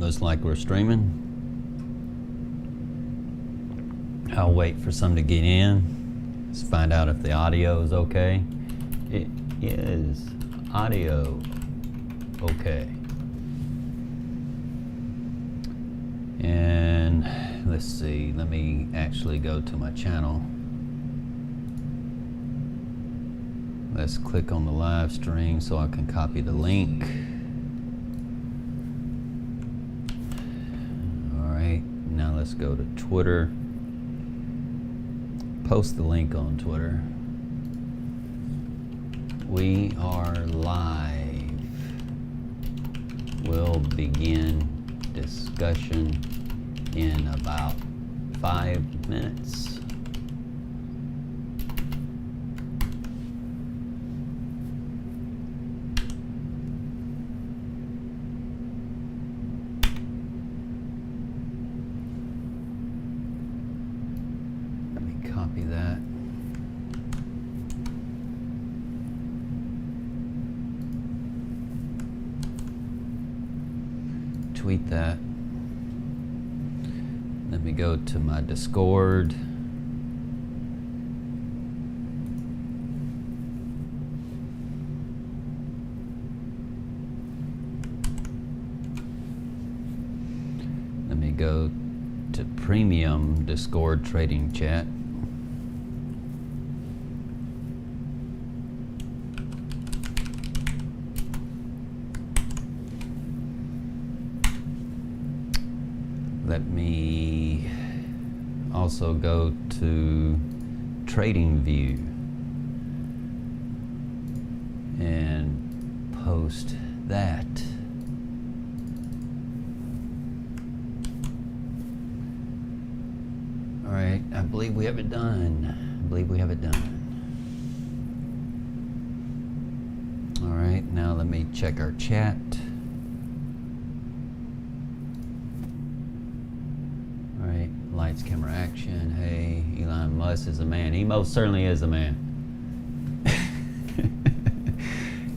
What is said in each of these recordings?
Looks like we're streaming. I'll wait for some to get in. Let's find out if the audio is okay. It is audio okay. And let's see, let me actually go to my channel. Let's click on the live stream so I can copy the link. Alright, now let's go to Twitter. Post the link on Twitter. We are live. We'll begin discussion in about 5 minutes. Let me copy that. Tweet that. Let me go to my Discord. Let me go to premium Discord trading chat. Let me also go to Trading View and post that. All right, I believe we have it done. I believe we have it done. All right, now let me check our chat. Lights, camera, action. Hey, Elon Musk is a man. He most certainly is a man.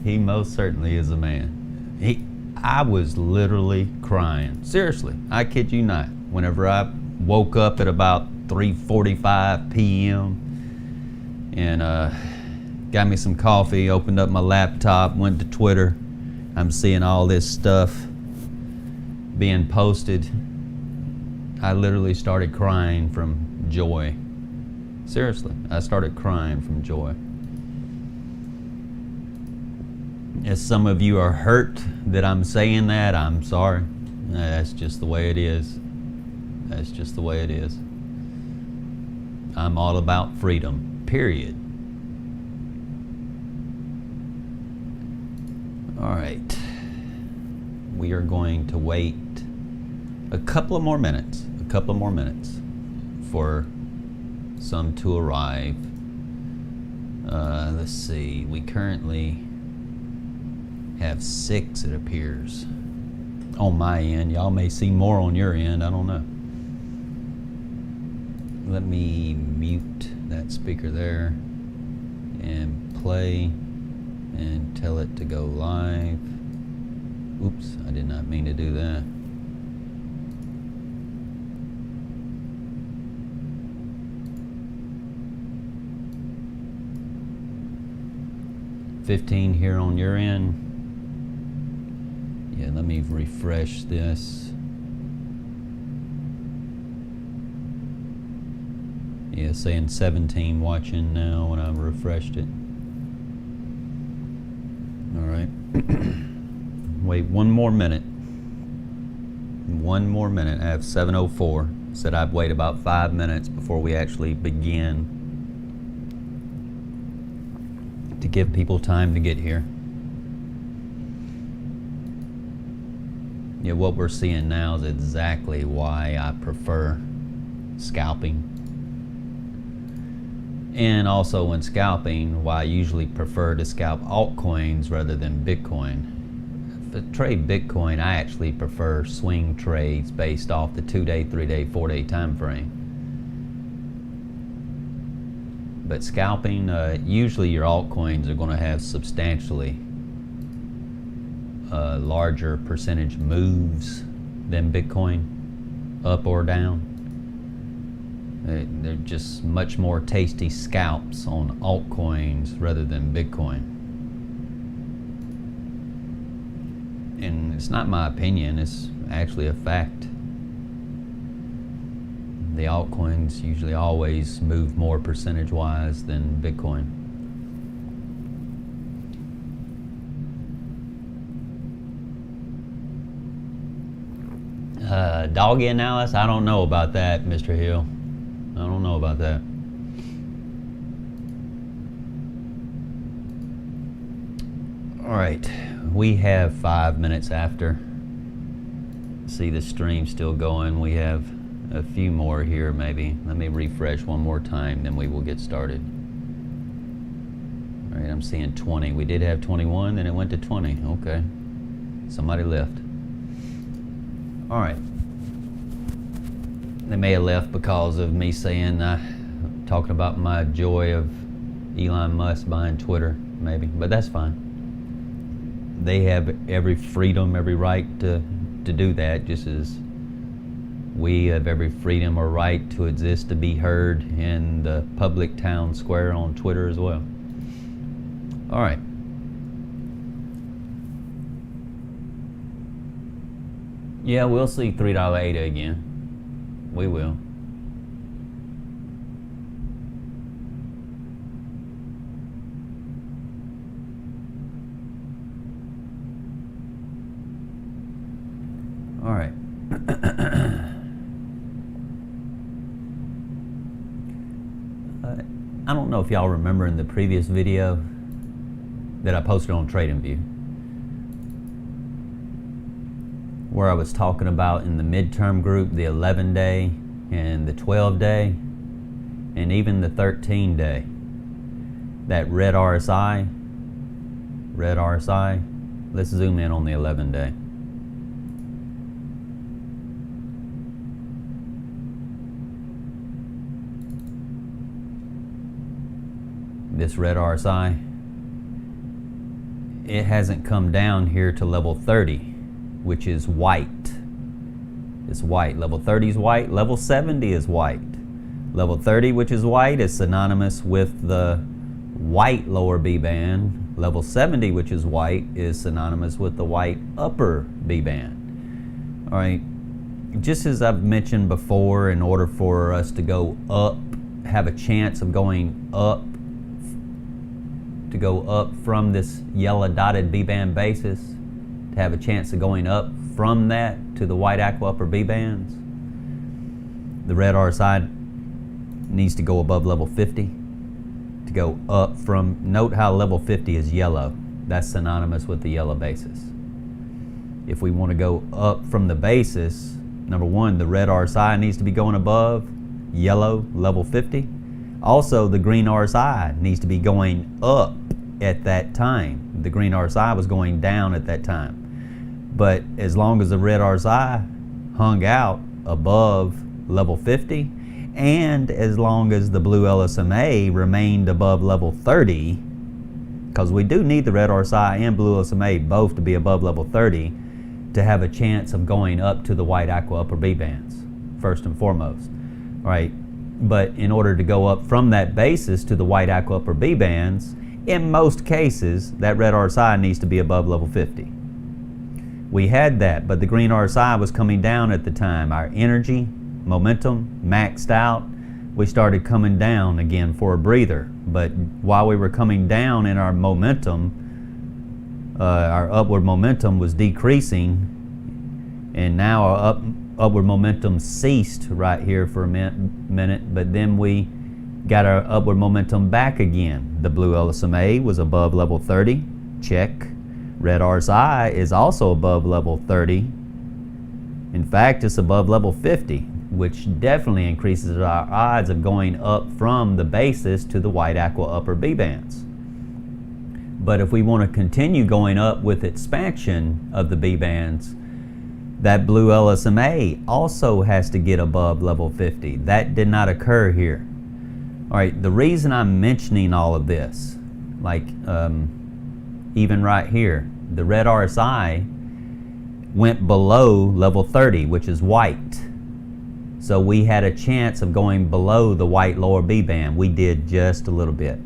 He most certainly is a man. I was literally crying. Seriously, I kid you not. Whenever I woke up at about 3:45 p.m. and got me some coffee, opened up my laptop, went to Twitter. I'm seeing all this stuff being posted. I literally started crying from joy. Seriously, I started crying from joy. As some of you are hurt that I'm saying that, I'm sorry. That's just the way it is. That's just the way it is. I'm all about freedom, period. All right. We are going to wait a couple of more minutes for some to arrive. Let's see, we currently have 6, it appears, on my end. Y'all may see more on your end, I don't know. Let me mute that speaker there and play and tell it to go live. Oops, I did not mean to do that. $15 here on your end. Yeah, let me refresh this. Yeah, saying 17 watching now when I've refreshed it. All right. Wait one more minute. One more minute. I have 7:04. Said I'd wait about 5 minutes before we actually begin, to give people time to get here. Yeah, what we're seeing now is exactly why I prefer scalping. And also when scalping, why I usually prefer to scalp altcoins rather than Bitcoin. To trade Bitcoin, I actually prefer swing trades based off the 2-day, 3-day, 4-day time frame. But scalping, usually your altcoins are going to have substantially larger percentage moves than Bitcoin, up or down. They're just much more tasty scalps on altcoins rather than Bitcoin. And it's not my opinion, it's actually a fact. The altcoins usually always move more percentage-wise than Bitcoin. Doggy analysis? I don't know about that, Mr. Hill. I don't know about that. All right, we have 5 minutes after. See the stream still going. We have a few more here maybe. Let me refresh one more time, then we will get started. All right, I'm seeing 20. We did have 21, then it went to 20. Okay, somebody left. All right. They may have left because of me saying, talking about my joy of Elon Musk buying Twitter, maybe, but that's fine. They have every freedom, every right to do that, just as we have every freedom or right to exist, to be heard in the public town square on Twitter as well. All right. Yeah, we'll see $3 ADA again. We will. All right. I don't know if y'all remember in the previous video that I posted on TradingView, where I was talking about in the midterm group the 11-day and the 12-day and even the 13-day, that red RSI, let's zoom in on the 11-day. This red RSI, it hasn't come down here to level 30, which is white. It's white. Level 30 is white. Level 70 is white. Level 30, which is white, is synonymous with the white lower B band. Level 70, which is white, is synonymous with the white upper B band. All right. Just as I've mentioned before, in order for us to go up, have a chance of going up, to go up from this yellow dotted B band basis, to have a chance of going up from that to the white aqua upper B bands, the red RSI needs to go above level 50 to go up from. Note how level 50 is yellow. That's synonymous with the yellow basis. If we want to go up from the basis, number one, the red RSI needs to be going above yellow level 50. Also, the green RSI needs to be going up at that time. The green RSI was going down at that time. But as long as the red RSI hung out above level 50, and as long as the blue LSMA remained above level 30, because we do need the red RSI and blue LSMA both to be above level 30 to have a chance of going up to the white aqua upper B bands, first and foremost. All right. But in order to go up from that basis to the white aqua upper B bands, in most cases, that red RSI needs to be above level 50. We had that, but the green RSI was coming down at the time. Our energy, momentum, maxed out. We started coming down again for a breather. But while we were coming down in our momentum, our upward momentum was decreasing, and now our upward momentum ceased right here for a minute, but then we got our upward momentum back again. The blue LSMA was above level 30, check. Red RSI is also above level 30. In fact, it's above level 50, which definitely increases our odds of going up from the basis to the white aqua upper B bands. But if we want to continue going up with expansion of the B bands, that blue LSMA also has to get above level 50. That did not occur here. All right, the reason I'm mentioning all of this, like even right here, the red RSI went below level 30, which is white. So we had a chance of going below the white lower B band. We did just a little bit.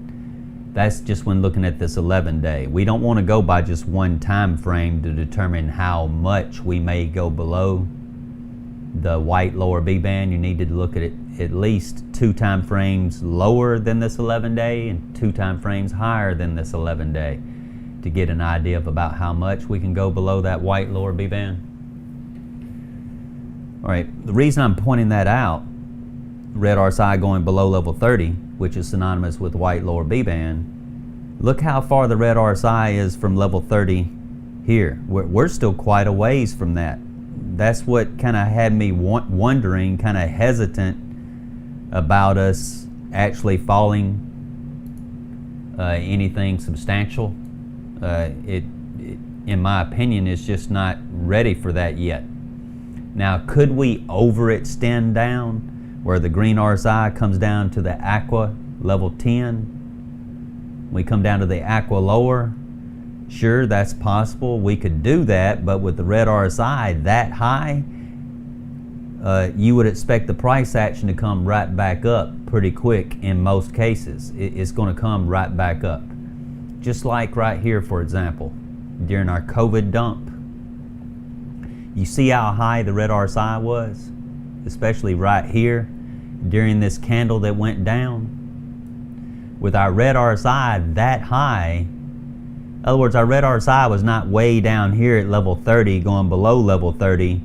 That's just when looking at this 11-day. We don't want to go by just one time frame to determine how much we may go below the white lower B band. You need to look at it at least 2 time frames lower than this 11-day and 2 time frames higher than this 11-day to get an idea of about how much we can go below that white lower B band. All right, the reason I'm pointing that out, red RSI going below level 30, which is synonymous with white lower B band, look how far the red RSI is from level 30 here. We're still quite a ways from that. That's what kind of had me wondering, kind of hesitant about us actually falling anything substantial. In my opinion, is just not ready for that yet. Now, could we overextend down where the green RSI comes down to the aqua level 10? We come down to the aqua lower. Sure, that's possible. We could do that, but with the red RSI that high, you would expect the price action to come right back up pretty quick in most cases. It's going to come right back up. Just like right here, for example, during our COVID dump. You see how high the red RSI was? Especially right here during this candle that went down. With our red RSI that high, in other words, our red RSI was not way down here at level 30, going below level 30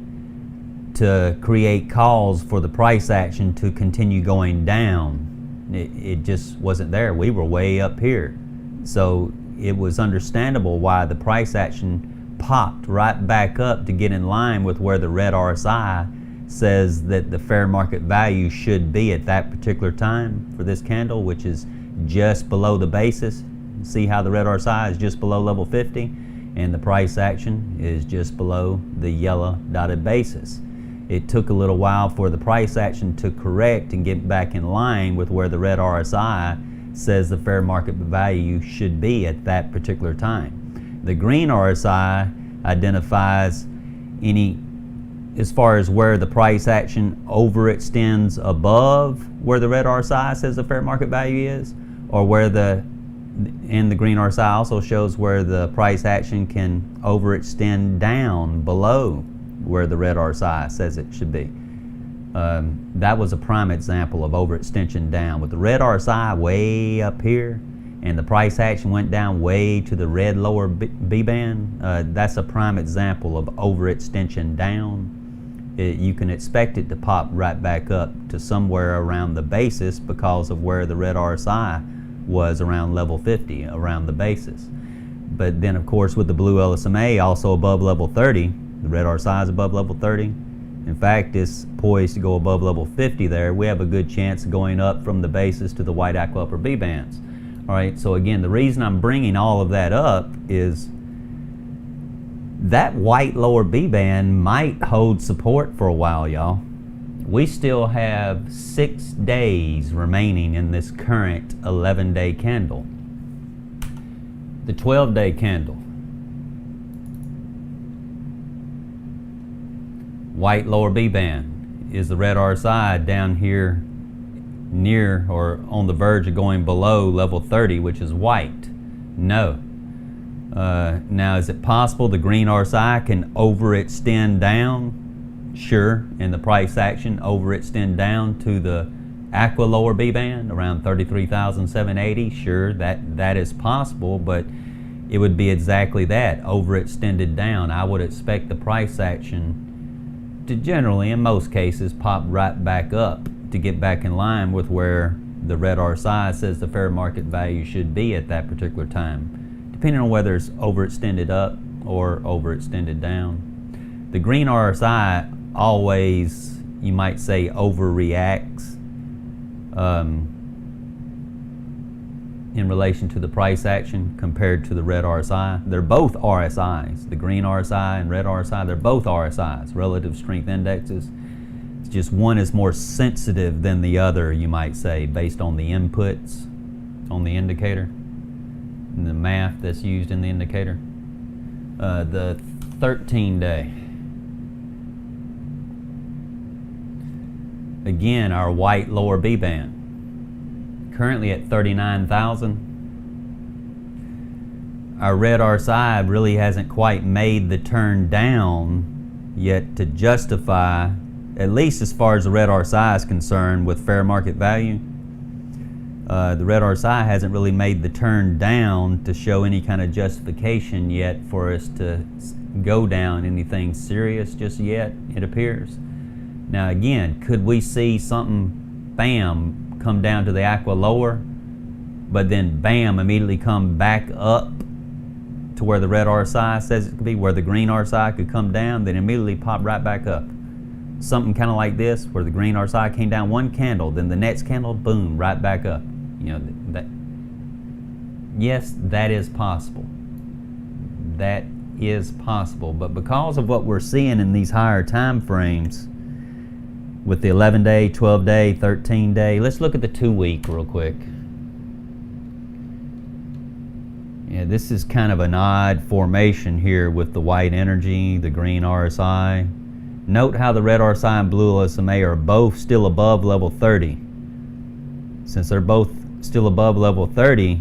to create calls for the price action to continue going down. It just wasn't there. We were way up here. So it was understandable why the price action popped right back up to get in line with where the red RSI says that the fair market value should be at that particular time for this candle, which is just below the basis. See how the red RSI is just below level 50 and the price action is just below the yellow dotted basis. It took a little while for the price action to correct and get back in line with where the red RSI says the fair market value should be at that particular time. The green RSI identifies any, as far as where the price action overextends above where the red RSI says the fair market value is, or where and the green RSI also shows where the price action can overextend down below where the red RSI says it should be. That was a prime example of overextension down with the red RSI way up here and the price action went down way to the red lower B band. That's a prime example of overextension down. You can expect it to pop right back up to somewhere around the basis because of where the red RSI was around level 50, around the basis. But then of course with the blue LSMA also above level 30, the red RSI is above level 30. In fact, it's poised to go above level 50 there. We have a good chance of going up from the basis to the white aqua upper B bands. All right, so again, the reason I'm bringing all of that up is that white lower B band might hold support for a while, y'all. We still have 6 days remaining in this current 11-day candle. The 12-day candle. White lower B band is the red RSI down here near or on the verge of going below level 30, which is white. No. Now, is it possible the green RSI can overextend down? Sure. And the price action overextend down to the aqua lower B band around 33,780? Sure, that is possible, but it would be exactly that, overextended down. I would expect the price action to generally, in most cases, pop right back up to get back in line with where the red RSI says the fair market value should be at that particular time, depending on whether it's overextended up or overextended down. The green RSI always, you might say, overreacts in relation to the price action compared to the red RSI. They're both RSIs. The green RSI and red RSI, they're both RSIs, relative strength indexes. It's just one is more sensitive than the other, you might say, based on the inputs on the indicator and the math that's used in the indicator. The 13-day. Again, our white lower B band, currently at 39,000. Our red RSI really hasn't quite made the turn down yet to justify, at least as far as the red RSI is concerned, with fair market value. The red RSI hasn't really made the turn down to show any kind of justification yet for us to go down anything serious just yet, it appears. Now again, could we see something, bam, come down to the aqua lower, but then bam, immediately come back up to where the red RSI says it could be, where the green RSI could come down, then immediately pop right back up? Something kind of like this, where the green RSI came down one candle, then the next candle, boom, right back up. You know, that, yes, that is possible. That is possible, but because of what we're seeing in these higher time frames, with the 11-day, 12-day, 13-day, let's look at the 2-week real quick. Yeah, this is kind of an odd formation here with the white energy, the green RSI. Note how the red RSI and blue LSMA are both still above level 30. Since they're both still above level 30,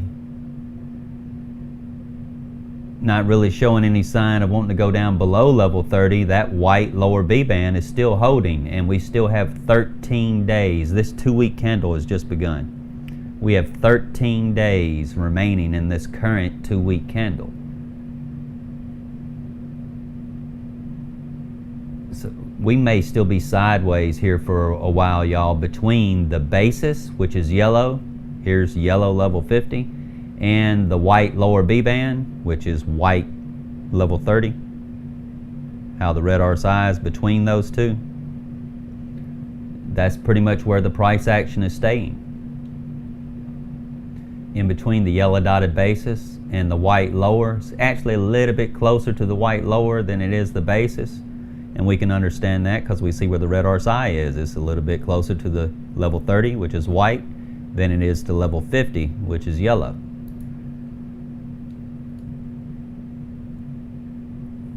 not really showing any sign of wanting to go down below level 30, that white lower B band is still holding, and we still have 13 days. This 2-week candle has just begun. We have 13 days remaining in this current 2-week candle. So we may still be sideways here for a while, y'all, between the basis, which is yellow, here's yellow level 50, and the white lower B band, which is white level 30. How the red RSI is between those two. That's pretty much where the price action is staying. In between the yellow dotted basis and the white lower. It's actually a little bit closer to the white lower than it is the basis. And we can understand that because we see where the red RSI is. It's a little bit closer to the level 30, which is white, than it is to level 50, which is yellow.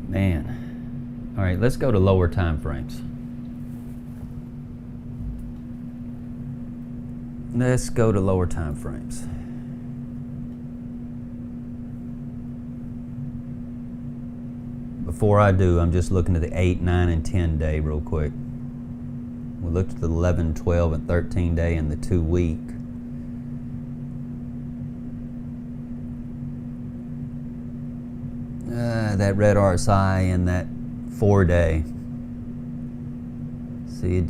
Man. All right, let's go to lower time frames. Let's go to lower time frames. Before I do, I'm just looking at the 8, 9, and 10 day real quick. We looked at the 11, 12, and 13 day and the 2-week. That red RSI and that 4-day. See,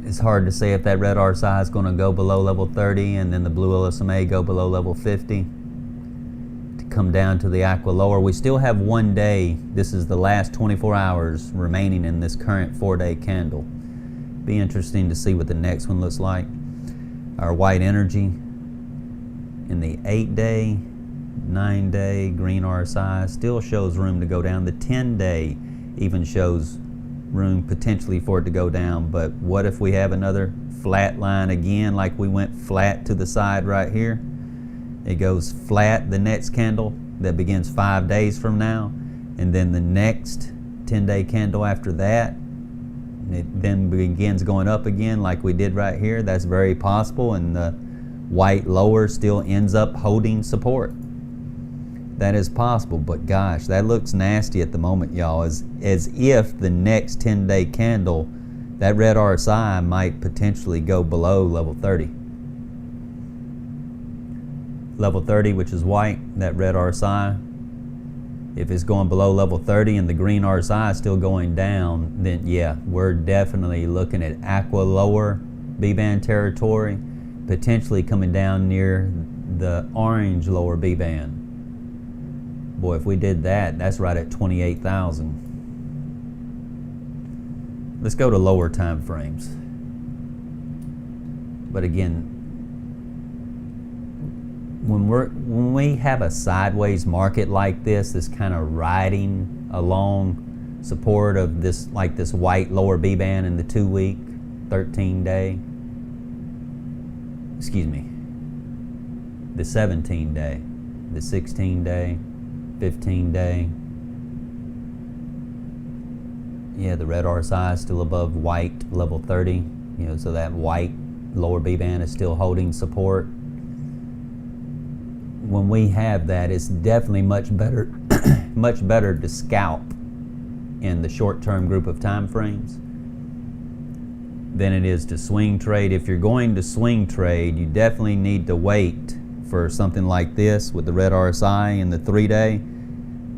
it's hard to say if that red RSI is going to go below level 30 and then the blue LSMA go below level 50 to come down to the aqua lower. We still have 1 day. This is the last 24 hours remaining in this current 4-day candle. Be interesting to see what the next one looks like. Our white energy in the 8-day, 9-day green RSI still shows room to go down. The 10-day even shows room potentially for it to go down, but what if we have another flat line again, like we went flat to the side right here? It goes flat the next candle that begins 5 days from now, and then the next 10-day candle after that, it then begins going up again like we did right here. That's very possible, and the white lower still ends up holding support. That is possible, but gosh, that looks nasty at the moment, y'all, as if the next 10-day candle, that red RSI might potentially go below level 30. Level 30, which is white, that red RSI, if it's going below level 30 and the green RSI is still going down, then yeah, we're definitely looking at aqua lower B-band territory, potentially coming down near the orange lower B-band. Boy, if we did that, that's right at 28,000. Let's go to lower time frames. But again, when we have a sideways market like this, kind of riding along support of this, like this white lower B band in the 2-week, 13-day, excuse me, the 17-day, the 16-day, 15-day. Yeah, the red RSI is still above white level 30. So that white lower B band is still holding support. When we have that, it's definitely much better, much better to scalp in the short-term group of time frames than it is to swing trade. If you're going to swing trade, you definitely need to wait for something like this with the red RSI and the 3-day.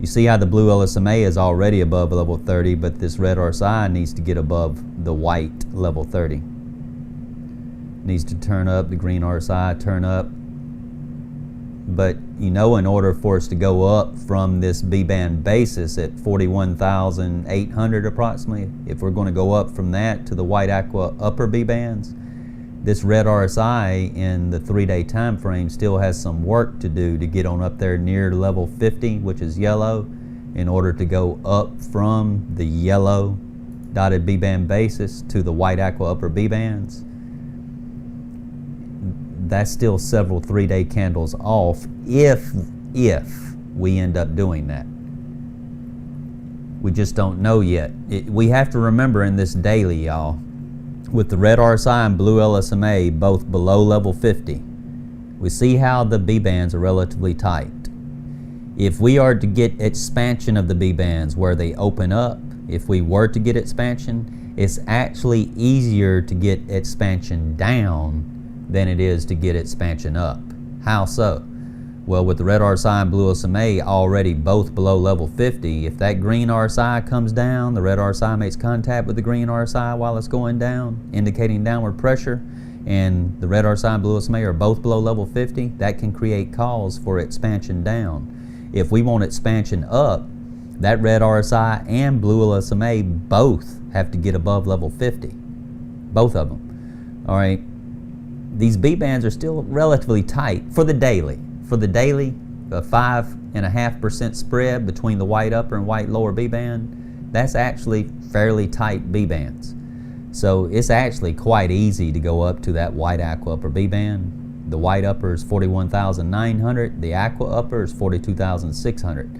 You see how the blue LSMA is already above level 30, but this red RSI needs to get above the white level 30. Needs to turn up, the green RSI turn up. But in order for us to go up from this B-band basis at 41,800 approximately, if we're going to go up from that to the white aqua upper B-bands, this red RSI in the 3-day time frame still has some work to do to get on up there near level 50, which is yellow, in order to go up from the yellow dotted B-band basis to the white aqua upper B-bands. That's still several 3-day candles off if we end up doing that. We just don't know yet. We have to remember in this daily, y'all, with the red RSI and blue LSMA both below level 50, we see how the B-bands are relatively tight. If we are to get expansion of the B-bands where they open up, if we were to get expansion, it's actually easier to get expansion down than it is to get expansion up. How so? Well, with the red RSI and blue LSMA already both below level 50, if that green RSI comes down, the red RSI makes contact with the green RSI while it's going down, indicating downward pressure, and the red RSI and blue LSMA are both below level 50, that can create calls for expansion down. If we want expansion up, that red RSI and blue LSMA both have to get above level 50. Both of them. All right. These B-bands are still relatively tight for the daily. For the daily, a 5.5% spread between the white upper and white lower B-band, that's actually fairly tight B-bands. So it's actually quite easy to go up to that white aqua upper B-band. The white upper is 41,900, the aqua upper is 42,600.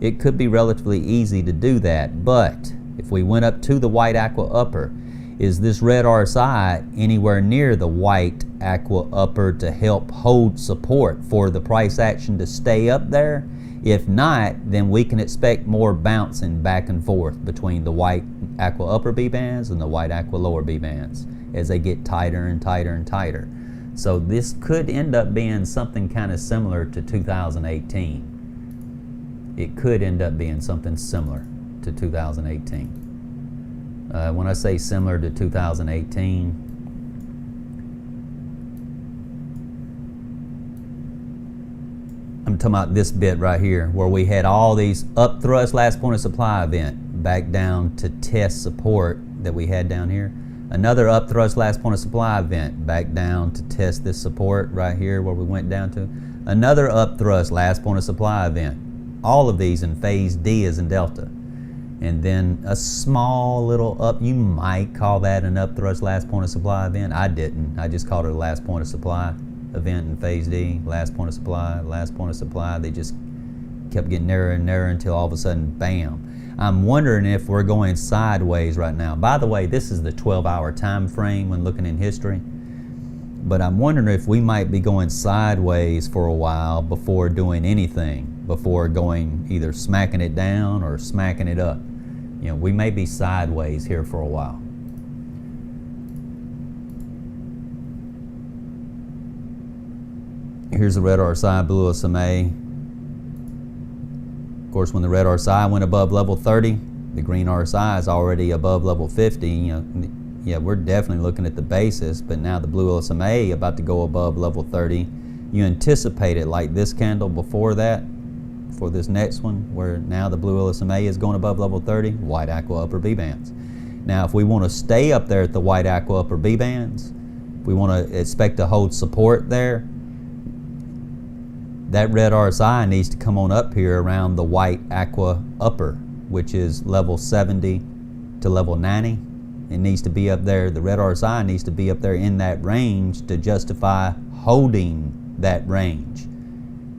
It could be relatively easy to do that, but if we went up to the white aqua upper, is this red RSI anywhere near the white aqua upper to help hold support for the price action to stay up there? If not, then we can expect more bouncing back and forth between the white aqua upper B-bands and the white aqua lower B-bands as they get tighter and tighter and tighter. So this could end up being something kind of similar to 2018. It could end up being something similar to 2018. When I say similar to 2018, I'm talking about this bit right here where we had all these up thrust last point of supply event back down to test support that we had down here. Another up thrust last point of supply event back down to test this support right here where we went down to. Another up thrust last point of supply event. All of these in phase D as in delta. And then a small little up, you might call that an up thrust last point of supply event. I didn't. I just called it a last point of supply event in phase D. Last point of supply, last point of supply. They just kept getting narrower and narrower until all of a sudden, bam. I'm wondering if we're going sideways right now. By the way, this is the 12-hour time frame when looking in history. But I'm wondering if we might be going sideways for a while before doing anything, before going either smacking it down or smacking it up. We may be sideways here for a while. Here's the red RSI, blue SMA. Of course, when the red RSI went above level 30, the green RSI is already above level 50. Yeah, we're definitely looking at the basis, but now the blue LSMA about to go above level 30. You anticipate it like this candle before that, for this next one, where now the blue LSMA is going above level 30, white aqua upper B-bands. Now, if we want to stay up there at the white aqua upper B-bands, if we want to expect to hold support there, that red RSI needs to come on up here around the white aqua upper, which is level 70 to level 90. It needs to be up there. The red RSI needs to be up there in that range to justify holding that range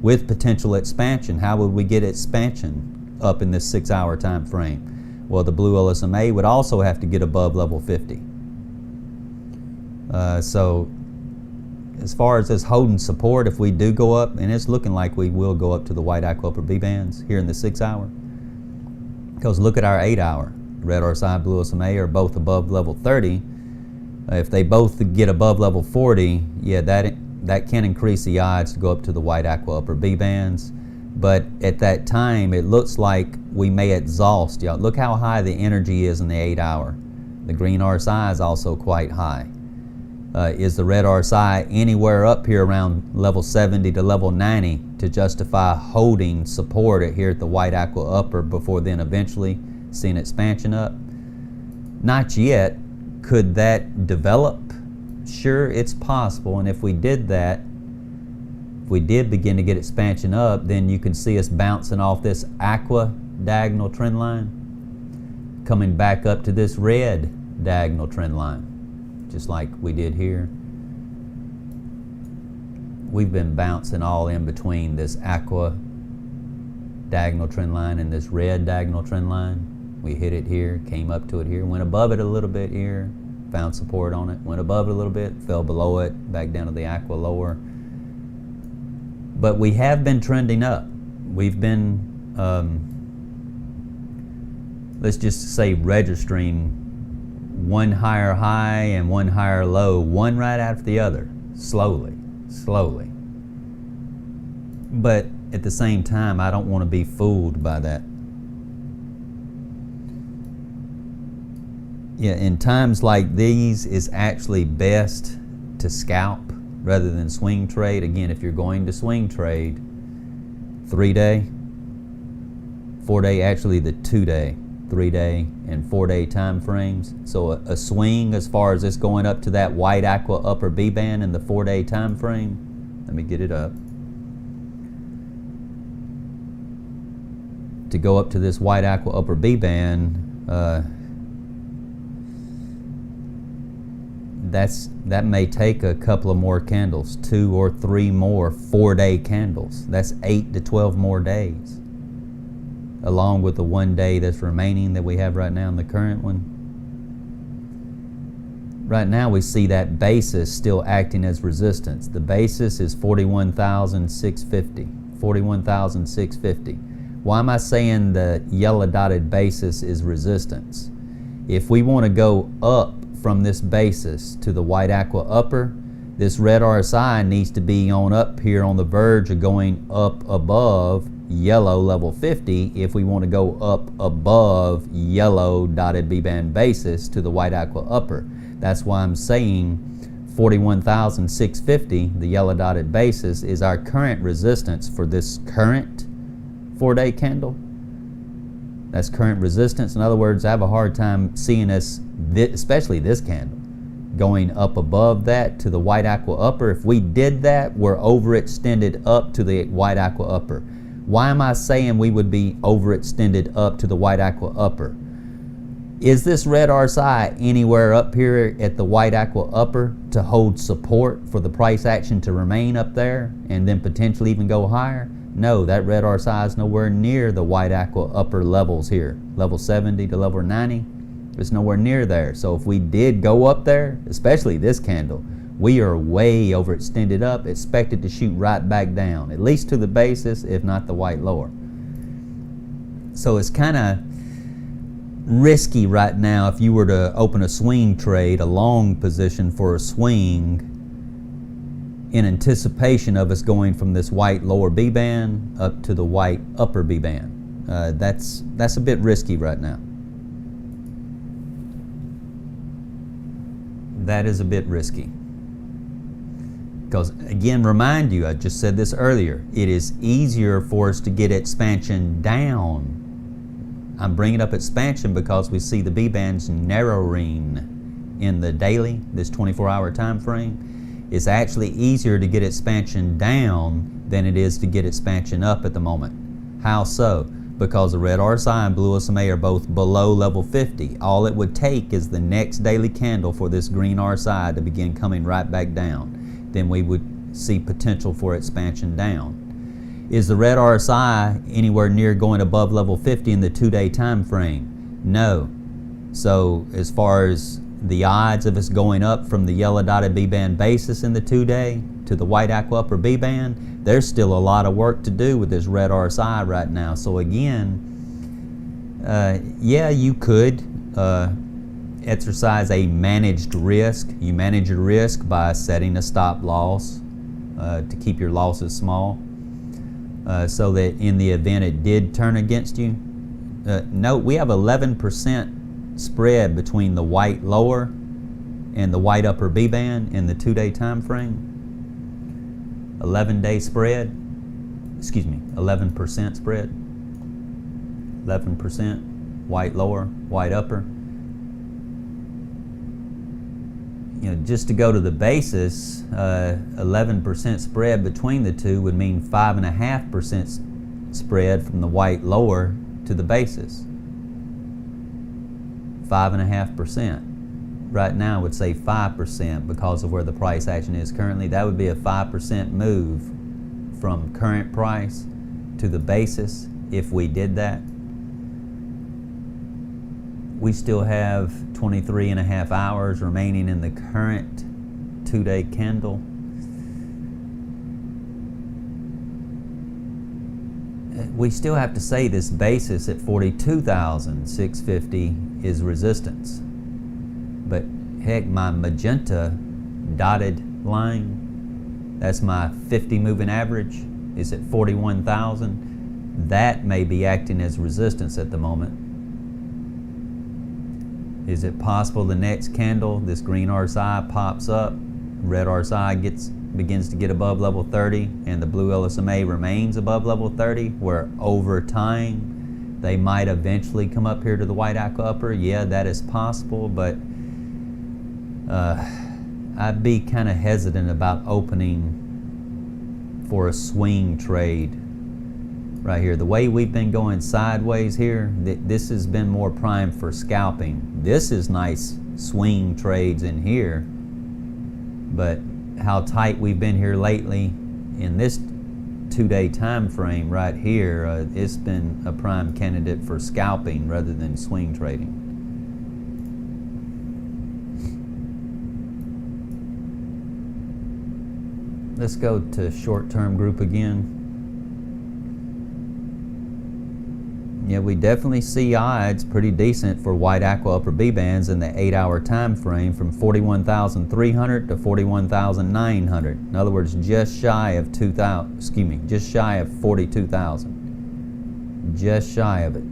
with potential expansion. How would we get expansion up in this 6-hour time frame? Well, the blue LSMA would also have to get above level 50. So as far as this holding support, if we do go up, and it's looking like we will go up to the white aqua upper B bands here in the 6 hour, because look at our 8 hour. Red RSI, blue SMA are both above level 30. If they both get above level 40, yeah, that can increase the odds to go up to the white aqua upper B bands. But at that time, it looks like we may exhaust. Y'all, look how high the energy is in the 8 hour. The green RSI is also quite high. Is the red RSI anywhere up here around level 70 to level 90 to justify holding support here at the white aqua upper before then eventually seeing expansion up? Not yet. Could that develop? Sure, it's possible. And if we did that, if we did begin to get expansion up, then you can see us bouncing off this aqua diagonal trend line, coming back up to this red diagonal trend line, just like we did here. We've been bouncing all in between this aqua diagonal trend line and this red diagonal trend line. We hit it here, came up to it here, went above it a little bit here, found support on it, went above it a little bit, fell below it, back down to the aqua lower. But we have been trending up. We've been, let's just say, registering one higher high and one higher low, one right after the other, slowly. But at the same time, I don't want to be fooled by that. Yeah, in times like these, it's actually best to scalp rather than swing trade. Again, if you're going to swing trade, 3-day, 4-day, actually the 2-day, 3-day, and 4-day time frames. So a swing as far as this going up to that white aqua upper B band in the 4-day time frame. Let me get it up. To go up to this white aqua upper B band, that may take a couple of more candles, 2 or 3 more 4-day candles. That's 8 to 12 more days, along with the 1 day that's remaining that we have right now in the current one. Right now we see that basis still acting as resistance. The basis is 41,650. 41,650. Why am I saying the yellow dotted basis is resistance? If we want to go up from this basis to the white aqua upper, this red RSI needs to be on up here on the verge of going up above yellow level 50 if we want to go up above yellow dotted B band basis to the white aqua upper. That's why I'm saying 41,650, the yellow dotted basis, is our current resistance for this current 4-day candle. That's current resistance. In other words, I have a hard time seeing us, especially this candle, going up above that to the white aqua upper. If we did that, we're overextended up to the white aqua upper. Why am I saying we would be overextended up to the white aqua upper? Is this red RSI anywhere up here at the white aqua upper to hold support for the price action to remain up there and then potentially even go higher? No, that red RSI is nowhere near the white aqua upper levels here. Level 70 to level 90, it's nowhere near there. So if we did go up there, especially this candle, we are way overextended up, expected to shoot right back down, at least to the basis, if not the white lower. So it's kind of risky right now if you were to open a swing trade, a long position for a swing, in anticipation of us going from this white lower B band up to the white upper B band. That's a bit risky right now. That is a bit risky. Because again, remind you, I just said this earlier, it is easier for us to get expansion down. I'm bringing up expansion because we see the B bands narrowing in the daily, this 24-hour time frame. It's actually easier to get expansion down than it is to get expansion up at the moment. How so? Because the red RSI and blue SMA are both below level 50. All it would take is the next daily candle for this green RSI to begin coming right back down. Then we would see potential for expansion down. Is the red RSI anywhere near going above level 50 in the 2-day time frame? No. So as far as the odds of us going up from the yellow dotted B-band basis in the 2-day to the white aqua upper B-band, there's still a lot of work to do with this red RSI right now. So again, yeah, you could exercise a managed risk. You manage your risk by setting a stop loss to keep your losses small, so that in the event it did turn against you. Note we have 11% spread between the white lower and the white upper B band in the 2-day time frame. 11-day spread, 11% spread. 11% white lower, white upper. You know, just to go to the basis, 11% spread between the two would mean 5.5% spread from the white lower to the basis. 5.5%. Right now I would say 5% because of where the price action is currently. That would be a 5% move from current price to the basis if we did that. We still have 23 and a half hours remaining in the current 2-day candle. We still have to say this basis at 42,650 is resistance. But heck, my magenta dotted line, that's my 50 moving average, is at 41,000. That may be acting as resistance at the moment. Is it possible the next candle, this green RSI pops up, red RSI begins to get above level 30, and the blue LSMA remains above level 30, where over time they might eventually come up here to the white aqua upper? Yeah, that is possible, but I'd be kind of hesitant about opening for a swing trade right here. The way we've been going sideways here, this has been more primed for scalping. This is nice swing trades in here, but how tight we've been here lately in this 2-day time frame right here, it's been a prime candidate for scalping rather than swing trading. Let's go to short-term group again. Yeah, we definitely see odds pretty decent for white aqua upper B bands in the 8-hour time frame from 41,300 to 41,900. In other words, just shy of 2,000. Just shy of 42,000. Just shy of it.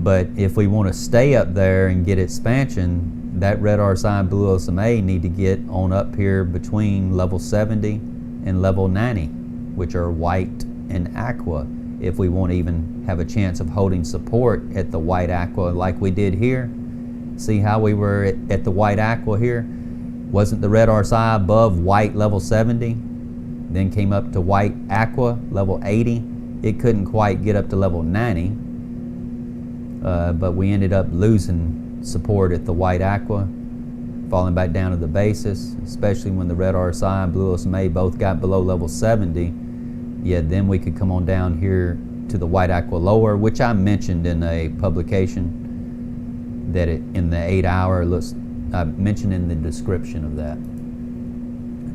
But if we want to stay up there and get expansion, that red RSI and blue LSMA need to get on up here between level 70 and level 90, which are white and aqua, if we won't even have a chance of holding support at the white aqua like we did here. See how we were at the white aqua here? Wasn't the red RSI above white level 70? Then came up to white aqua level 80. It couldn't quite get up to level 90, but we ended up losing support at the white aqua, falling back down to the basis, especially when the red RSI and blue SMA both got below level 70. Yeah, then we could come on down here to the white aqua lower, which I mentioned in a publication that in the 8-hour looks, I mentioned in the description of that.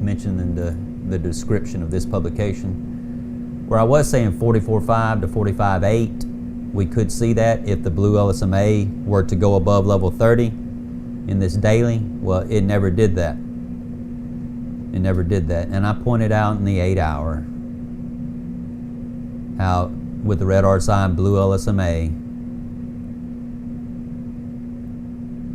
Mentioned in the description of this publication, where I was saying 44.5 to 45.8. We could see that if the blue LSMA were to go above level 30 in this daily. Well, it never did that. It never did that. And I pointed out in the 8-hour how with the red RSI and blue LSMA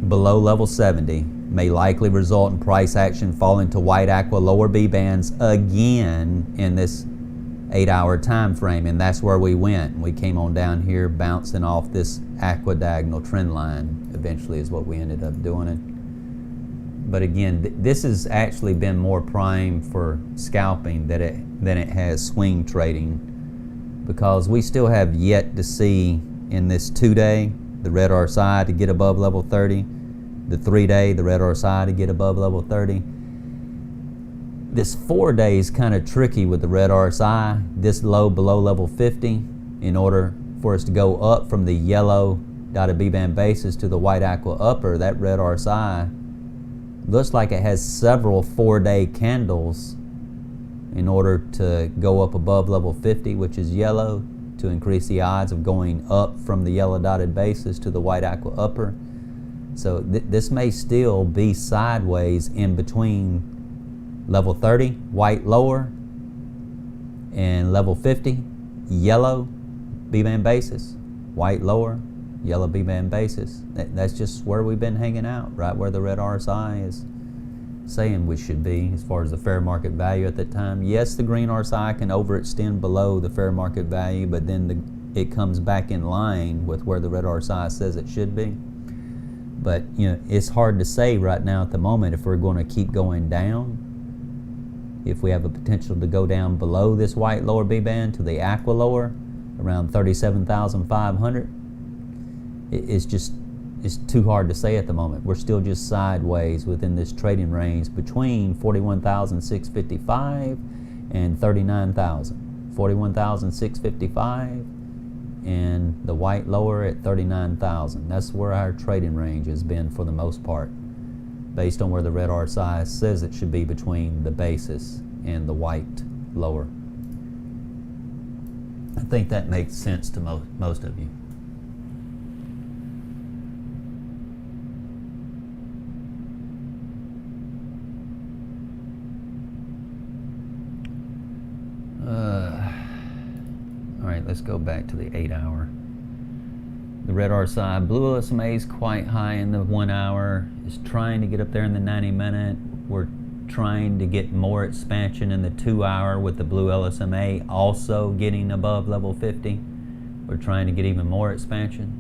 below level 70 may likely result in price action falling to white aqua lower B bands again in this 8-hour time frame, and that's where we went. We came on down here bouncing off this aqua diagonal trend line eventually is what we ended up doing it. But again, this has actually been more prime for scalping than it has swing trading, because we still have yet to see in this 2-day the red RSI to get above level 30, the 3-day the red RSI to get above level 30. This 4-day is kind of tricky with the red RSI this low below level 50 in order for us to go up from the yellow dotted B-band basis to the white aqua upper, that red RSI looks like it has several 4-day candles in order to go up above level 50, which is yellow, to increase the odds of going up from the yellow dotted basis to the white aqua upper. So this may still be sideways in between level 30, white lower, and level 50, yellow B-band basis, white lower, yellow B-band basis. That's just where we've been hanging out, right where the red RSI is saying we should be as far as the fair market value at that time. Yes, the green RSI can overextend below the fair market value, but then it comes back in line with where the red RSI says it should be. But it's hard to say right now at the moment if we're going to keep going down, if we have a potential to go down below this white lower B-band to the aqua lower around 37,500. It's too hard to say at the moment. We're still just sideways within this trading range between 41,655 and 39,000. 41,655 and the white lower at 39,000. That's where our trading range has been for the most part, based on where the red RSI says it should be between the basis and the white lower. I think that makes sense to most of you. All right, let's go back to the 8 hour. The red RSI, blue LSMA is quite high in the 1 hour. It's trying to get up there in the 90 minute. We're trying to get more expansion in the 2 hour with the blue LSMA also getting above level 50. We're trying to get even more expansion.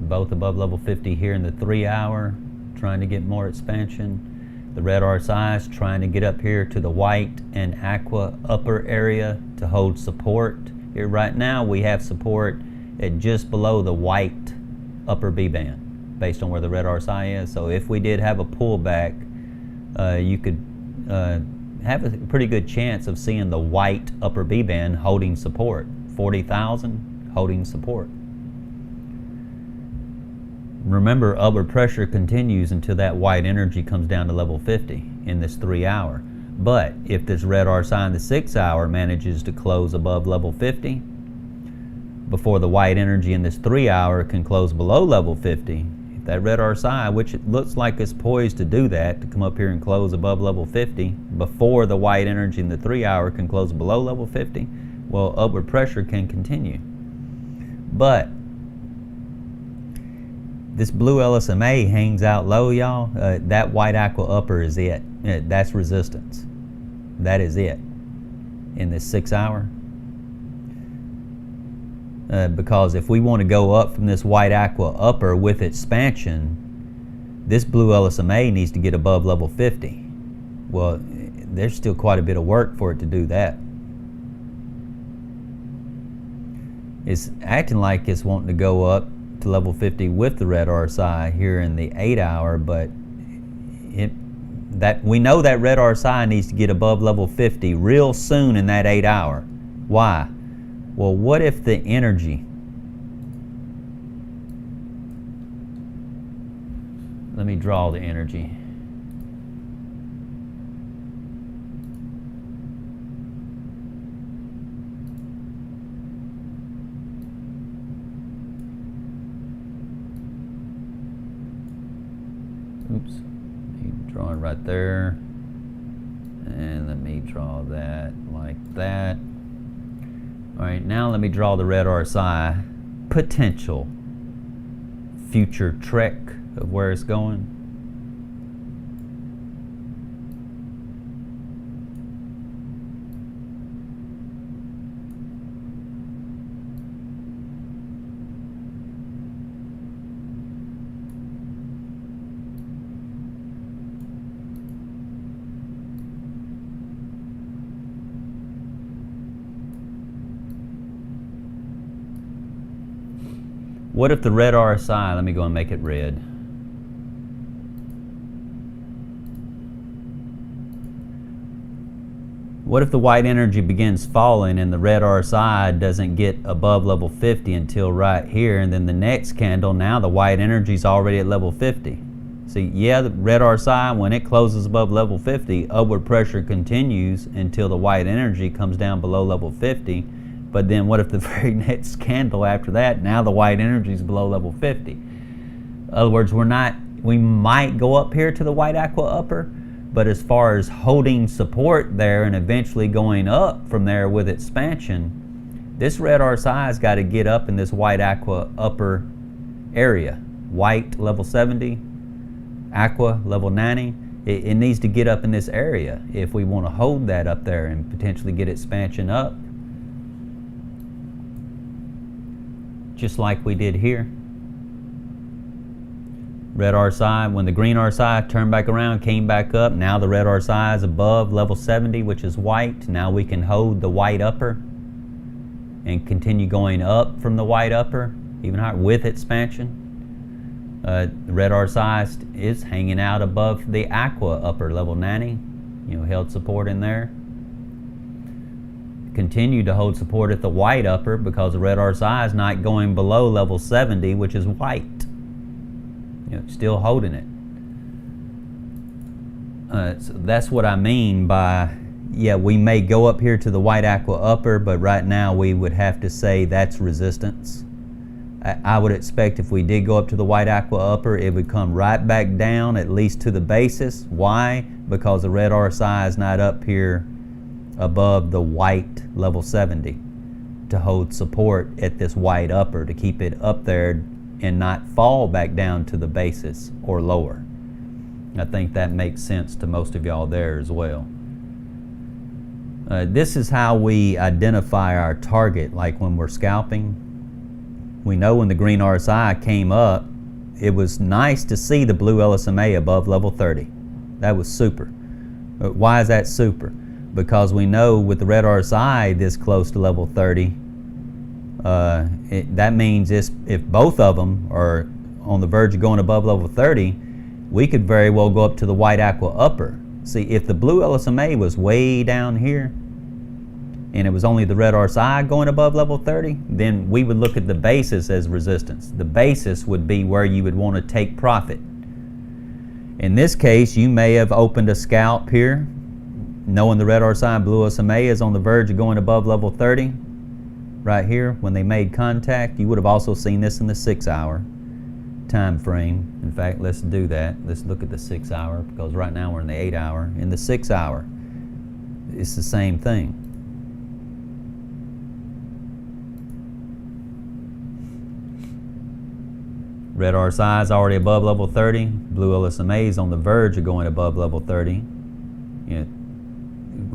Both above level 50 here in the 3 hour, trying to get more expansion. The red RSI is trying to get up here to the white and aqua upper area to hold support. Here right now we have support at just below the white upper B-band based on where the red RSI is. So if we did have a pullback, you could have a pretty good chance of seeing the white upper B-band holding support. 40,000 holding support. Remember, upward pressure continues until that white energy comes down to level 50 in this 3 hour. But if this red RSI in the 6 hour manages to close above level 50, before the white energy in this 3 hour can close below level 50, if that red RSI, which it looks like it's poised to do that, to come up here and close above level 50, before the white energy in the 3 hour can close below level 50, well, upward pressure can continue. But this blue LSMA hangs out low, y'all. That white aqua upper is it. That's resistance. That is it in this 6 hour. Because if we want to go up from this white aqua upper with expansion, this blue LSMA needs to get above level 50. Well, there's still quite a bit of work for it to do that. It's acting like it's wanting to go up to level 50 with the red RSI here in the 8 hour, but we know that red RSI needs to get above level 50 real soon in that 8 hour. Why? Well, what if the energy, let me draw the energy. Oops, drawing right there, and let me draw that like that. All right, now let me draw the red RSI potential future trek of where it's going. What if the red RSI, let me go and make it red. What if the white energy begins falling and the red RSI doesn't get above level 50 until right here, and then the next candle, now the white energy is already at level 50. See, yeah, the red RSI, when it closes above level 50, upward pressure continues until the white energy comes down below level 50. But then what if the very next candle after that, now the white energy is below level 50? In other words, we might go up here to the white aqua upper, but as far as holding support there and eventually going up from there with expansion, this red RSI's got to get up in this white aqua upper area. White level 70, aqua level 90. It needs to get up in this area if we want to hold that up there and potentially get expansion up, just like we did here. Red RSI, when the green RSI turned back around, came back up, now the red RSI is above level 70, which is white. Now we can hold the white upper and continue going up from the white upper, even higher, with expansion. The red RSI is hanging out above the aqua upper, level 90, held support in there. Continue to hold support at the white upper because the red RSI is not going below level 70, which is white. Still holding it. So that's what I mean by, yeah, we may go up here to the white aqua upper, but right now we would have to say that's resistance. I would expect if we did go up to the white aqua upper, it would come right back down, at least to the basis. Why? Because the red RSI is not up here above the white level 70 to hold support at this white upper, to keep it up there and not fall back down to the basis or lower. I think that makes sense to most of y'all there as well. This is how we identify our target, like when we're scalping. We know when the green RSI came up, it was nice to see the blue LSMA above level 30. That was super. Why is that super? Because we know with the red RSI this close to level 30, that means if both of them are on the verge of going above level 30, we could very well go up to the white aqua upper. See, if the blue LSMA was way down here and it was only the red RSI going above level 30, then we would look at the basis as resistance. The basis would be where you would want to take profit. In this case, you may have opened a scalp here, knowing the red RSI and blue LSMA is on the verge of going above level 30. Right here, when they made contact, you would have also seen this in the 6-hour time frame. In fact, let's do that. Let's look at the 6-hour, because right now we're in the 8-hour. In the 6-hour, it's the same thing. Red RSI is already above level 30. Blue LSMA is on the verge of going above level 30.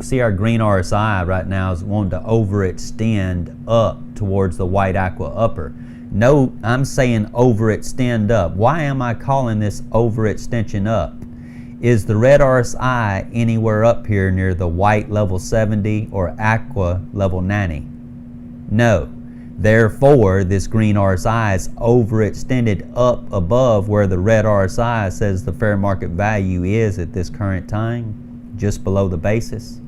See, our green RSI right now is wanting to overextend up towards the white aqua upper. Note, I'm saying overextend up. Why am I calling this overextension up? Is the red RSI anywhere up here near the white level 70 or aqua level 90? No. Therefore, this green RSI is overextended up above where the red RSI says the fair market value is at this current time, just below the basis.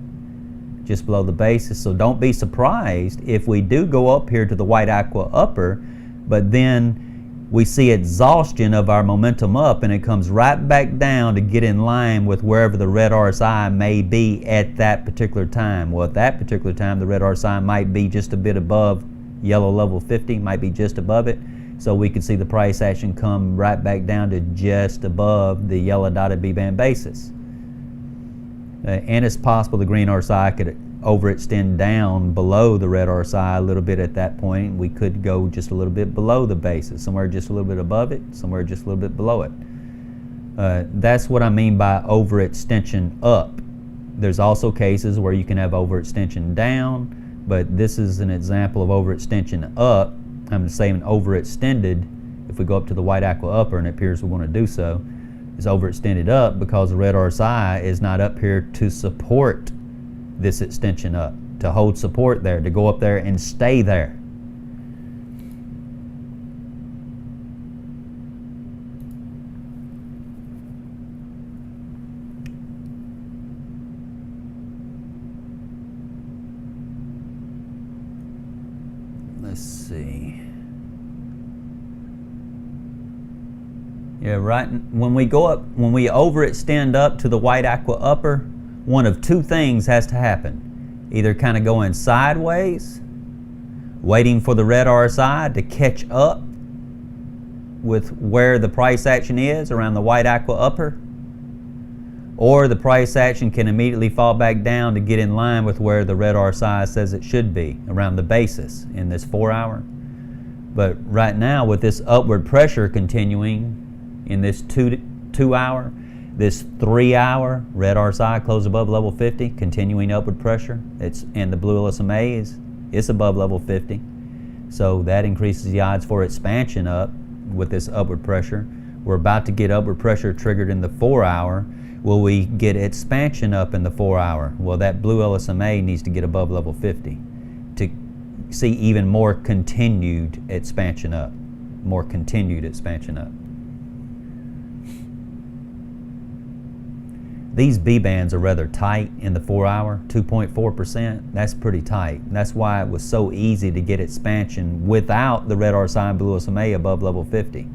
Just below the basis. So don't be surprised if we do go up here to the white aqua upper, but then we see exhaustion of our momentum up and it comes right back down to get in line with wherever the red RSI may be at that particular time. Well, at that particular time, the red RSI might be just a bit above yellow level 50, might be just above it. So we could see the price action come right back down to just above the yellow dotted B-band basis. And it's possible the green RSI could overextend down below the red RSI a little bit at that point. We could go just a little bit below the basis, somewhere just a little bit above it, somewhere just a little bit below it. That's what I mean by overextension up. There's also cases where you can have overextension down, but this is an example of overextension up. I'm saying overextended, if we go up to the white aqua upper, and it appears we want to do so, is overextended up because the red RSI is not up here to support this extension up, to hold support there, to go up there and stay there. let's see. Yeah, right. When we overextend up to the white aqua upper, one of two things has to happen. Either kind of going sideways, waiting for the red RSI to catch up with where the price action is around the white aqua upper, or the price action can immediately fall back down to get in line with where the red RSI says it should be around the basis in this 4 hour. But right now, with this upward pressure continuing in this two hour, this 3 hour red RSI closed above level 50, continuing upward pressure. And the blue LSMA is above level 50, so that increases the odds for expansion up with this upward pressure. We're about to get upward pressure triggered in the 4 hour. Will we get expansion up in the 4 hour? Well, that blue LSMA needs to get above level 50 to see even more continued expansion up. These B bands are rather tight in the 4 hour, 2.4%. That's pretty tight. And that's why it was so easy to get expansion without the red RSI and blue SMA above level 50.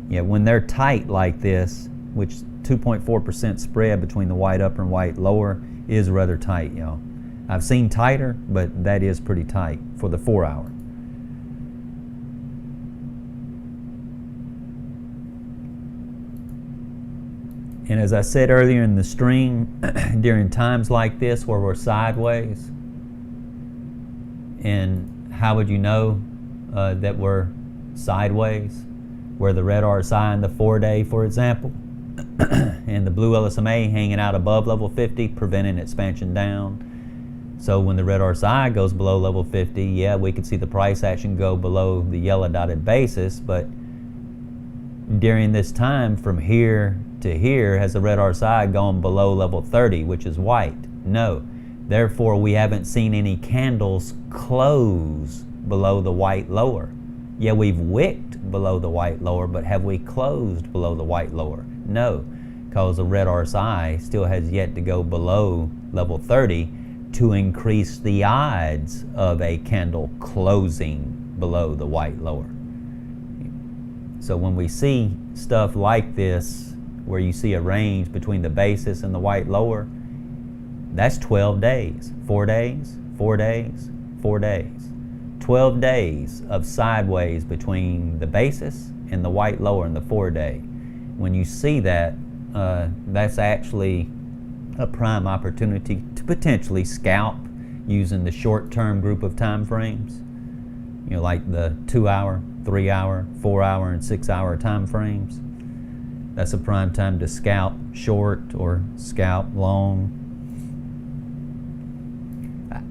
Yeah, when they're tight like this, which 2.4% spread between the white upper and white lower is rather tight, y'all. I've seen tighter, but that is pretty tight for the 4 hour. And as I said earlier in the stream, during times like this where we're sideways, and how would you know that we're sideways? Where the red RSI in the 4-day, for example, and the blue LSMA hanging out above level 50, preventing expansion down. So when the red RSI goes below level 50, yeah, we could see the price action go below the yellow dotted basis, but during this time from here to here, has the red RSI gone below level 30, which is white? No. Therefore, we haven't seen any candles close below the white lower. Yeah, we've wicked below the white lower, but have we closed below the white lower? No, because the red RSI still has yet to go below level 30 to increase the odds of a candle closing below the white lower. So when we see stuff like this, where you see a range between the basis and the white lower, that's 12 days, 4 days, 4 days, 4 days. 12 days of sideways between the basis and the white lower in the 4-day. When you see that, that's actually a prime opportunity to potentially scalp using the short-term group of time frames, you know, like the 2 hour, 3 hour, 4 hour, and 6 hour time frames. That's a prime time to scalp short or scalp long.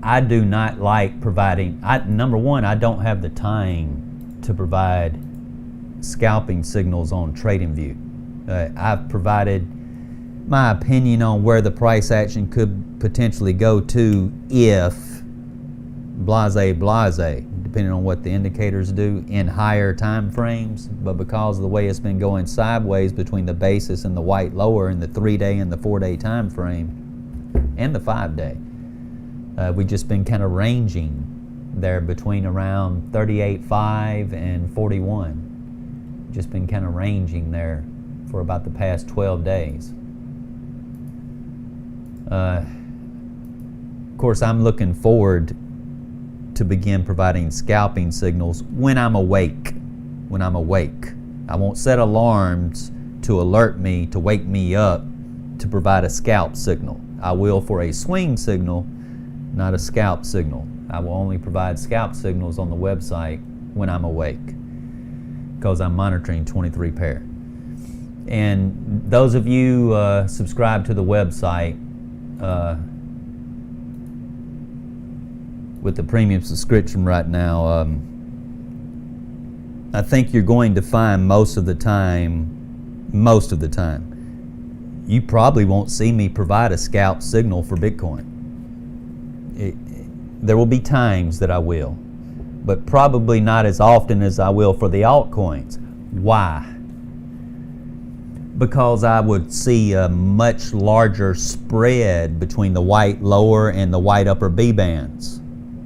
I do not like providing, number one, I don't have the time to provide scalping signals on TradingView. I've provided my opinion on where the price action could potentially go to if blase, depending on what the indicators do in higher time frames. But because of the way it's been going sideways between the basis and the white lower in the 3-day and the 4-day time frame and the 5-day, we've just been kind of ranging there between around 38.5 and 41. Just been kind of ranging there for about the past 12 days. Of course, I'm looking forward to begin providing scalping signals when I'm awake. I won't set alarms to alert me, to wake me up to provide a scalp signal. I will for a swing signal, not a scalp signal. I will only provide scalp signals on the website when I'm awake, because I'm monitoring 23 pair. And those of you subscribe to the website with the premium subscription right now, I think you're going to find most of the time, you probably won't see me provide a scalp signal for Bitcoin. There will be times that I will, but probably not as often as I will for the altcoins. Why? Because I would see a much larger spread between the white lower and the white upper B bands.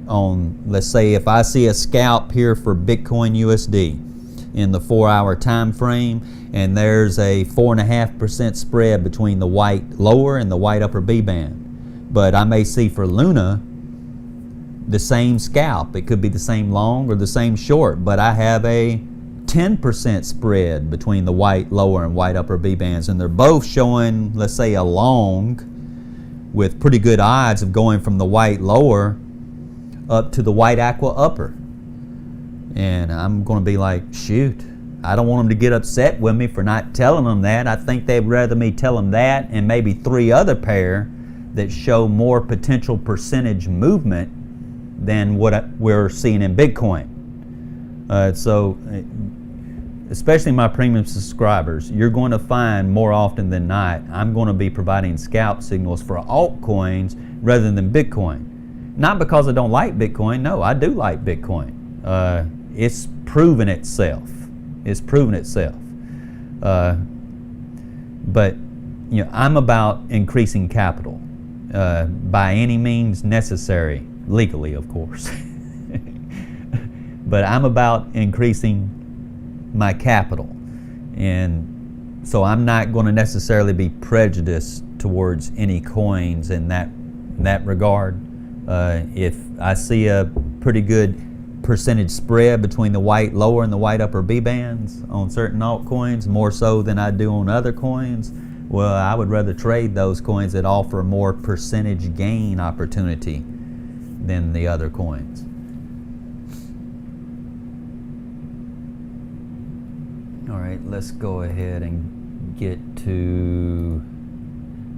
let's say if I see a scalp here for Bitcoin USD in the 4-hour time frame, and there's a 4.5% spread between the white lower and the white upper B band. But I may see for Luna the same scalp. It could be the same long or the same short, but I have a 10% spread between the white lower and white upper B bands, and they're both showing, let's say, a long with pretty good odds of going from the white lower up to the white aqua upper. And I'm going to be like, shoot, I don't want them to get upset with me for not telling them that. I think they'd rather me tell them that and maybe 3 other pair that show more potential percentage movement than what we're seeing in Bitcoin. So especially my premium subscribers, you're going to find more often than not, I'm going to be providing scalp signals for altcoins rather than Bitcoin. Not because I don't like Bitcoin. No, I do like Bitcoin. It's proven itself. It's proven itself. But you know, I'm about increasing capital by any means necessary, legally, of course. But I'm about increasing my capital, and so I'm not going to necessarily be prejudiced towards any coins in that regard. If I see a pretty good percentage spread between the white lower and the white upper B bands on certain altcoins, more so than I do on other coins, well, I would rather trade those coins that offer more percentage gain opportunity than the other coins. All right, let's go ahead and get to,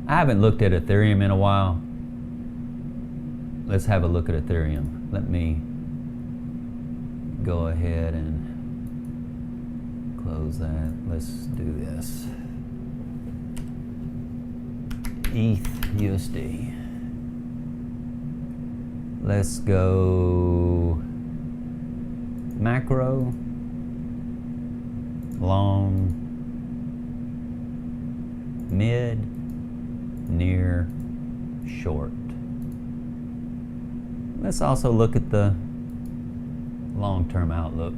I haven't looked at Ethereum in a while. Let's have a look at Ethereum. Let me go ahead and close that. Let's do this. ETH USD. Let's go macro, long, mid, near, short. Let's also look at the long-term outlook.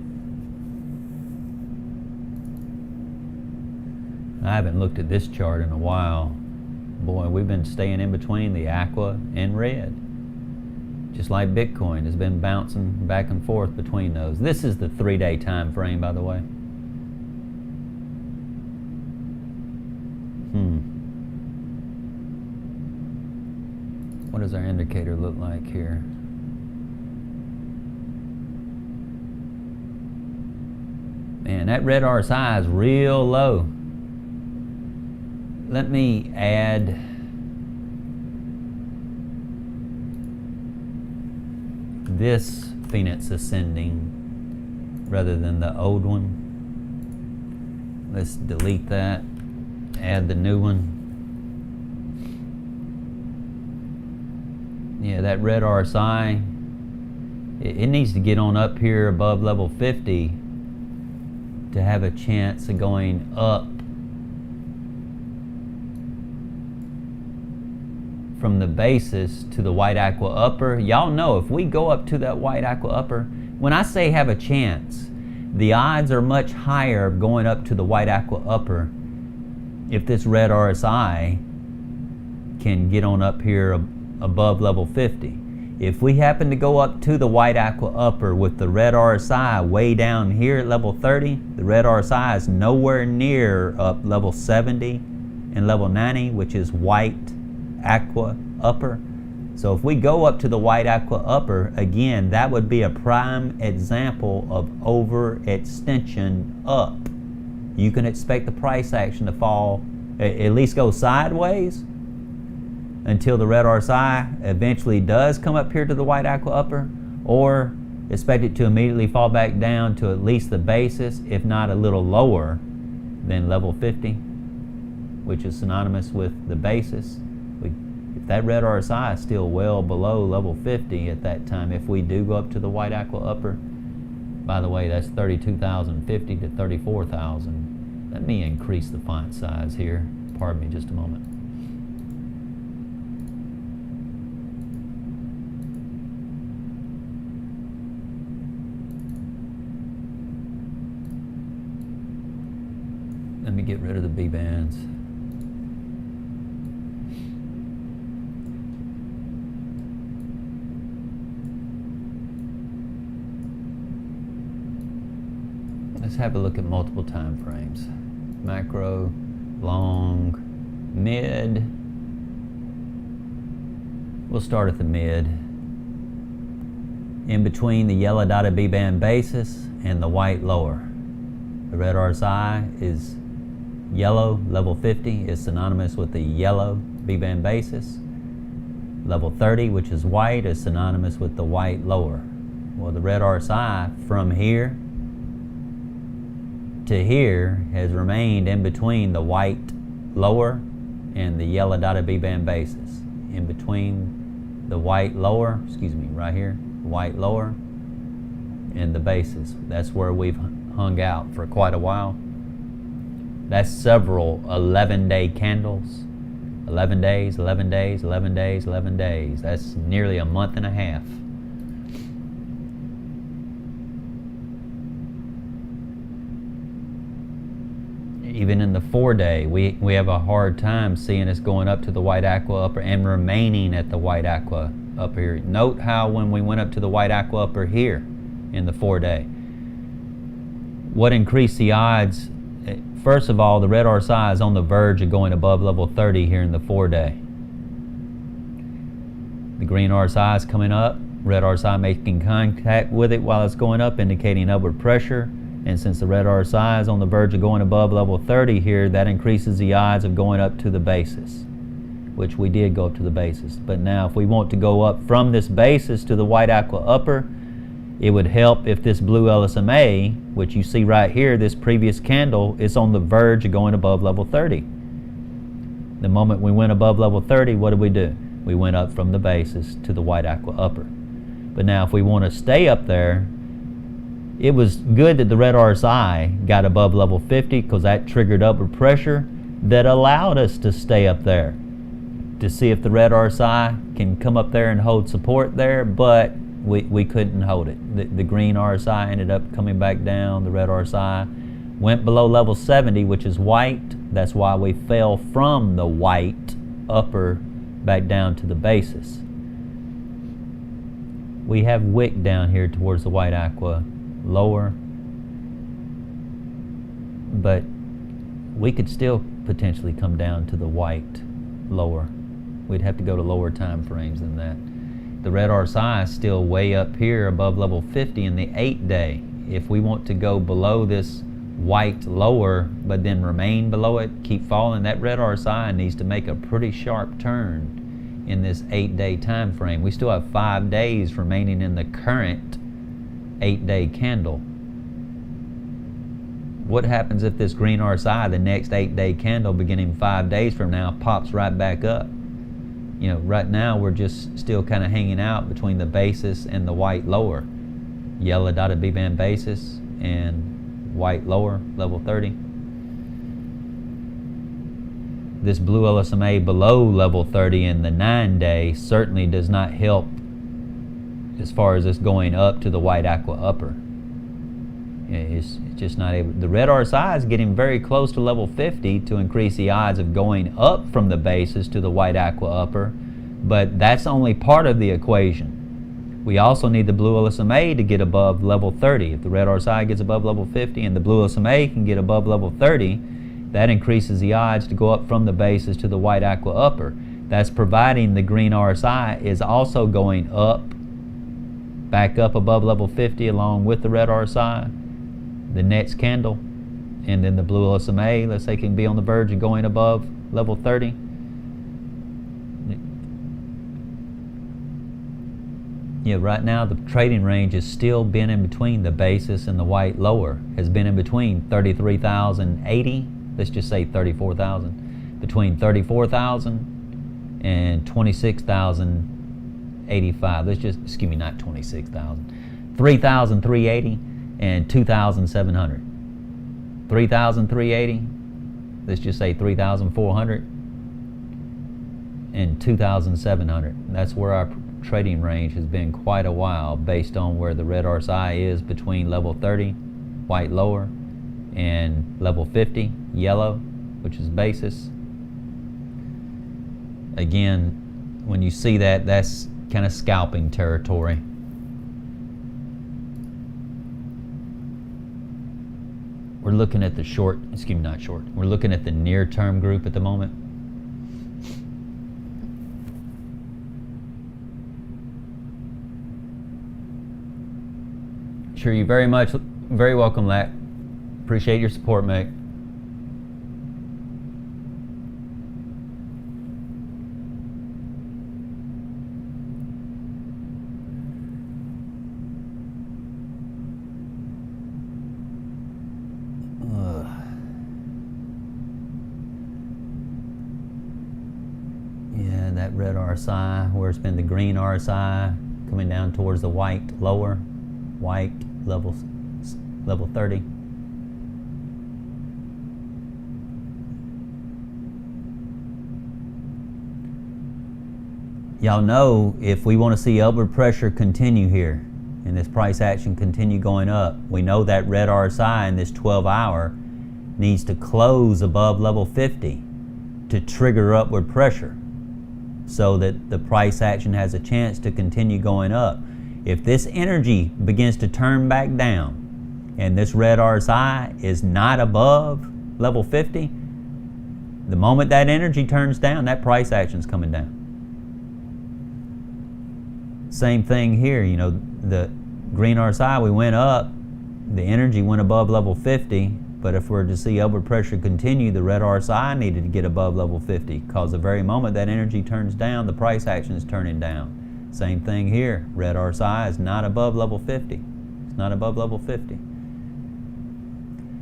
I haven't looked at this chart in a while. Boy, we've been staying in between the aqua and red. Just like Bitcoin has been bouncing back and forth between those. This is the 3-day time frame, by the way. What does our indicator look like here? Man, that red RSI is real low. Let me add this Phoenix ascending rather than the old one. Let's delete that, add the new one. Yeah, that red RSI, it needs to get on up here above level 50 to have a chance of going up from the basis to the white aqua upper. Y'all know if we go up to that white aqua upper, when I say have a chance, the odds are much higher of going up to the white aqua upper if this red RSI can get on up here above level 50. If we happen to go up to the white aqua upper with the red RSI way down here at level 30, the red RSI is nowhere near up level 70 and level 90, which is white aqua upper. So if we go up to the white aqua upper, again, that would be a prime example of overextension up. You can expect the price action to fall, at least go sideways, until the red RSI eventually does come up here to the white aqua upper, or expect it to immediately fall back down to at least the basis, if not a little lower than level 50, which is synonymous with the basis. If that red RSI is still well below level 50 at that time, if we do go up to the white aqua upper, by the way, that's 32,050 to 34,000. Let me increase the font size here. Pardon me just a moment. Let me get rid of the B bands. Let's have a look at multiple time frames. Macro, long, mid. We'll start at the mid. In between the yellow dotted B band basis and the white lower. The red RSI is yellow, level 50 is synonymous with the yellow B band basis. Level 30, which is white, is synonymous with the white lower. Well, the red RSI from here to here has remained in between the white lower and the yellow dotted B band basis. In between the white lower, right here, white lower and the basis. That's where we've hung out for quite a while. That's several 11-day candles. 11 days, 11 days, 11 days, 11 days. That's nearly a month and a half. Even in the 4-day, we have a hard time seeing us going up to the white aqua upper and remaining at the white aqua up here. Note how when we went up to the white aqua upper here in the 4-day, what increased the odds? First of all, the red RSI is on the verge of going above level 30 here in the 4-day. The green RSI is coming up, red RSI making contact with it while it's going up, indicating upward pressure. And since the red RSI is on the verge of going above level 30 here, that increases the odds of going up to the basis, which we did go up to the basis. But now if we want to go up from this basis to the white aqua upper, it would help if this blue LSMA, which you see right here, this previous candle, is on the verge of going above level 30. The moment we went above level 30, what did we do? We went up from the basis to the white aqua upper. But now if we want to stay up there, it was good that the red RSI got above level 50 because that triggered upward pressure that allowed us to stay up there to see if the red RSI can come up there and hold support there, but we couldn't hold it. The green RSI ended up coming back down. The red RSI went below level 70, which is white. That's why we fell from the white upper back down to the basis. We have wick down here towards the white aqua lower, but we could still potentially come down to the white lower. We'd have to go to lower time frames than that. The red RSI is still way up here above level 50 in the 8-day. If we want to go below this white lower but then remain below it, keep falling, that red RSI needs to make a pretty sharp turn in this 8-day time frame. We still have 5 days remaining in the current 8-day candle. What happens if this green RSI, the next 8-day candle beginning 5 days from now, pops right back up? You know, right now we're just still kind of hanging out between the basis and the white lower. Yellow dotted B band basis and white lower, level 30. This blue LSMA below level 30 in the 9-day certainly does not help as far as this going up to the white aqua upper. It's just not able. The red RSI is getting very close to level 50 to increase the odds of going up from the basis to the white aqua upper, but that's only part of the equation. We also need the blue LSMA to get above level 30. If the red RSI gets above level 50 and the blue LSMA can get above level 30, that increases the odds to go up from the basis to the white aqua upper. That's providing the green RSI is also going up, back up above level 50 along with the red RSI, the next candle, and then the blue LSMA, let's say, can be on the verge of going above level 30. Yeah, right now the trading range has still been in between the basis and the white lower, has been in between 33,080, let's just say 34,000, between 34,000 and 26,085. Let's just, excuse me, not 26,000, 3,380 and 2,700. 3,380, let's just say 3,400 and 2,700. That's where our trading range has been quite a while, based on where the red RSI is between level 30, white lower, and level 50, yellow, which is basis. Again, when you see that, that's kind of scalping territory. We're looking at the short, excuse me, not short. We're looking at the near-term group at the moment. Sure, you very welcome, Lack. Appreciate your support, mate. Yeah, that red RSI, where it's been the green RSI, coming down towards the white lower, white level 30. Y'all know if we want to see upward pressure continue here and this price action continue going up, we know that red RSI in this 12-hour needs to close above level 50 to trigger upward pressure so that the price action has a chance to continue going up. If this energy begins to turn back down and this red RSI is not above level 50, the moment that energy turns down, that price action is coming down. Same thing here, you know, the green RSI, we went up, the energy went above level 50, but if we're to see upward pressure continue, the red RSI needed to get above level 50, because the very moment that energy turns down, the price action is turning down. Same thing here, red RSI is not above level 50. It's not above level 50.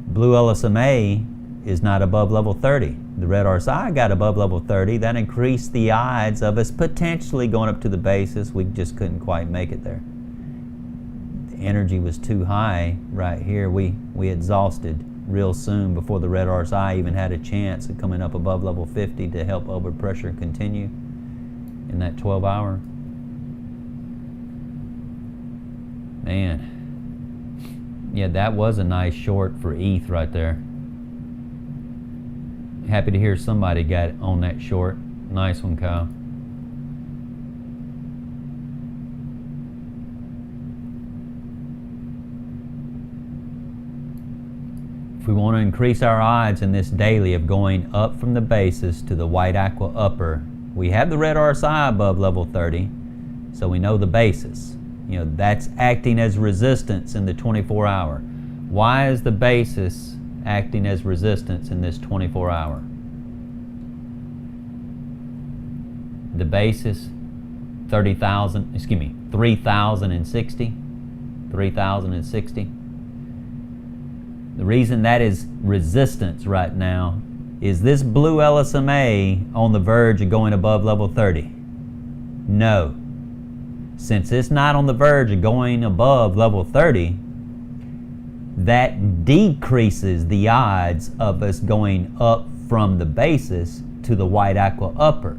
Blue LSMA is not above level 30. The red RSI got above level 30. That increased the odds of us potentially going up to the basis. We just couldn't quite make it there. The energy was too high right here. We exhausted real soon before the red RSI even had a chance of coming up above level 50 to help upward pressure continue in that 12-hour. Man, yeah, that was a nice short for ETH right there. Happy to hear somebody got on that short. Nice one, Kyle. If we want to increase our odds in this daily of going up from the basis to the white aqua upper, we have the red RSI above level 30, so we know the basis. You know, that's acting as resistance in the 24-hour. Why is the basis acting as resistance in this 24-hour? The basis, 30,060. 3,060. The reason that is resistance right now is this blue LSMA on the verge of going above level 30? No. Since it's not on the verge of going above level 30, that decreases the odds of us going up from the basis to the white aqua upper.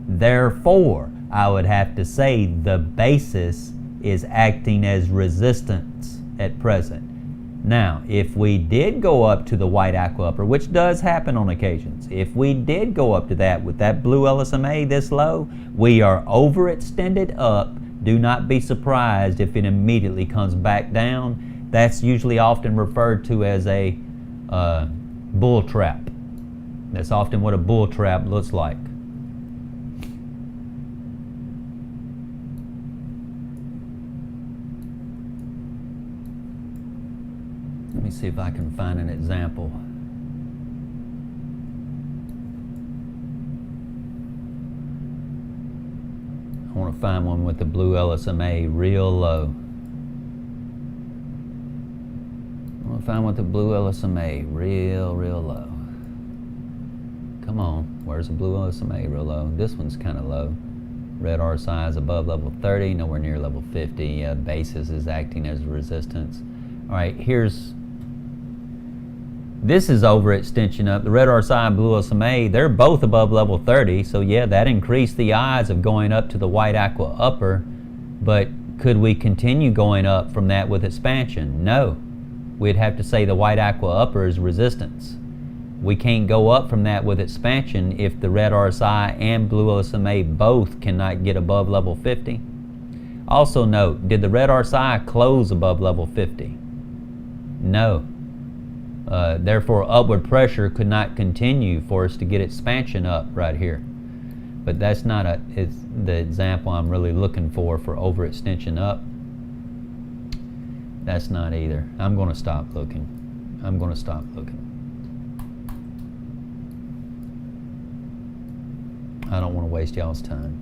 Therefore, I would have to say the basis is acting as resistance at present. Now, if we did go up to the white aqua upper, which does happen on occasions, if we did go up to that with that blue LSMA this low, we are overextended up. Do not be surprised if it immediately comes back down. That's usually often referred to as a bull trap. That's often what a bull trap looks like. Let me see if I can find an example. I want to find one with the blue LSMA real low. I want to find one with the blue LSMA real low. Come on, where's the blue LSMA real low? This one's kind of low. Red RSI is above level 30, nowhere near level 50. Basis is acting as resistance. All right, this is overextension up. The red RSI and blue LSMA, they're both above level 30, so yeah, that increased the odds of going up to the white aqua upper, but could we continue going up from that with expansion? No. we'd have to say the white aqua upper is resistance. We can't go up from that with expansion if the red RSI and blue LSMA both cannot get above level 50. Also note, did the red RSI close above level 50? No. Therefore, upward pressure could not continue for us to get expansion up right here. But that's not it's the example I'm really looking for overextension up. That's not either. I'm going to stop looking. I'm going to stop looking. I don't want to waste y'all's time.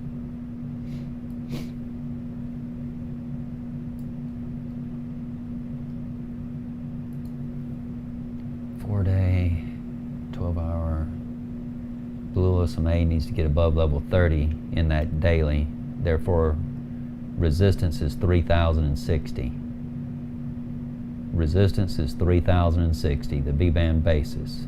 Four-day, 12-hour. Blue LSMA needs to get above level 30 in that daily. Therefore, resistance is 3,060. Resistance is 3,060, the B-band basis.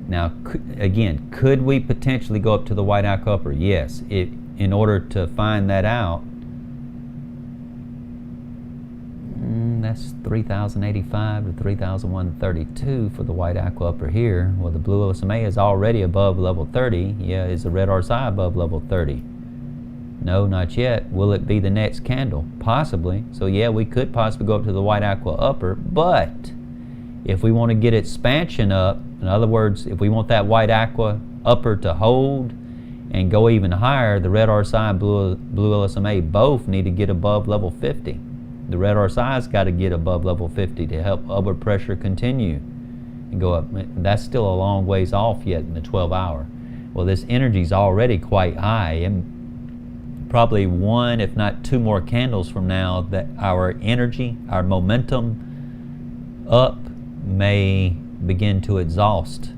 Now, again, could we potentially go up to the white aqua upper? Yes. In order to find that out, that's 3,085 to 3,132 for the white aqua upper here. Well, the blue LSMA is already above level 30. Yeah, is the red RSI above level 30? No, not yet. Will it be the next candle? Possibly. So yeah, we could possibly go up to the white aqua upper, but if we want to get expansion up, in other words, if we want that white aqua upper to hold and go even higher, the red RSI and blue LSMA both need to get above level 50. The red RSI's got to get above level 50 to help upward pressure continue and go up. That's still a long ways off yet in the 12-hour. Well, this energy's already quite high, and probably one, if not two more candles from now, that our energy, our momentum up may begin to exhaust.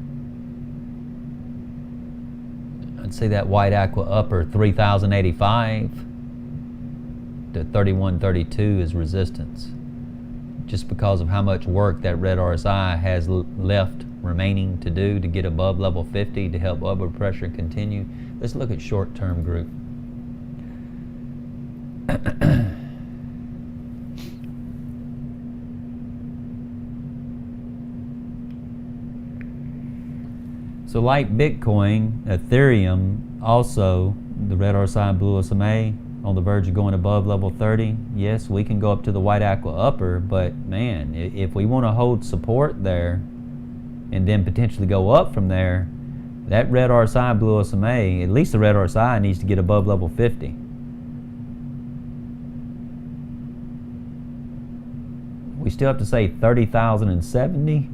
I'd say that white aqua upper 3,085 to 3,132 is resistance, just because of how much work that red RSI has left remaining to do to get above level 50 to help upward pressure continue. Let's look at short-term group. So like Bitcoin, Ethereum, also the red RSI and blue SMA on the verge of going above level 30. Yes, we can go up to the white aqua upper, but man, if we want to hold support there and then potentially go up from there, that red RSI, blue SMA, at least the red RSI needs to get above level 50. We still have to say 30,070,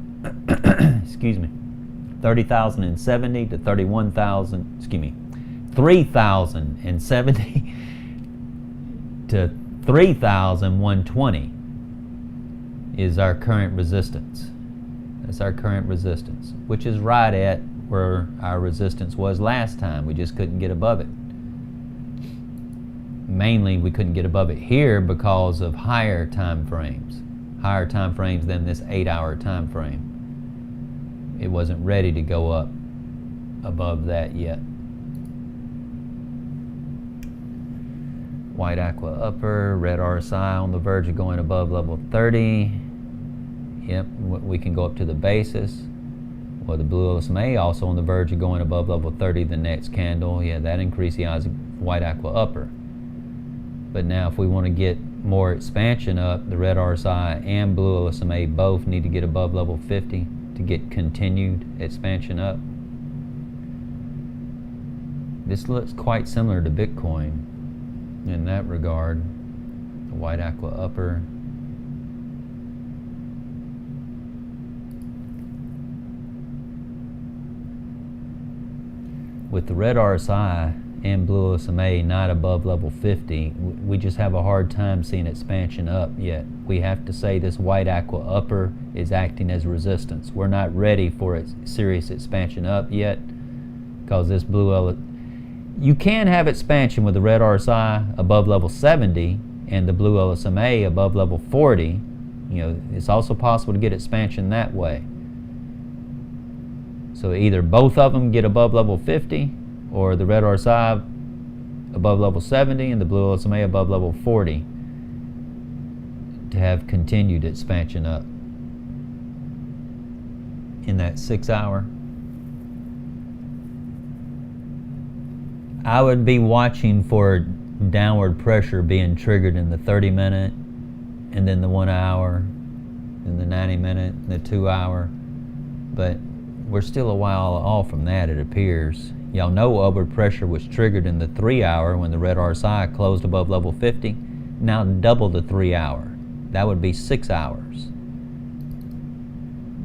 excuse me, 30,070 to 31,000, excuse me, 3,070 to 3,120 is our current resistance. That's our current resistance, which is right at where our resistance was last time. We just couldn't get above it. Mainly, we couldn't get above it here because of higher time frames than this 8-hour time frame. It wasn't ready to go up above that yet. White aqua upper, red RSI on the verge of going above level 30. Yep, we can go up to the basis. Well, the blue LSMA also on the verge of going above level 30 the next candle. Yeah, that increased the odds of white aqua upper. But now if we want to get more expansion up, the red RSI and blue LSMA both need to get above level 50 to get continued expansion up. This looks quite similar to Bitcoin in that regard. The white aqua upper. With the red RSI and blue LSMA not above level 50, we just have a hard time seeing expansion up yet. We have to say this white aqua upper is acting as resistance. We're not ready for its serious expansion up yet, because this blue you can have expansion with the red RSI above level 70 and the blue LSMA above level 40. You know, it's also possible to get expansion that way. So either both of them get above level 50, or the red RSI above level 70 and the blue LSMA above level 40 to have continued expansion up. in that 6 hour. I would be watching for downward pressure being triggered in the 30-minute, and then the 1 hour, and the 90-minute, and the 2 hour. But we're still a while off from that, it appears. Y'all know upward pressure was triggered in the 3 hour when the red RSI closed above level 50. Now double the 3 hour. That would be 6 hours.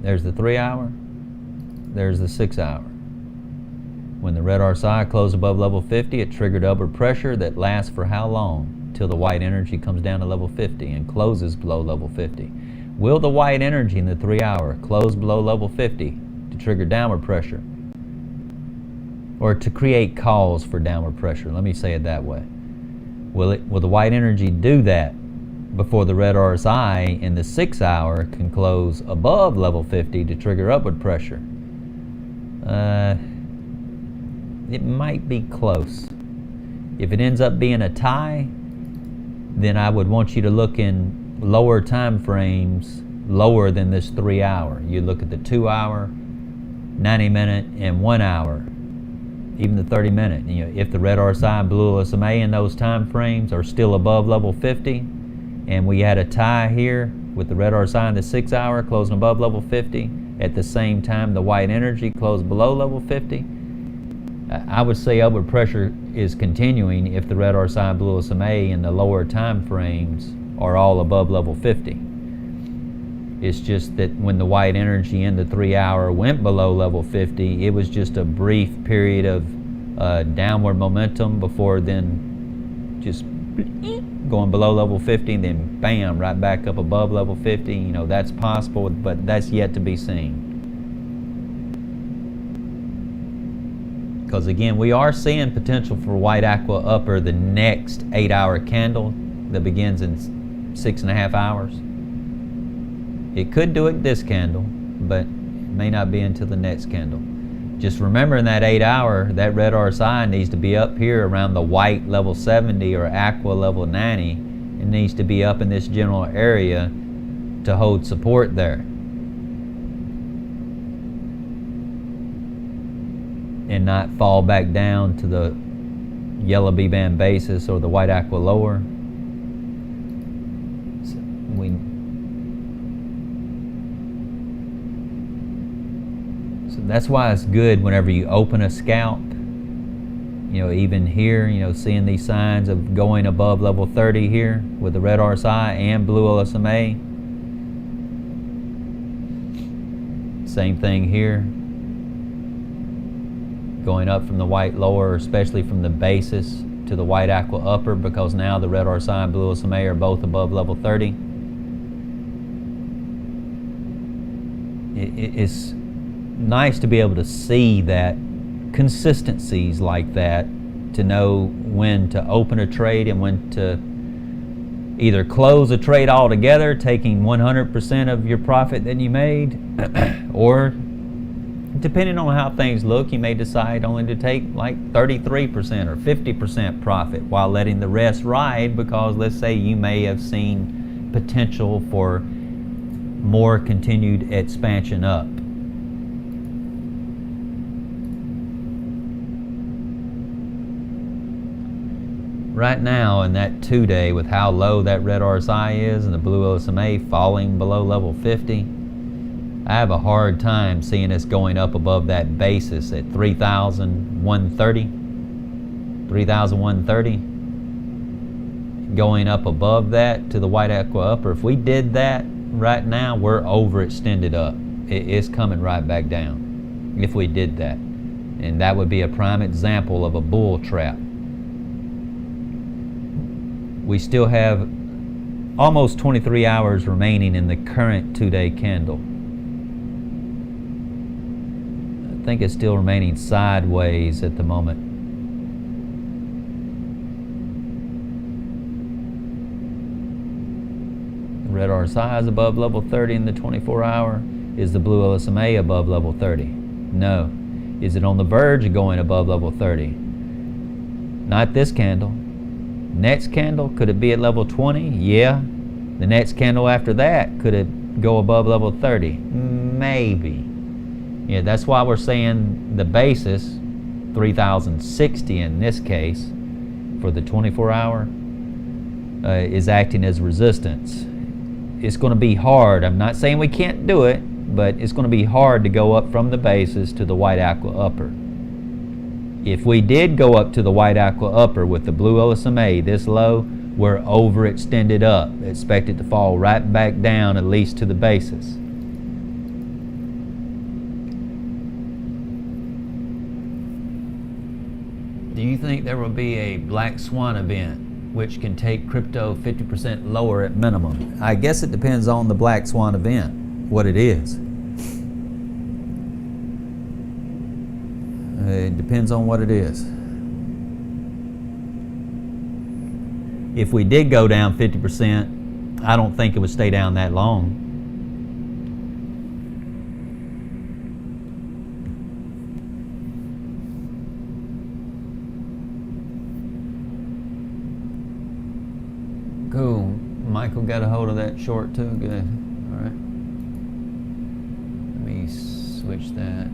There's the 3 hour. There's the 6 hour. When the red RSI closed above level 50, it triggered upward pressure that lasts for how long? Till the white energy comes down to level 50 and closes below level 50. Will the white energy in the 3 hour close below level 50 to trigger downward pressure? Or to create calls for downward pressure? Let me say it that way. Will the white energy do that before the red RSI in the 6 hour can close above level 50 to trigger upward pressure? It might be close. If it ends up being a tie, then I would want you to look in lower time frames, lower than this 3 hour. You look at the 2 hour, 90-minute, and 1 hour, even the 30-minute. You know, if the red RSI and blue LSMA in those time frames are still above level 50, and we had a tie here with the red RSI in the 6 hour closing above level 50, at the same time the white energy closed below level 50, I would say upward pressure is continuing if the red RSI and blue LSMA in the lower time frames are all above level 50. It's just that when the white energy in the 3 hour went below level 50, it was just a brief period of downward momentum before then just going below level 50, and then bam, right back up above level 50. You know, that's possible, but that's yet to be seen. Because again, we are seeing potential for white aqua upper the next 8 hour candle that begins in 6.5 hours. It could do it this candle, but it may not be until the next candle. Just remember, in that 8 hour, that red RSI needs to be up here around the white level 70 or aqua level 90. It needs to be up in this general area to hold support there. And not fall back down to the yellow B-band basis or the white aqua lower. So that's why it's good whenever you open a scalp, you know, even here, you know, seeing these signs of going above level 30 here with the red RSI and blue LSMA. Same thing here. Going up from the white lower, especially from the basis to the white aqua upper, because now the red RSI and blue LSMA are both above level 30. It's nice to be able to see that consistencies like that, to know when to open a trade and when to either close a trade altogether, taking 100% of your profit that you made, or depending on how things look, you may decide only to take like 33% or 50% profit while letting the rest ride, because let's say you may have seen potential for more continued expansion up. Right now in that 2-day, with how low that red RSI is and the blue LSMA falling below level 50, I have a hard time seeing us going up above that basis at 3,130. Going up above that to the white aqua upper. If we did that right now, we're overextended up. It's coming right back down if we did that. And that would be a prime example of a bull trap. We still have almost 23 hours remaining in the current 2-day candle. I think it's still remaining sideways at the moment. The red RSI is above level 30 in the 24 hour. Is the blue LSMA above level 30? No. Is it on the verge of going above level 30? Not this candle. Next candle, could it be at level 20? Yeah. The next candle after that, could it go above level 30? Maybe. Yeah, that's why we're saying the basis, 3060 in this case, for the 24-hour, is acting as resistance. It's going to be hard. I'm not saying we can't do it, but it's going to be hard to go up from the basis to the white aqua upper. If we did go up to the white aqua upper with the blue LSMA this low, we're overextended up. Expect it to fall right back down at least to the basis. Do you think there will be a black swan event which can take crypto 50% lower at minimum? I guess it depends on the black swan event, what it is. It depends on what it is. If we did go down 50%, I don't think it would stay down that long. Cool. Michael got a hold of that short too. Good. All right. Let me switch that.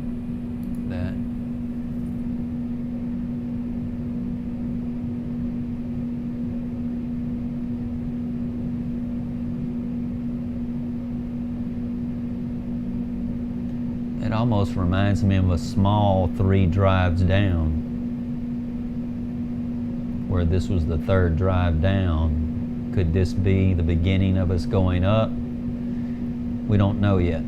It almost reminds me of a small 3 drives down, where this was the 3rd drive down. Could this be the beginning of us going up? We don't know yet.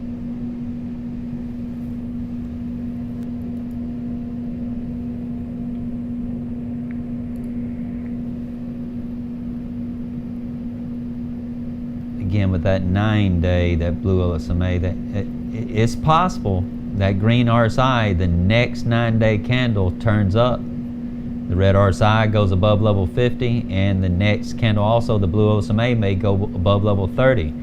Again, with that 9-day, that blue LSMA, it's possible that green RSI, the next 9-day candle turns up. The red RSI goes above level 50, and the next candle also, the blue LSMA, may go above level 30.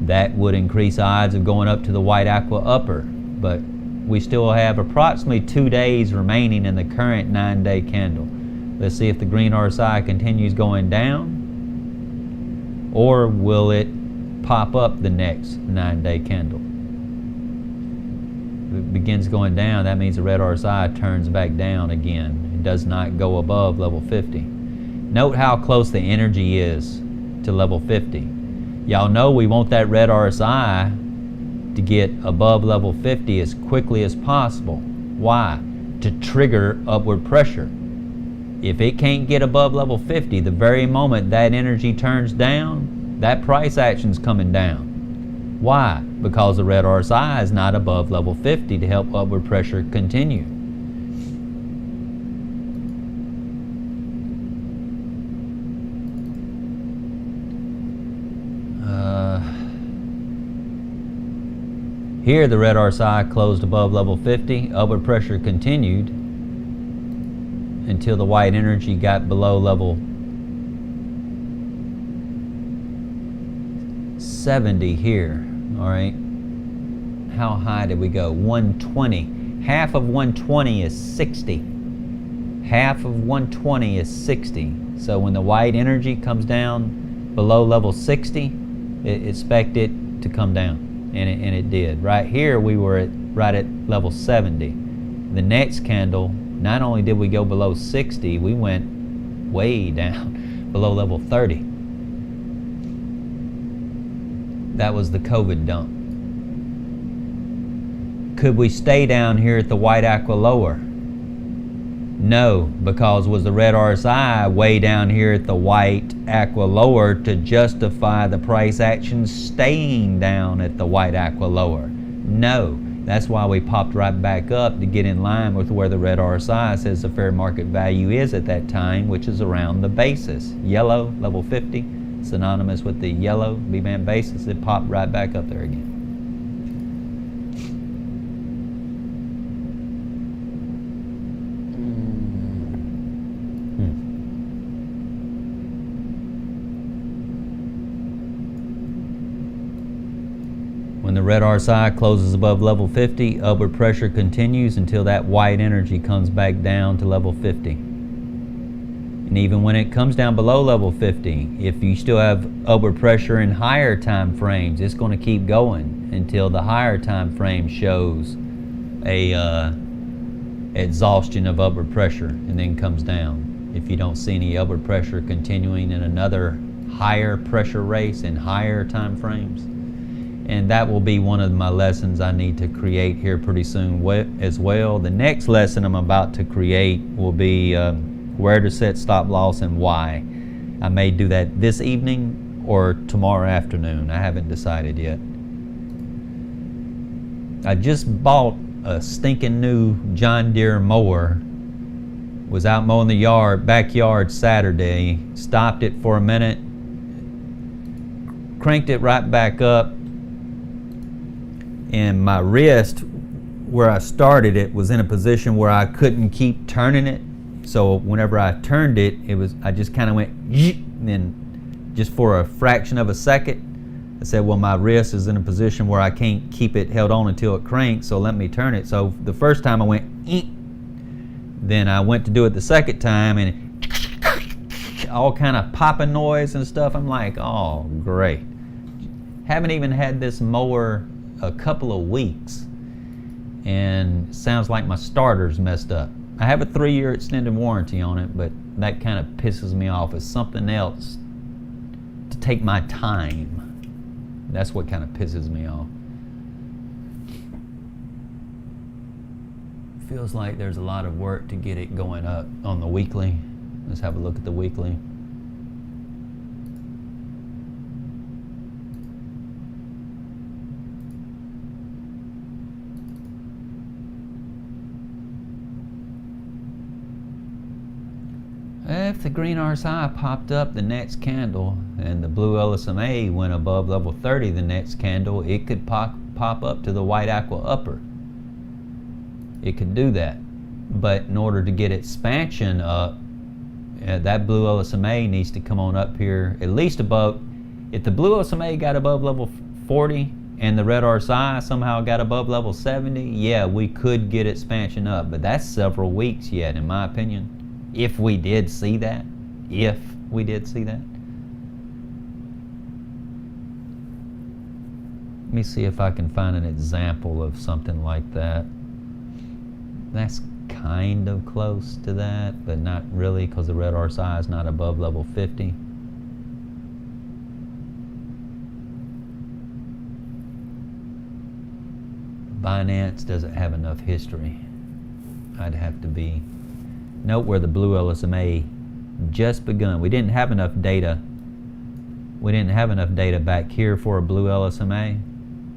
That would increase odds of going up to the white aqua upper. But we still have approximately 2 days remaining in the current 9-day candle. Let's see if the green RSI continues going down, or will it pop up the next 9-day candle. If it begins going down, that means the red RSI turns back down again. Does not go above level 50. Note how close the energy is to level 50. Y'all know we want that red RSI to get above level 50 as quickly as possible. Why? To trigger upward pressure. If it can't get above level 50, the very moment that energy turns down, that price action's coming down. Why? Because the red RSI is not above level 50 to help upward pressure continue. Here the red RSI closed above level 50, upward pressure continued until the white energy got below level 70 here, all right? How high did we go? 120. Half of 120 is 60. Half of 120 is 60. So when the white energy comes down below level 60, expect it to come down. And it did. Right here we were right at level 70. The next candle, not only did we go below 60, we went way down below level 30. That was the COVID dump. Could we stay down here at the white aqua lower? No, because was the red RSI way down here at the white aqua lower to justify the price action staying down at the white aqua lower? No, that's why we popped right back up to get in line with where the red RSI says the fair market value is at that time, which is around the basis. Yellow, level 50, synonymous with the yellow B-band basis. It popped right back up there again. When the red RSI closes above level 50, upward pressure continues until that white energy comes back down to level 50. And even when it comes down below level 50, if you still have upward pressure in higher time frames, it's going to keep going until the higher time frame shows a exhaustion of upward pressure and then comes down. If you don't see any upward pressure continuing in another higher pressure race in higher time frames. And that will be one of my lessons I need to create here pretty soon as well. The next lesson I'm about to create will be where to set stop loss and why. I may do that this evening or tomorrow afternoon. I haven't decided yet. I just bought a stinking new John Deere mower. Was out mowing the backyard Saturday, stopped it for a minute, cranked it right back up, and my wrist where I started it was in a position where I couldn't keep turning it. So whenever I turned it, I just kind of went, and then just for a fraction of a second, I said, well, my wrist is in a position where I can't keep it held on until it cranks, so let me turn it. So the first time I went, then I went to do it the second time, and all kind of popping noise and stuff. I'm like, oh, great. Haven't even had this mower a couple of weeks, and sounds like my starter's messed up. I have a 3-year extended warranty on it, but that kind of pisses me off. It's something else to take my time. That's what kind of pisses me off. Feels like there's a lot of work to get it going up on the weekly. Let's have a look at the weekly. If the green RSI popped up the next candle and the blue LSMA went above level 30 the next candle, it could pop up to the white aqua upper. It could do that. But in order to get expansion up, that blue LSMA needs to come on up here at least above. If the blue LSMA got above level 40 and the red RSI somehow got above level 70, yeah, we could get expansion up. But that's several weeks yet, in my opinion. If we did see that. Let me see if I can find an example of something like that. That's kind of close to that, but not really, because the red RSI is not above level 50. Binance doesn't have enough history. I'd have to be. Note where the blue LSMA just begun. We didn't have enough data. We didn't have enough data back here for a blue LSMA.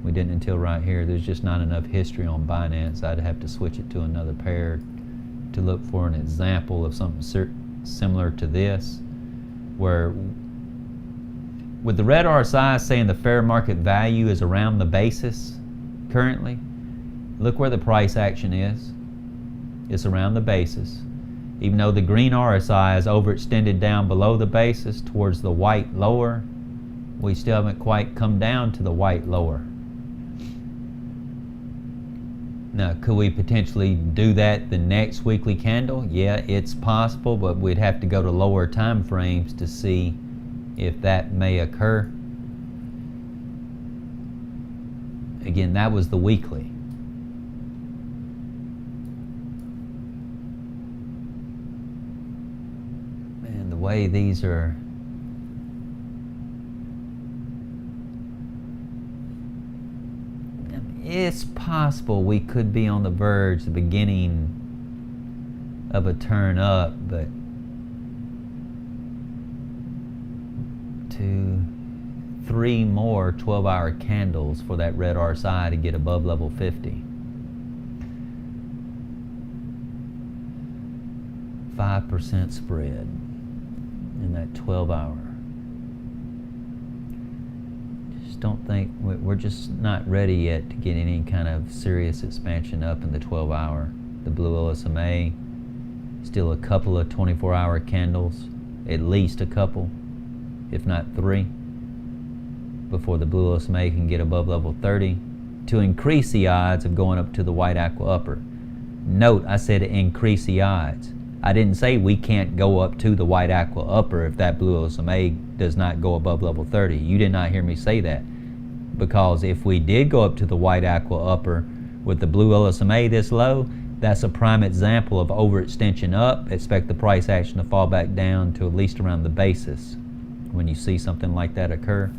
We didn't until right here. There's just not enough history on Binance. I'd have to switch it to another pair to look for an example of something similar to this, where with the red RSI saying the fair market value is around the basis currently, look where the price action is. It's around the basis. Even though the green RSI is overextended down below the basis towards the white lower, we still haven't quite come down to the white lower. Now, could we potentially do that the next weekly candle? Yeah, it's possible, but we'd have to go to lower time frames to see if that may occur. Again, that was the weekly. Man, the way these are, it's possible we could be on the verge, the beginning of a turn up, but 2, 3 more 12-hour candles for that red RSI to get above level 50. 5% spread in that 12-hour. Don't think we're just not ready yet to get any kind of serious expansion up in the 12-hour. The blue LSMA, still a couple of 24-hour candles, at least a couple, if not 3, before the blue LSMA can get above level 30 to increase the odds of going up to the white aqua upper. Note, I said increase the odds. I didn't say we can't go up to the white aqua upper if that blue LSMA does not go above level 30. You did not hear me say that. Because if we did go up to the white aqua upper, With the blue LSMA this low, that's a prime example of overextension up. Expect the price action to fall back down to at least around the basis when you see something like that occur.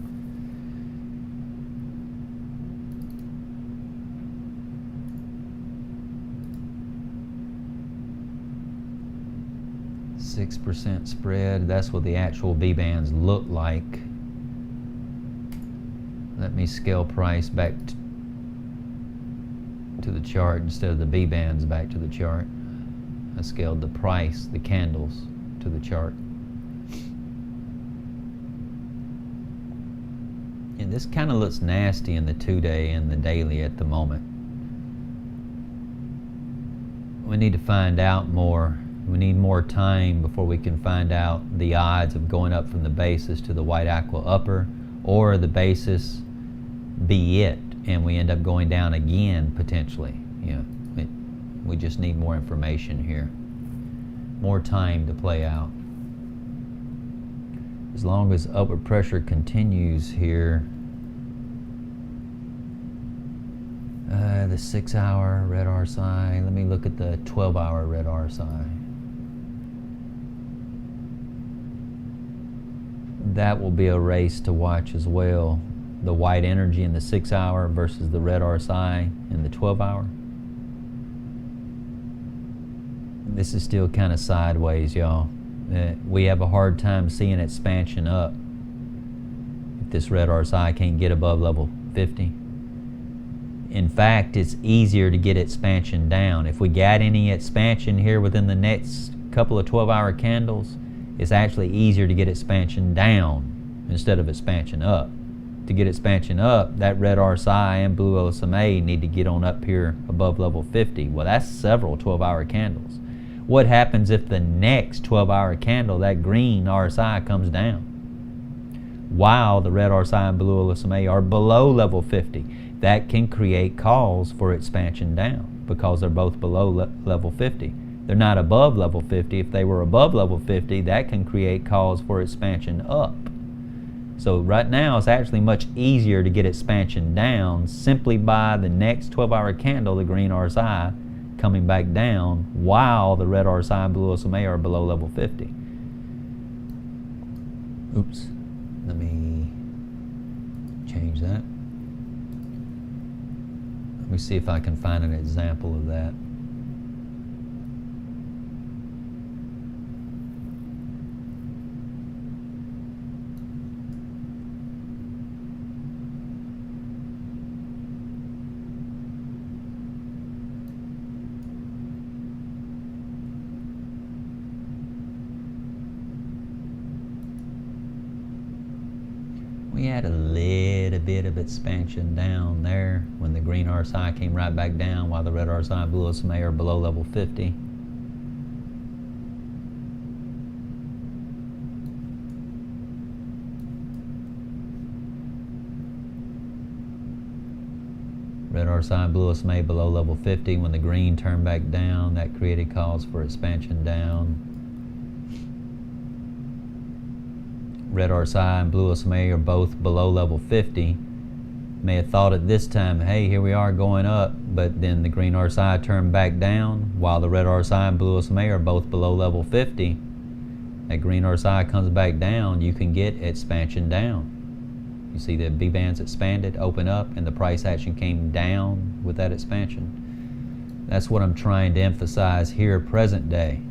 .6% spread, that's what the actual B-bands look like. Let me scale price back to the chart instead of the B-bands back to the chart. I scaled the price, the candles, to the chart. And this kind of looks nasty in the 2-day and the daily at the moment. We need to find out more. We need more time before we can find out the odds of going up from the basis to the white aqua upper, or the basis be it and we end up going down again potentially. We just need more information here, more time to play out. As long as upward pressure continues here, the 6-hour red RSI, let me look at the 12-hour red RSI. That will be a race to watch as well. The white energy in the 6-hour versus the red RSI in the 12-hour. This is still kind of sideways, y'all. We have a hard time seeing expansion up if this red RSI can't get above level 50. In fact, it's easier to get expansion down. If we got any expansion here within the next couple of 12-hour candles, it's actually easier to get expansion down instead of expansion up. To get expansion up, that red RSI and blue LSMA need to get on up here above level 50. Well, that's several 12-hour candles. What happens if the next 12-hour candle, that green RSI, comes down while the red RSI and blue LSMA are below level 50? That can create calls for expansion down because they're both below level 50. They're not above level 50. If they were above level 50, that can create calls for expansion up. So right now, it's actually much easier to get expansion down simply by the next 12-hour candle, the green RSI, coming back down while the red RSI and blue SMA are below level 50. Oops. Let me change that. Let me see if I can find an example of that. We had a little bit of expansion down there when the green RSI came right back down while the red RSI and blue SMA are below level 50. Red RSI and blue SMA below level 50. When the green turned back down, that created calls for expansion down. Red RSI and blue SMA are both below level 50. May have thought at this time, hey, here we are going up, but then the green RSI turned back down while the red RSI and blue SMA are both below level 50. That green RSI comes back down, you can get expansion down. You see the B bands expanded, open up, and the price action came down with that expansion. That's what I'm trying to emphasize here present day.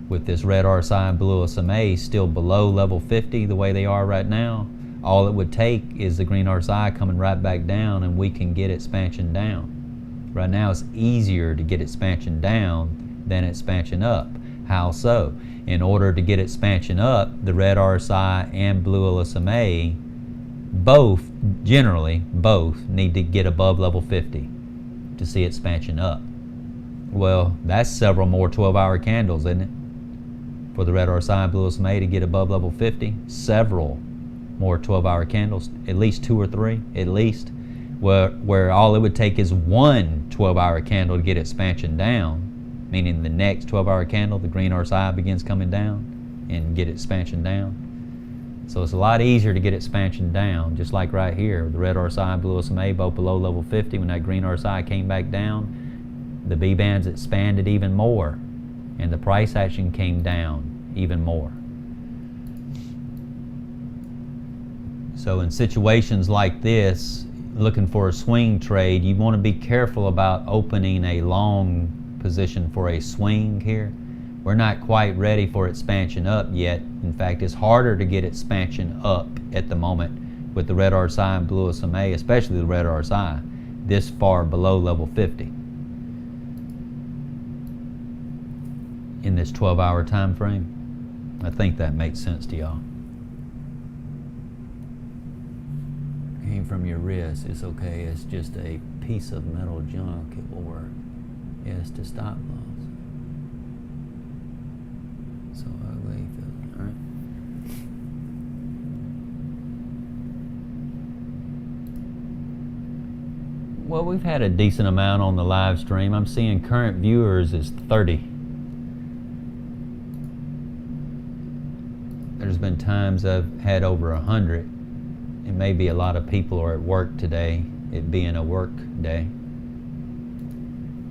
With this red RSI and blue SMA still below level 50 the way they are right now, all it would take is the green RSI coming right back down and we can get expansion down. Right now it's easier to get expansion down than expansion up. How so? In order to get expansion up, the red RSI and blue LSMA generally both need to get above level 50 to see expansion up. Well, that's several more 12-hour candles, isn't it? For the red RSI and blue SMA to get above level 50, several more 12-hour candles, at least 2 or 3, at least, where all it would take is one 12-hour candle to get expansion down, meaning the next 12-hour candle, the green RSI begins coming down and get expansion down. So it's a lot easier to get expansion down, just like right here. The red RSI, blue SMA, both below level 50. When that green RSI came back down, the B bands expanded even more, and the price action came down even more. So in situations like this, looking for a swing trade, you want to be careful about opening a long position for a swing here. We're not quite ready for expansion up yet. In fact, it's harder to get expansion up at the moment with the red RSI and blue SMA, especially the red RSI, this far below level 50 in this 12-hour time frame. I think that makes sense to y'all. Came from your wrist. It's okay. It's just a piece of metal junk. It will work. Yes, to stop loss. So ugly. All right. Well, we've had a decent amount on the live stream. I'm seeing current viewers is 30. There's been times I've had over 100. It may be a lot of people are at work today, it being a work day.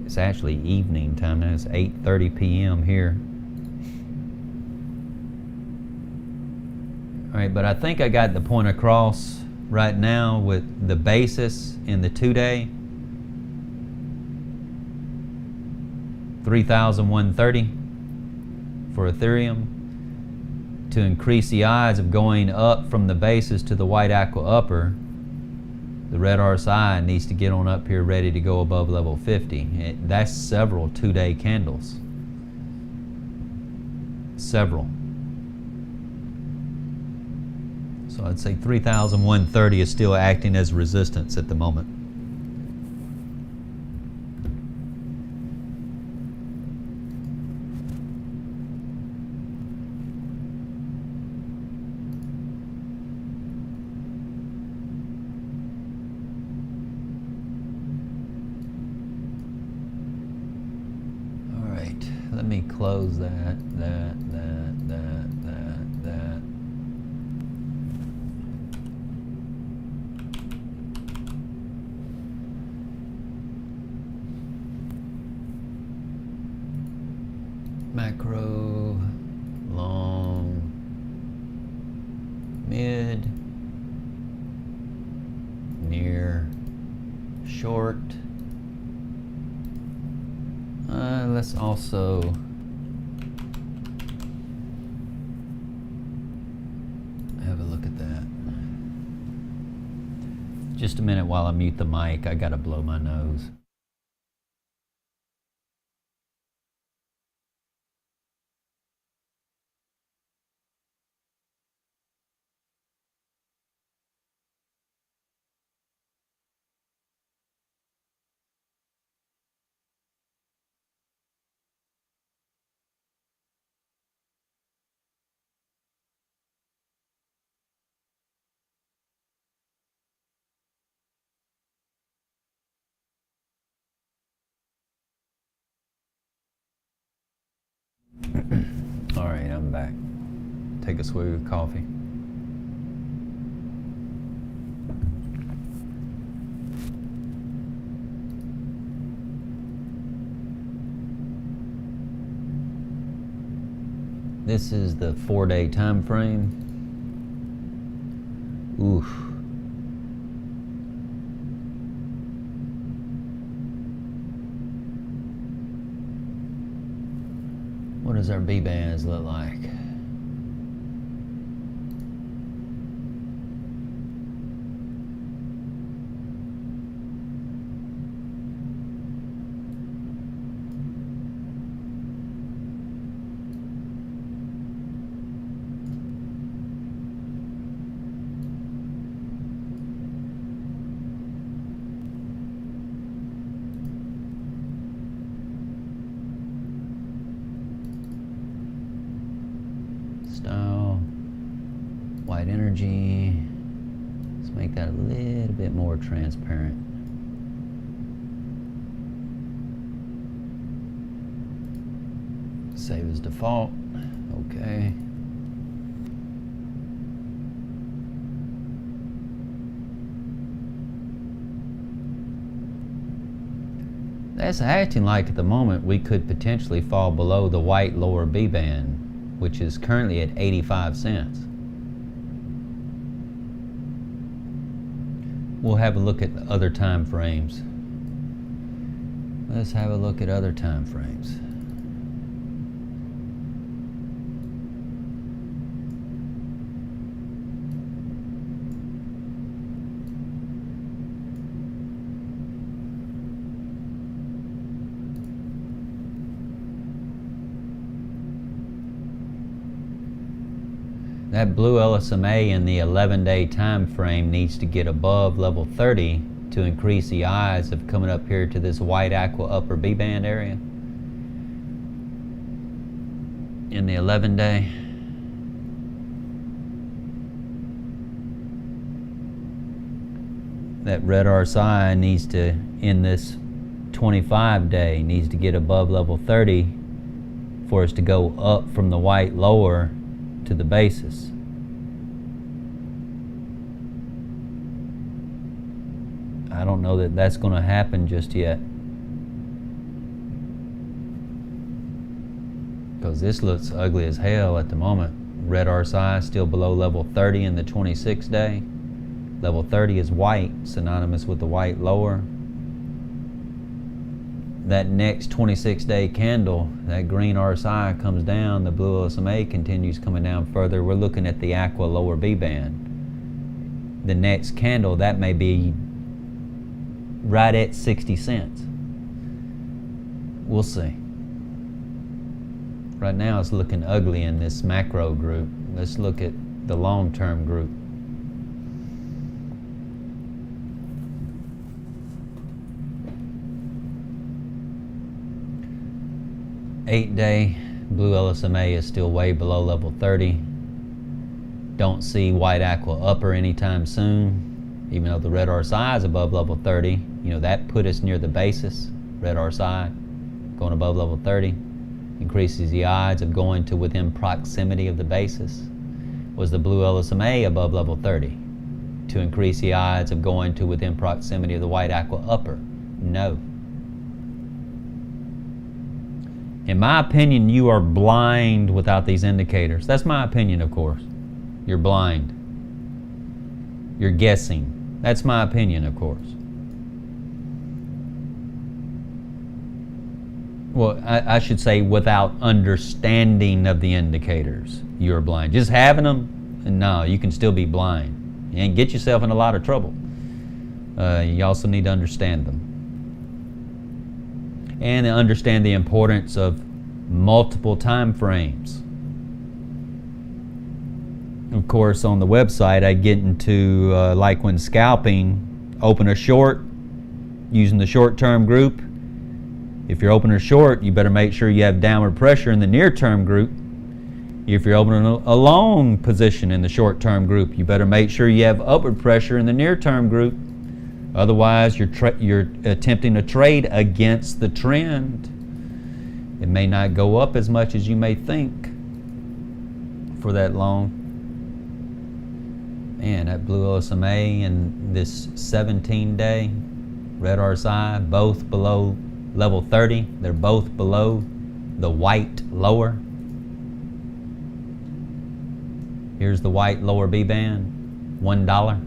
It's actually evening time now. It's 8:30 p.m. here. All right, but I think I got the point across right now with the basis in the 2-day. 3,130 for Ethereum. To increase the odds of going up from the basis to the white aqua upper, the red RSI needs to get on up here ready to go above level 50. That's several 2-day candles. Several. So I'd say 3,130 is still acting as resistance at the moment. Let me close that. Macro, long, mid, near, short. Let's also have a look at that. Just a minute while I mute the mic. I gotta blow my nose. All right, I'm back. Take a swig of coffee. This is the 4-day time frame. Oof. What does our B bands look like? Style, white energy. Let's make that a little bit more transparent. Save as default. Okay. That's acting like at the moment we could potentially fall below the white lower B band, which is currently at 85 cents. We'll have a look at other time frames. Let's have a look at other time frames. That blue LSMA in the 11-day time frame needs to get above level 30 to increase the odds of coming up here to this white aqua upper B band area. In the 11-day. That red RSI needs to, in this 25-day, needs to get above level 30 for us to go up from the white lower to the basis. I don't know that that's going to happen just yet, because this looks ugly as hell at the moment. Red RSI still below level 30 in the 26-day. Level 30 is white, synonymous with the white lower. That next 26-day candle, that green RSI comes down, the blue LSMA continues coming down further. We're looking at the aqua lower B band. The next candle, that may be right at 60 cents. We'll see. Right now it's looking ugly in this macro group. Let's look at the long-term group. Eight-day blue LSMA is still way below level 30. Don't see white aqua upper anytime soon, even though the red RSI is above level 30. You know, that put us near the basis. Red RSI going above level 30 increases the odds of going to within proximity of the basis. Was the blue LSMA above level 30 to increase the odds of going to within proximity of the white aqua upper? No. In my opinion, you are blind without these indicators. That's my opinion, of course. You're blind. You're guessing. That's my opinion, of course. Well, I should say without understanding of the indicators, you're blind. Just having them, no, you can still be blind and get yourself in a lot of trouble. You also need to understand them. And understand the importance of multiple time frames. Of course, on the website, I get into, like when scalping, open a short using the short-term group. If you're opening a short, you better make sure you have downward pressure in the near-term group. If you're opening a long position in the short-term group, you better make sure you have upward pressure in the near-term group. Otherwise, you're attempting to trade against the trend. It may not go up as much as you may think for that long. Man, that blue LSMA and this 17-day red RSI, both below level 30. They're both below the white lower. Here's the white lower B band, $1.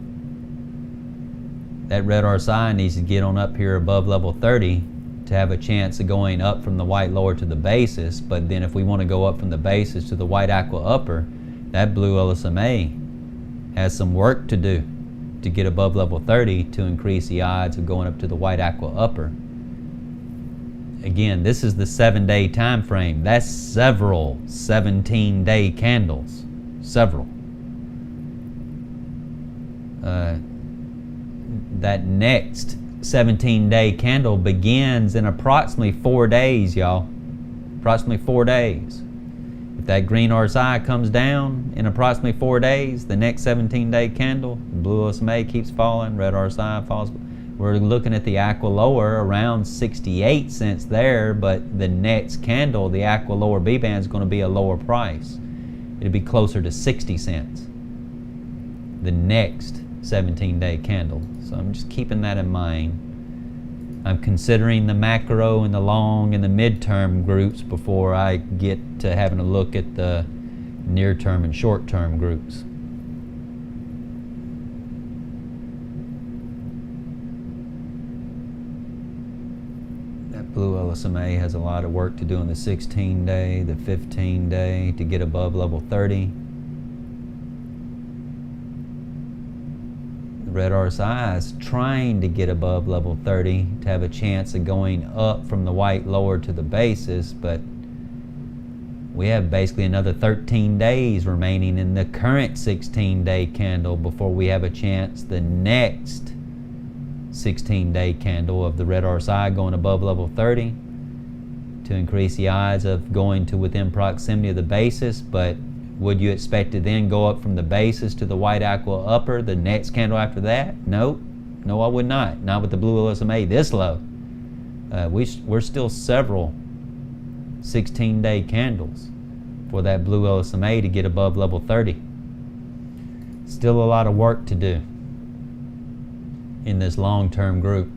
That red RSI needs to get on up here above level 30 to have a chance of going up from the white lower to the basis. But then if we want to go up from the basis to the white aqua upper, that blue LSMA has some work to do to get above level 30 to increase the odds of going up to the white aqua upper. Again, this is the 7-day time frame. That's several 17-day candles. Several. That next 17-day candle begins in approximately 4 days, y'all. Approximately 4 days. If that green RSI comes down in approximately 4 days, the next 17-day candle, blue LSMA keeps falling, red RSI falls. We're looking at the aqua lower around 68 cents there, but the next candle, the aqua lower B band, is going to be a lower price. It'll be closer to 60 cents. The next 17-day candle. So I'm just keeping that in mind. I'm considering the macro and the long and the midterm groups before I get to having a look at the near-term and short-term groups. That blue LSMA has a lot of work to do in the 16-day, the 15-day to get above level 30. The red RSI is trying to get above level 30 to have a chance of going up from the white lower to the basis, but we have basically another 13 days remaining in the current 16-day candle before we have a chance the next 16-day candle of the red RSI going above level 30 to increase the odds of going to within proximity of the basis. But would you expect to then go up from the basis to the white aqua upper the next candle after that? No, I would not. Not with the blue LSMA this low. We're still several 16-day candles for that blue LSMA to get above level 30. Still a lot of work to do in this long-term group.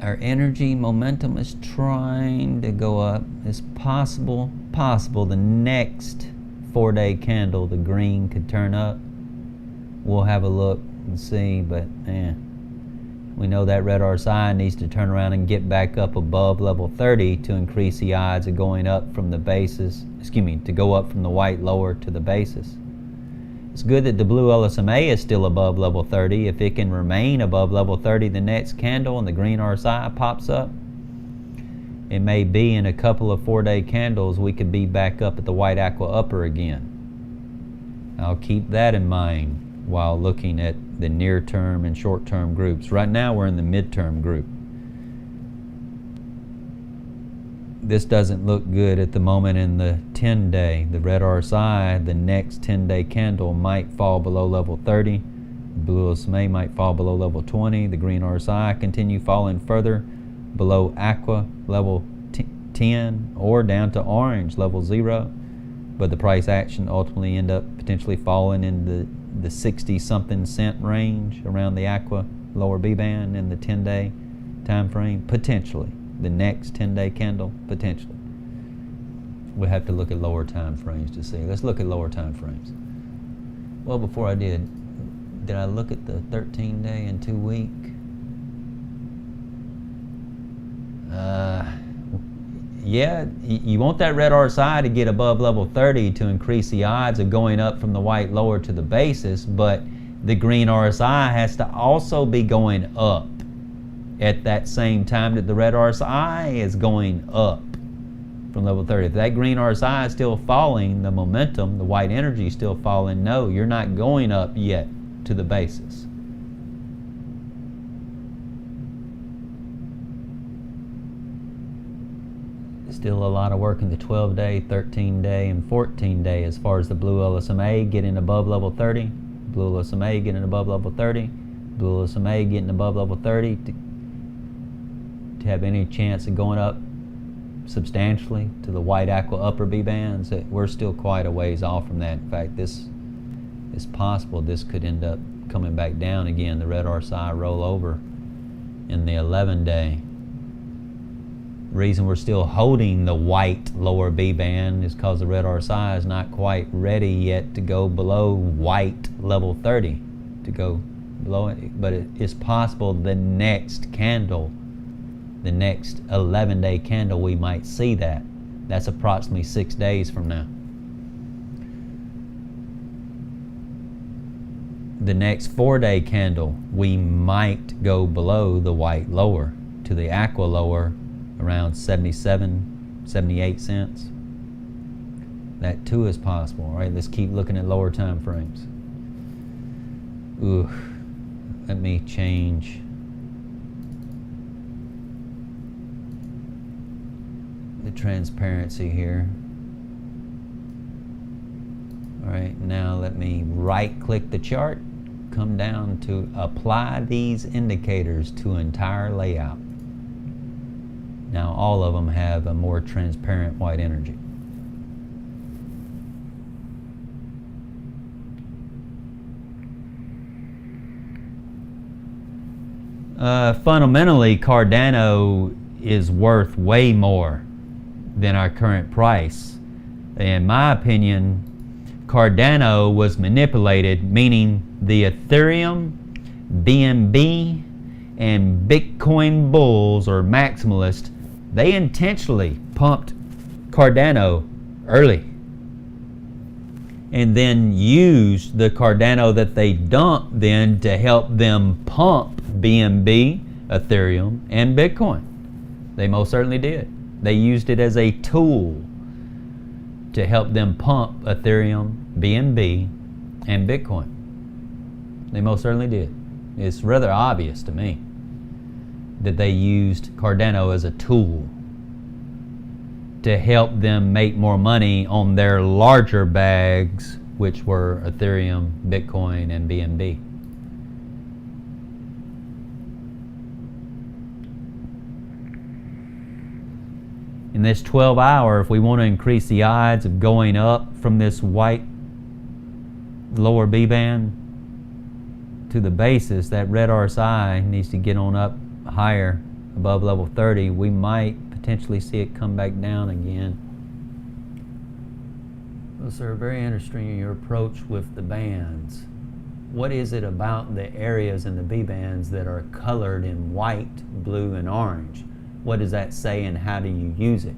Our energy momentum is trying to go up. It's possible the next 4-day candle, the green, could turn up. We'll have a look and see, but we know that red RSI needs to turn around and get back up above level 30 to increase the odds of going up from the basis, to go up from the white lower to the basis. It's good that the blue LSMA is still above level 30. If it can remain above level 30 the next candle and the green RSI pops up, it may be in a couple of 4-day candles we could be back up at the white aqua upper again. I'll keep that in mind while looking at the near-term and short-term groups. Right now we're in the mid-term group. This doesn't look good at the moment in the 10-day. The red RSI, the next 10-day candle might fall below level 30. The blue LSMA might fall below level 20. The green RSI continue falling further below aqua level 10 or down to orange level 0. But the price action ultimately end up potentially falling in the 60-something cent range around the aqua lower B band in the 10-day time frame, potentially. The next 10-day candle, potentially. We'll have to look at lower time frames to see. Let's look at lower time frames. Well, before I did I look at the 13-day and 2-week? Yeah, you want that red RSI to get above level 30 to increase the odds of going up from the white lower to the basis, but the green RSI has to also be going up at that same time that the red RSI is going up from level 30. If that green RSI is still falling, the momentum, the white energy is still falling, no, you're not going up yet to the basis. Still a lot of work in the 12-day, 13-day, and 14-day as far as the blue LSMA getting above level 30, blue LSMA getting above level 30, blue LSMA getting above level 30 to have any chance of going up substantially to the white aqua upper B bands. We're still quite a ways off from that. In fact, this is possible this could end up coming back down again. The red RSI roll over in the 11-day. Reason we're still holding the white lower B band is because the red RSI is not quite ready yet to go below white level 30, to go below it. But it's possible the next candle, the next 11-day candle, we might see that. That's approximately 6 days from now. The next 4-day candle, we might go below the white lower to the aqua lower around 77, 78 cents. That too is possible, right? Let's keep looking at lower time frames. Ooh, let me change the transparency here. All right, now let me right-click the chart, come down to apply these indicators to entire layout. Now all of them have a more transparent white energy. Fundamentally, Cardano is worth way more than our current price. In my opinion, Cardano was manipulated, meaning the Ethereum, BNB, and Bitcoin bulls or maximalists, they intentionally pumped Cardano early and then used the Cardano that they dumped then to help them pump BNB, Ethereum, and Bitcoin. They most certainly did. They used it as a tool to help them pump Ethereum, BNB, and Bitcoin. They most certainly did. It's rather obvious to me that they used Cardano as a tool to help them make more money on their larger bags, which were Ethereum, Bitcoin, and BNB. In this 12 hour, if we want to increase the odds of going up from this white lower B band to the basis, that red RSI needs to get on up higher above level 30. We might potentially see it come back down again. Well, sir, very interesting in your approach with the bands. What is it about the areas in the B bands that are colored in white, blue, and orange? What does that say and how do you use it?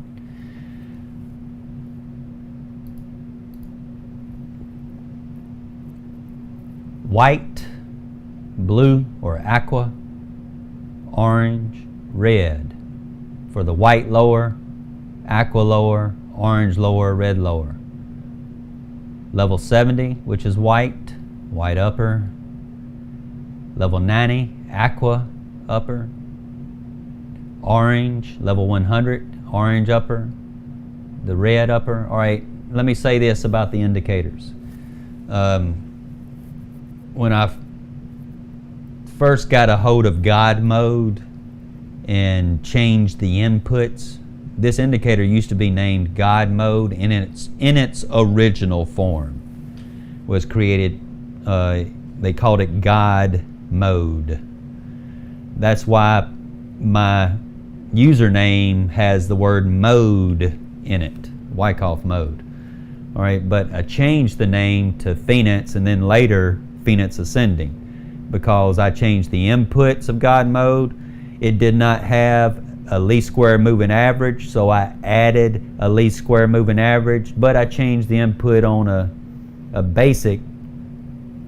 White, blue or aqua, orange, red. For the white lower, aqua lower, orange lower, red lower. Level 70, which is white, white upper. Level 90, aqua upper. Orange, level 100, orange upper. The red upper. All right, let me say this about the indicators. When I first got a hold of God mode and changed the inputs, this indicator used to be named God mode in its original form. Was created, they called it God mode. That's why my username has the word mode in it, Wyckoff mode. All right, but I changed the name to Phoenix and then later Phoenix Ascending because I changed the inputs of God mode. It did not have a least square moving average, so I added a least square moving average, but I changed the input on a basic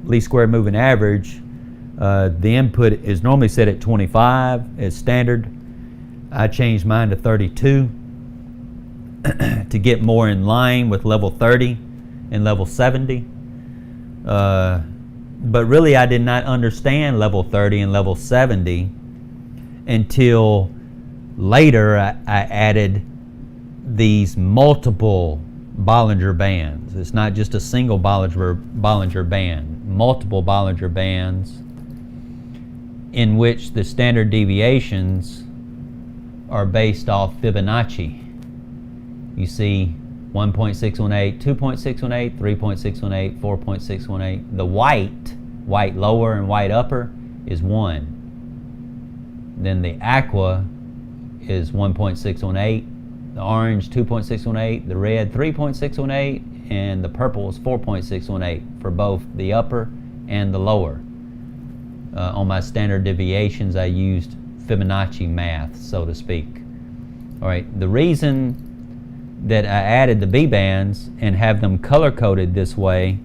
least square moving average. The input is normally set at 25 as standard. I changed mine to 32 to get more in line with level 30 and level 70. But really I did not understand level 30 and level 70 until later I added these multiple Bollinger Bands. It's not just a single Bollinger Band, multiple Bollinger Bands in which the standard deviations are based off Fibonacci. You see 1.618, 2.618, 3.618, 4.618. The white lower and white upper is 1. Then the aqua is 1.618, the orange 2.618, the red 3.618, and the purple is 4.618 for both the upper and the lower. On my standard deviations, I used Fibonacci math, so to speak. All right, the reason that I added the B bands and have them color-coded this way,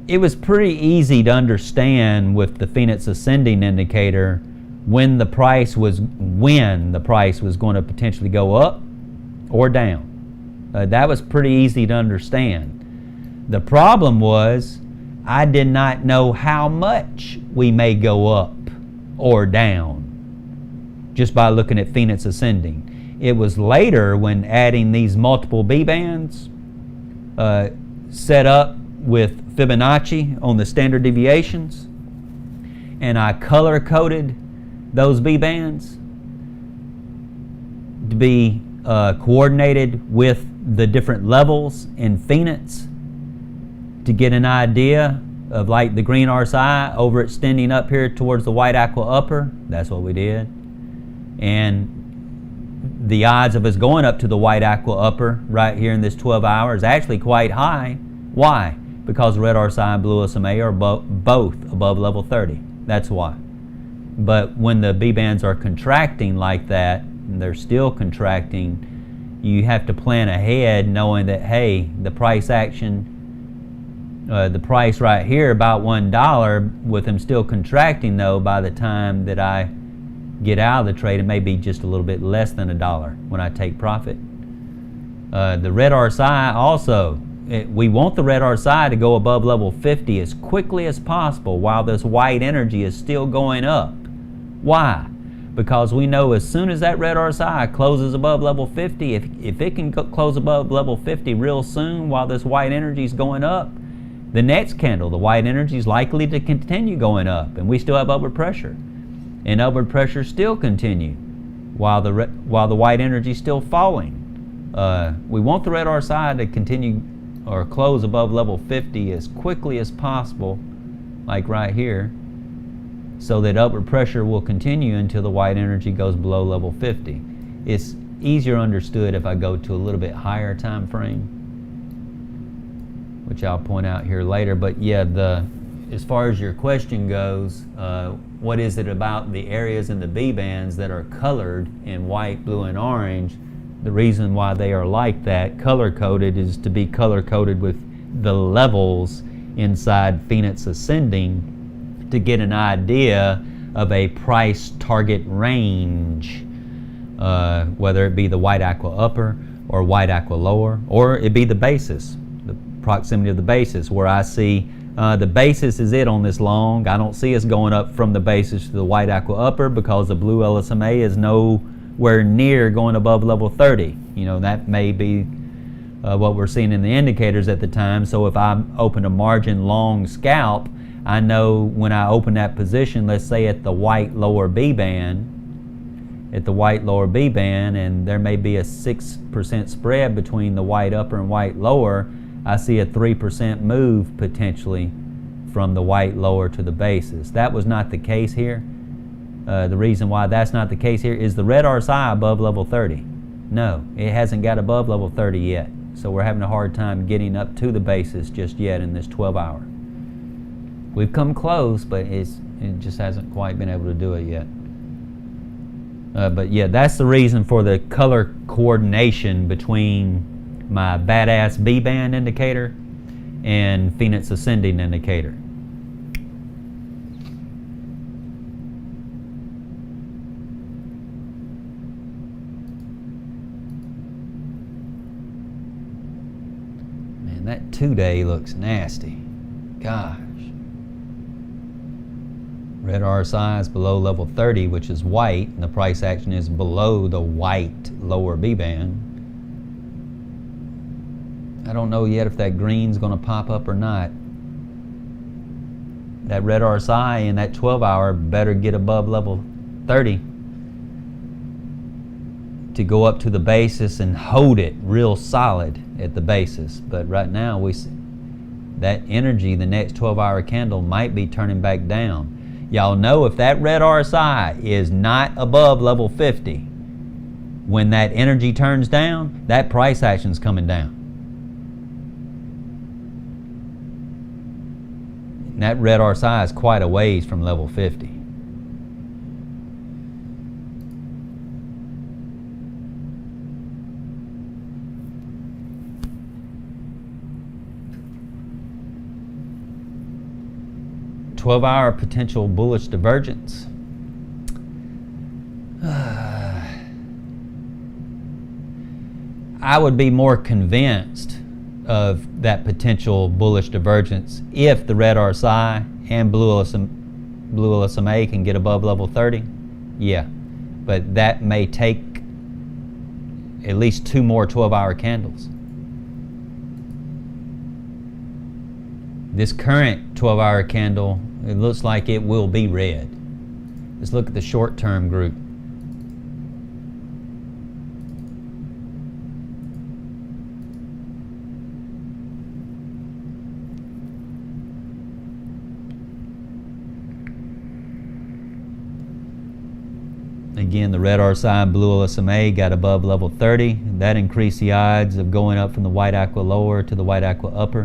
it was pretty easy to understand with the Phoenix Ascending indicator when the price was going to potentially go up or down. That was pretty easy to understand. The problem was I did not know how much we may go up or down just by looking at Phoenix Ascending. It was later when adding these multiple B bands set up with Fibonacci on the standard deviations, and I color coded those B bands. to be coordinated with the different levels in Phoenix to get an idea of like the green RSI overextending up here towards the white aqua upper. That's what we did. And the odds of us going up to the white aqua upper right here in this 12 hours is actually quite high. Why? Because red RSI and blue LSMA are both above level 30. That's why. But when the B bands are contracting like that, and they're still contracting, you have to plan ahead knowing that, hey, the price action, the price right here about $1, with them still contracting though, by the time that I get out of the trade, it may be just a little bit less than $1 when I take profit. The red RSI also, we want the red RSI to go above level 50 as quickly as possible while this white energy is still going up. Why? Because we know as soon as that red RSI closes above level 50, if it can close above level 50 real soon while this white energy is going up, the next candle, the white energy is likely to continue going up, and we still have upward pressure. And upward pressure still continue while the white energy is still falling. We want the red RSI to continue or close above level 50 as quickly as possible, like right here, so that upward pressure will continue until the white energy goes below level 50. It's easier understood if I go to a little bit higher time frame, which I'll point out here later. But yeah, as far as your question goes, what is it about the areas in the B bands that are colored in white, blue, and orange? The reason why they are like that, color-coded, is to be color-coded with the levels inside Phoenix Ascending to get an idea of a price target range, whether it be the white aqua upper or white aqua lower, or it be the basis, the proximity of the basis, where I see the basis is it on this long. I don't see us going up from the basis to the white aqua upper because the blue LSMA is nowhere near going above level 30. You know, that may be what we're seeing in the indicators at the time. So if I open a margin long scalp, I know when I open that position, let's say at the white lower B band, and there may be a 6% spread between the white upper and white lower, I see a 3% move potentially from the white lower to the basis. That was not the case here. The reason why that's not the case here is the red RSI above level 30. No, it hasn't got above level 30 yet. So we're having a hard time getting up to the basis just yet in this 12 hour. We've come close, but it just hasn't quite been able to do it yet. But yeah, that's the reason for the color coordination between my badass B band indicator and Phoenix Ascending indicator. Man, that 2-day looks nasty. Gosh. Red RSI is below level 30, which is white, and the price action is below the white lower B band. I don't know yet if that green's going to pop up or not. That red RSI in that 12 hour better get above level 30 to go up to the basis and hold it real solid at the basis. But right now we see that energy, the next 12 hour candle might be turning back down. Y'all know if that red RSI is not above level 50, when that energy turns down, that price action's coming down. And that red RSI is quite a ways from level 50. Twelve-hour potential bullish divergence. I would be more convinced of that potential bullish divergence if the red RSI and blue LSMA can get above level 30. Yeah, but that may take at least 2 more 12-hour candles. This current 12-hour candle, it looks like it will be red. Let's look at the short-term group. Again, the red RSI, blue LSMA got above level 30. That increased the odds of going up from the white aqua lower to the white aqua upper.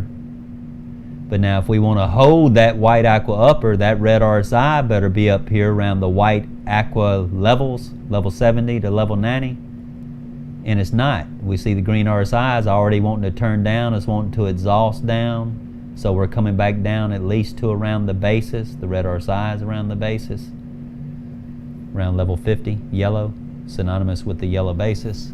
But now if we want to hold that white aqua upper, that red RSI better be up here around the white aqua levels, level 70 to level 90. And it's not. We see the green RSI is already wanting to turn down. It's wanting to exhaust down. So we're coming back down at least to around the basis. The red RSI is around the basis. Around level 50, yellow, synonymous with the yellow basis.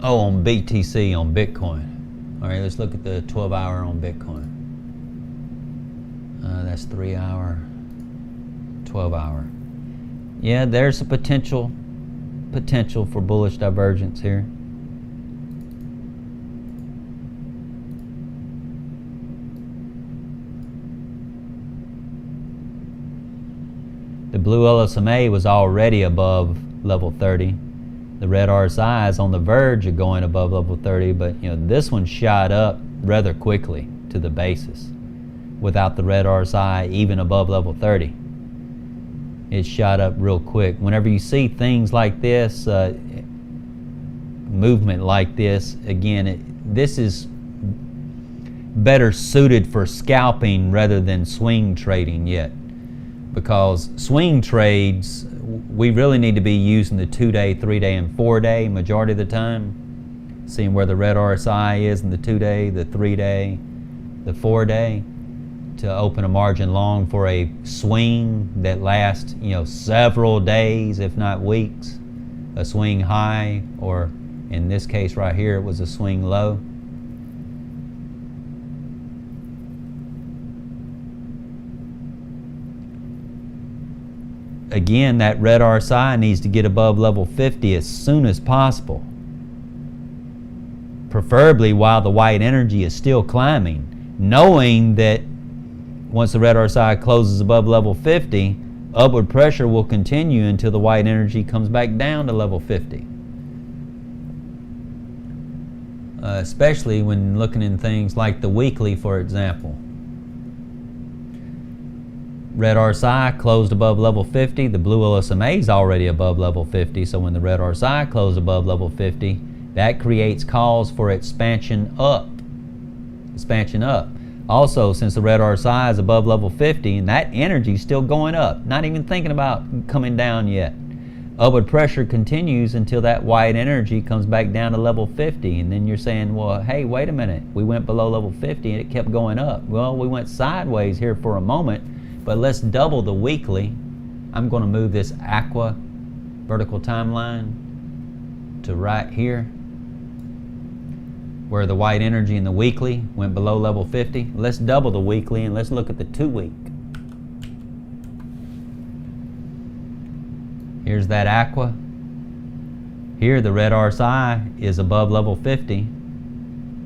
Oh, on BTC, on Bitcoin. All right, let's look at the 12-hour on Bitcoin. That's 3-hour, 12-hour. Yeah, there's a potential for bullish divergence here. The blue LSMA was already above level 30. The red RSI is on the verge of going above level 30, but this one shot up rather quickly to the basis without the red RSI even above level 30. It shot up real quick. Whenever you see things like this, movement like this, again, this is better suited for scalping rather than swing trading yet. Because swing trades, we really need to be using the 2-day, 3-day, and 4-day majority of the time. Seeing where the red RSI is in the 2-day, the 3-day, the 4-day, to open a margin long for a swing that lasts, several days, if not weeks. A swing high, or in this case right here, it was a swing low. Again, that red RSI needs to get above level 50 as soon as possible. Preferably while the white energy is still climbing, knowing that once the red RSI closes above level 50, upward pressure will continue until the white energy comes back down to level 50. Especially when looking in things like the weekly, for example. Red RSI closed above level 50. The blue LSMA is already above level 50. So when the red RSI closed above level 50, that creates calls for expansion up. Expansion up. Also, since the red RSI is above level 50, and that energy is still going up, not even thinking about coming down yet. Upward pressure continues until that white energy comes back down to level 50. And then you're saying, well, hey, wait a minute. We went below level 50 and it kept going up. Well, we went sideways here for a moment. But let's double the weekly. I'm going to move this aqua vertical timeline to right here, where the white energy in the weekly went below level 50. Let's double the weekly and let's look at the 2-week. Here's that aqua. Here the red RSI is above level 50.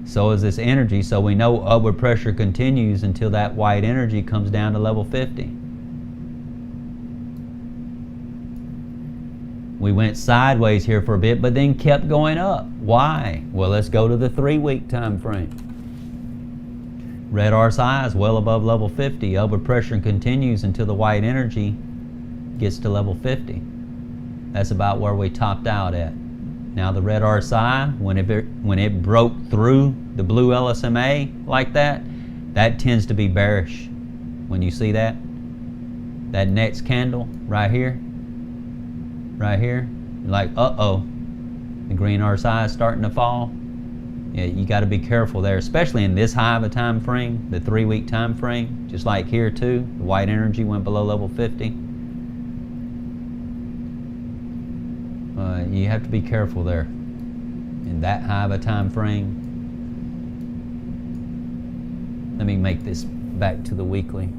So is this energy, so we know upward pressure continues until that white energy comes down to level 50. We went sideways here for a bit, but then kept going up. Why? Well, let's go to the 3-week time frame. Red RSI is well above level 50. Upward pressure continues until the white energy gets to level 50. That's about where we topped out at. Now the red RSI, when it broke through the blue LSMA like that, that tends to be bearish. When you see that next candle right here, you're like, uh-oh, the green RSI is starting to fall. Yeah, you got to be careful there, especially in this high of a time frame, the 3-week time frame. Just like here too, the white energy went below level 50. You have to be careful there in that high of a time frame. Let me make this back to the weekly.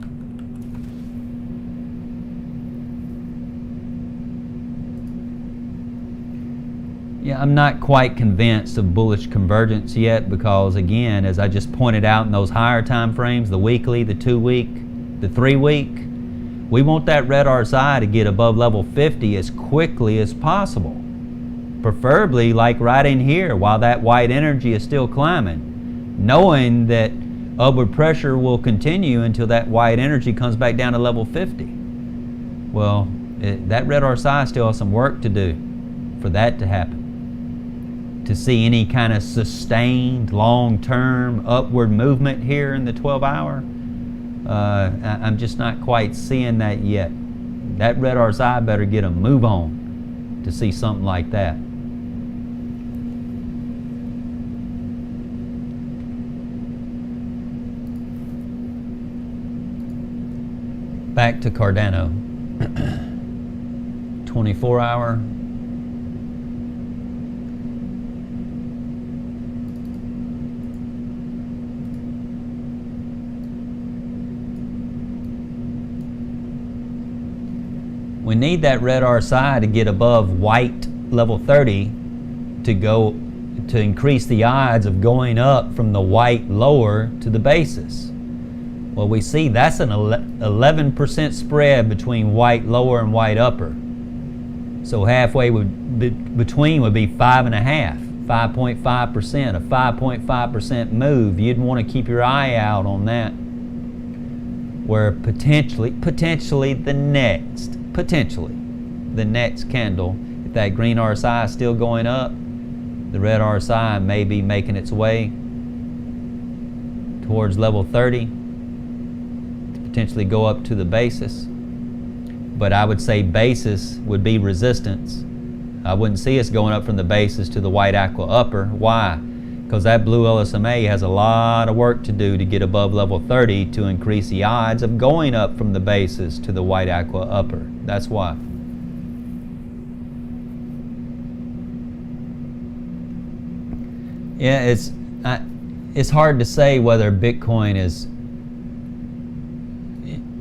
Yeah, I'm not quite convinced of bullish convergence yet because, again, as I just pointed out in those higher time frames, the weekly, the 2-week, the 3-week, we want that red RSI to get above level 50 as quickly as possible. Preferably like right in here while that white energy is still climbing, knowing that upward pressure will continue until that white energy comes back down to level 50. Well, that red RSI still has some work to do for that to happen. To see any kind of sustained long-term upward movement here in the 12-hour, I'm just not quite seeing that yet. That red RSI better get a move on to see something like that. Back to Cardano. 24-hour. We need that red RSI to get above white level 30 to increase the odds of going up from the white lower to the basis. Well, we see that's an 11% spread between white lower and white upper. So halfway between would be 5.5%, 5.5%, a 5.5% move. You'd want to keep your eye out on that. Where potentially the next candle, if that green RSI is still going up, the red RSI may be making its way towards level 30 to potentially go up to the basis. But I would say basis would be resistance. I wouldn't see us going up from the basis to the white aqua upper. Why? Because that blue LSMA has a lot of work to do to get above level 30 to increase the odds of going up from the basis to the white aqua upper. That's why. Yeah, it's hard to say whether Bitcoin is,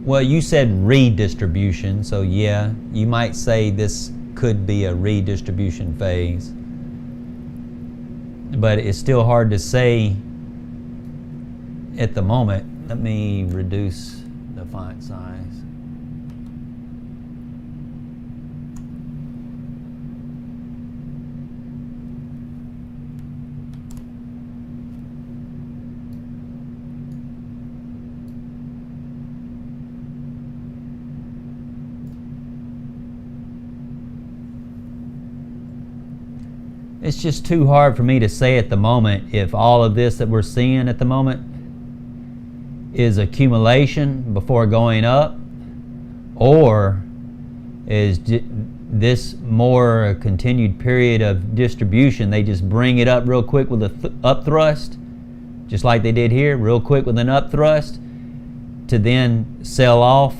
well, you said redistribution, so yeah, you might say this could be a redistribution phase. But it's still hard to say at the moment. Let me reduce the font size. It's just too hard for me to say at the moment if all of this that we're seeing at the moment is accumulation before going up, or is this more a continued period of distribution. They just bring it up real quick with a up thrust, just like they did here, real quick with an up thrust, to then sell off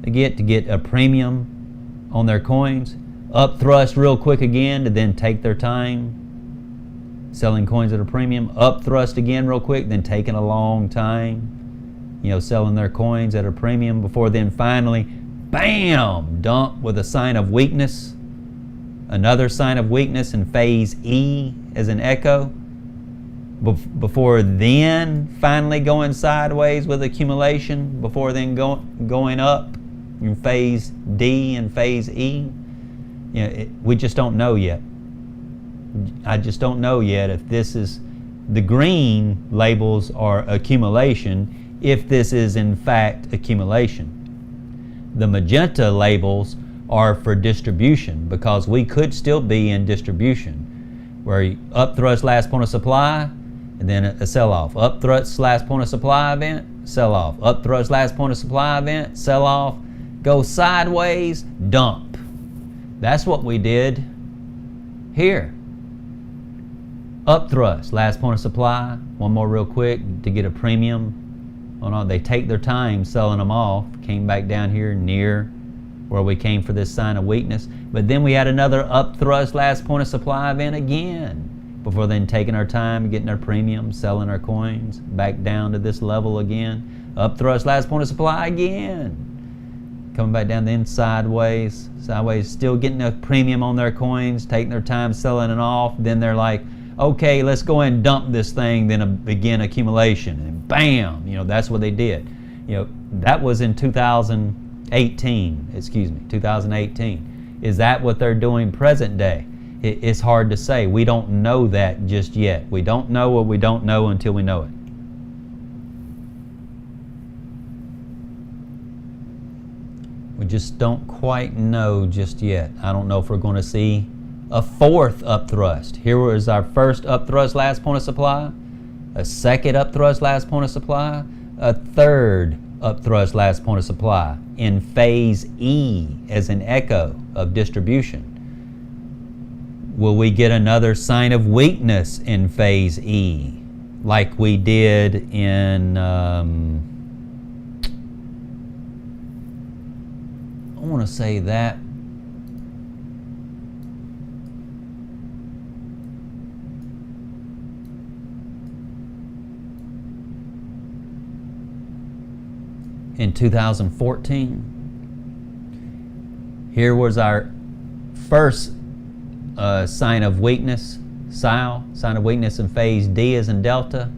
again to get a premium on their coins. Up thrust real quick again to then take their time selling coins at a premium. Up thrust again real quick, then taking a long time, selling their coins at a premium before then finally, bam, dump with a sign of weakness. Another sign of weakness in phase E as an echo. Before then finally going sideways with accumulation, before then going up in phase D and phase E. We just don't know yet. I just don't know yet if this is, the green labels are accumulation, if this is in fact accumulation. The magenta labels are for distribution, because we could still be in distribution, where up thrust last point of supply, and then a sell-off. Up thrust last point of supply event, sell-off. Up thrust last point of supply event, sell-off. Go sideways, dump. That's what we did here. Up thrust, last point of supply. One more real quick to get a premium. Oh no, they take their time selling them off. Came back down here near where we came for this sign of weakness. But then we had another up thrust, last point of supply event again. Before then taking our time, getting our premium, selling our coins. Back down to this level again. Up thrust, last point of supply again. Coming back down then sideways, still getting a premium on their coins, taking their time selling it off. Then they're like, okay, let's go ahead and dump this thing, then begin accumulation. And bam, that's what they did. That was in 2018. Is that what they're doing present day? It's hard to say. We don't know that just yet. We don't know what we don't know until we know it. We just don't quite know just yet. I don't know if we're going to see a fourth upthrust. Here was our first upthrust, last point of supply, a second upthrust, last point of supply, a third upthrust, last point of supply in phase E as an echo of distribution. Will we get another sign of weakness in phase E like we did in, I want to say that in 2014. Here was our first sign of weakness, sign of weakness in phase D as in delta,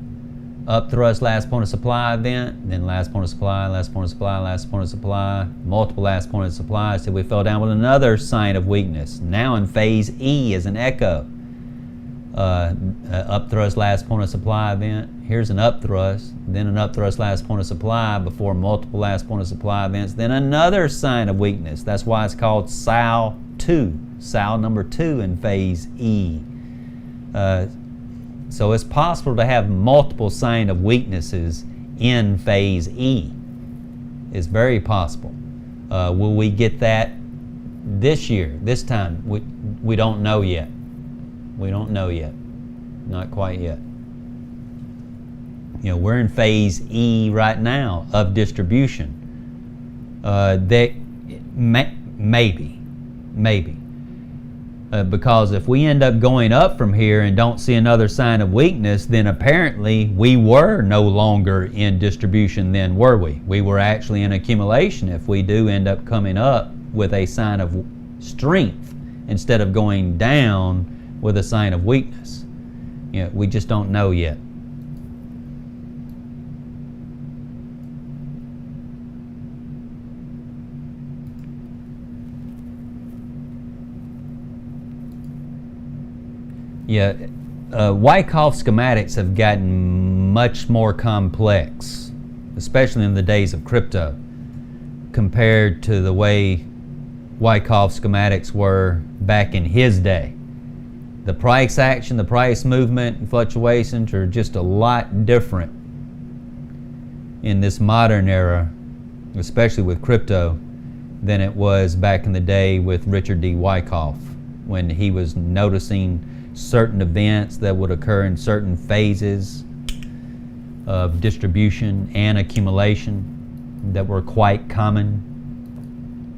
upthrust, last point of supply event, then last point of supply, last point of supply, last point of supply, multiple last point of supply, so we fell down with another sign of weakness. Now in phase E as an echo, upthrust, last point of supply event. Here's an upthrust, then an upthrust, last point of supply before multiple last point of supply events, then another sign of weakness. That's why it's called SAL 2, SAL number 2 in phase E. So it's possible to have multiple sign of weaknesses in phase E. It's very possible. Will we get that this year, this time? We don't know yet. We don't know yet. Not quite yet. You know, we're in phase E right now of distribution. That maybe. Because if we end up going up from here and don't see another sign of weakness, then apparently we were no longer in distribution then, were we? We were actually in accumulation if we do end up coming up with a sign of strength instead of going down with a sign of weakness. You know, we just don't know yet. Yeah, Wyckoff schematics have gotten much more complex, especially in the days of crypto, compared to the way Wyckoff schematics were back in his day. The price action, the price movement, and fluctuations are just a lot different in this modern era, especially with crypto, than it was back in the day with Richard D. Wyckoff, when he was noticing certain events that would occur in certain phases of distribution and accumulation that were quite common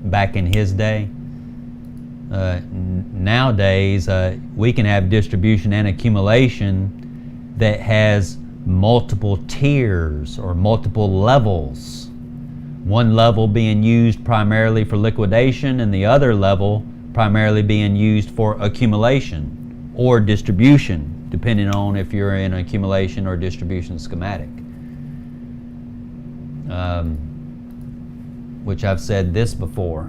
back in his day. Nowadays, we can have distribution and accumulation that has multiple tiers or multiple levels. One level being used primarily for liquidation and the other level primarily being used for accumulation or distribution, depending on if you're in accumulation or distribution schematic. Which I've said this before.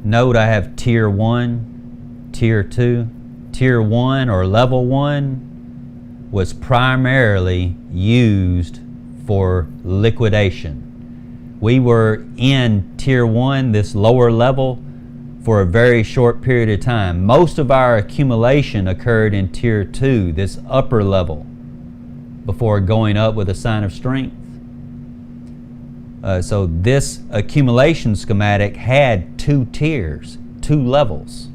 Note I have tier 1, tier 2. Tier 1 or level 1 was primarily used for liquidation. We were in tier 1, this lower level, for a very short period of time. Most of our accumulation occurred in tier 2, this upper level, before going up with a sign of strength. So this accumulation schematic had 2 tiers, 2 levels.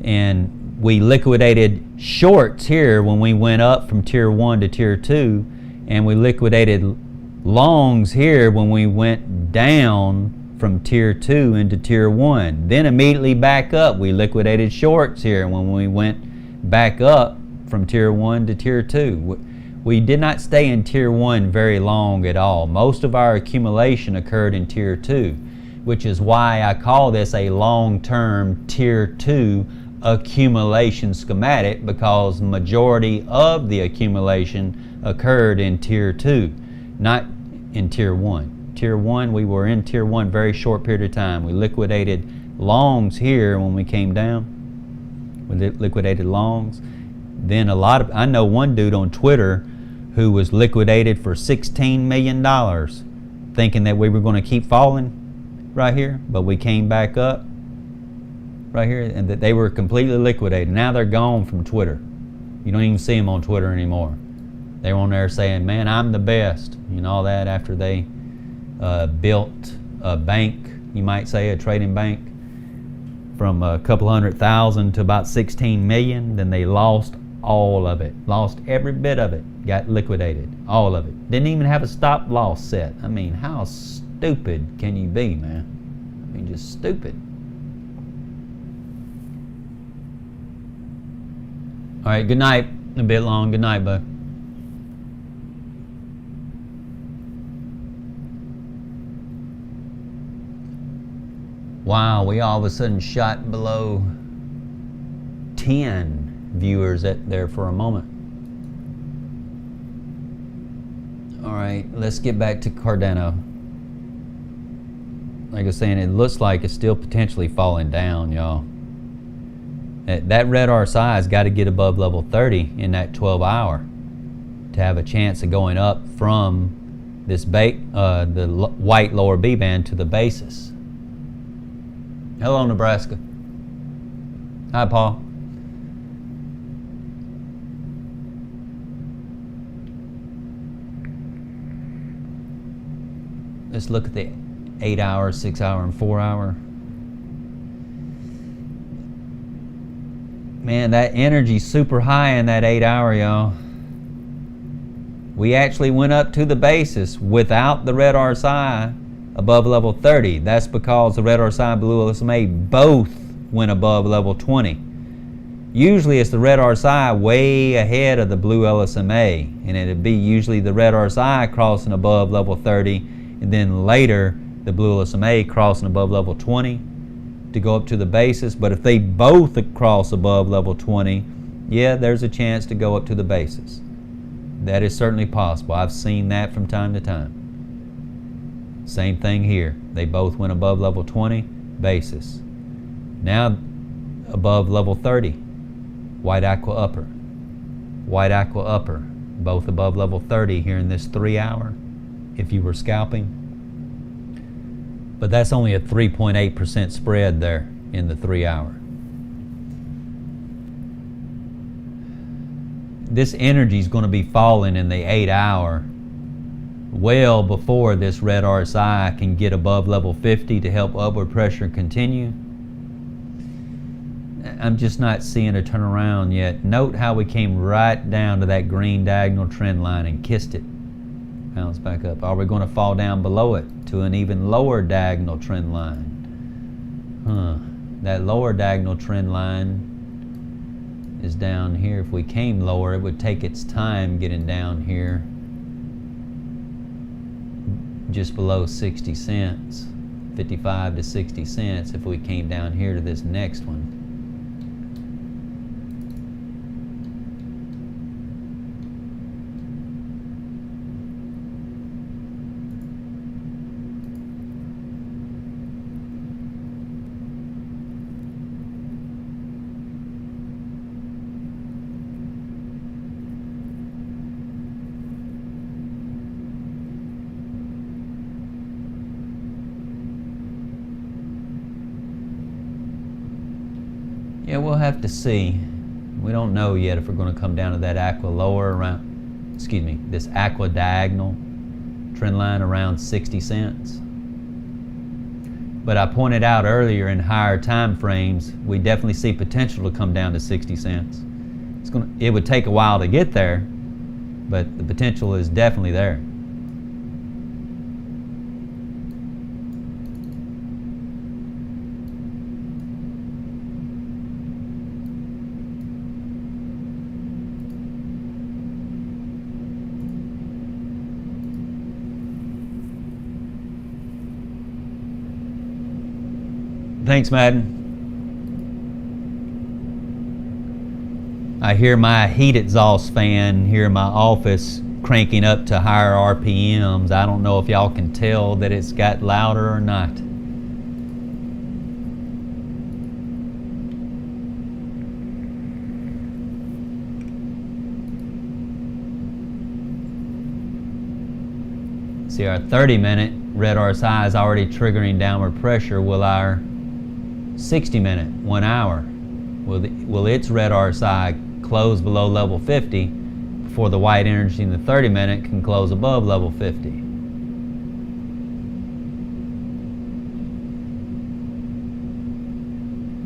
And we liquidated shorts here when we went up from tier 1 to tier 2, and we liquidated longs here when we went down from tier 2 into tier 1. Then immediately back up, we liquidated shorts here when we went back up from tier 1 to tier 2. We did not stay in tier 1 very long at all. Most of our accumulation occurred in tier 2. which is why I call this a long-term tier 2 accumulation schematic, because majority of the accumulation occurred in tier 2, not in tier 1. Tier 1, we were in tier 1 very short period of time. We liquidated longs here when we came down. We liquidated longs. Then I know one dude on Twitter who was liquidated for $16 million, thinking that we were going to keep falling right here, but we came back up right here, and that they were completely liquidated. Now they're gone from Twitter. You don't even see them on Twitter anymore. They were on there saying, man, I'm the best, and all that, after they built a bank, you might say, a trading bank, from a couple 100,000 to about 16 million. Then they lost all of it, lost every bit of it, got liquidated, all of it. Didn't even have a stop loss set. I mean, how stupid can you be, man? I mean, just stupid. All right, good night. A bit long. Good night, bud. Wow, we all of a sudden shot below 10 viewers there for a moment. All right, let's get back to Cardano. Like I was saying, it looks like it's still potentially falling down, y'all. That red RSI has got to get above level 30 in that 12 hour to have a chance of going up from this the white lower B band to the basis. Hello, Nebraska. Hi, Paul. Let's look at the 8 hour, 6 hour, and 4 hour. Man, that energy's super high in that 8 hour, y'all. We actually went up to the basis without the red RSI above level 30. That's because the red RSI and blue LSMA both went above level 20. Usually it's the red RSI way ahead of the blue LSMA, and it'd be usually the red RSI crossing above level 30, and then later the blue LSMA crossing above level 20 to go up to the basis. But if they both cross above level 20, yeah, there's a chance to go up to the basis. That is certainly possible. I've seen that from time to time. Same thing here. They both went above level 20, basis. Now above level 30, white aqua upper. White aqua upper, both above level 30 here in this 3 hour, if you were scalping. But that's only a 3.8% spread there in the 3 hour. This energy is going to be falling in the 8 hour well before this red RSI can get above level 50 to help upward pressure continue. I'm just not seeing a turnaround yet. Note how we came right down to that green diagonal trend line and kissed it. Bounce back up. Are we going to fall down below it to an even lower diagonal trend line? That lower diagonal trend line is down here. If we came lower, it would take its time getting down here just below 60 cents, 55 to 60 cents if we came down here to this next one. Yeah, we'll have to see. We don't know yet if we're going to come down to that aqua lower around, this aqua diagonal trend line around 60 cents. But I pointed out earlier, in higher time frames, we definitely see potential to come down to 60 cents. It would take a while to get there, but the potential is definitely there. Thanks, Madden. I hear my heat exhaust fan here in my office cranking up to higher RPMs. I don't know if y'all can tell that it's got louder or not. See, our 30-minute red RSI is already triggering downward pressure. Will our 60-minute, 1 hour, will its red RSI close below level 50 before the white energy in the 30-minute can close above level 50?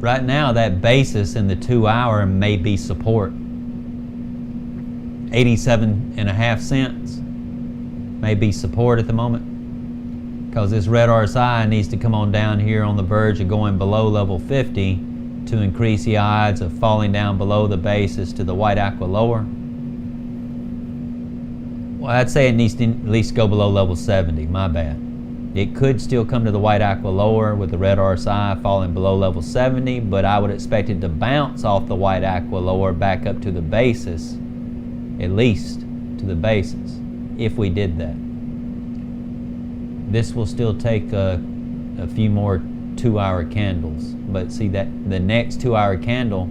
Right now, that basis in the 2 hour may be support. 87.5 cents may be support at the moment, because this red RSI needs to come on down here on the verge of going below level 50 to increase the odds of falling down below the basis to the white aqua lower. Well, I'd say it needs to at least go below level 70, my bad. It could still come to the white aqua lower with the red RSI falling below level 70, but I would expect it to bounce off the white aqua lower back up to the basis, at least to the basis, if we did that. This will still take a few more 2 hour candles, but see that the next 2 hour candle,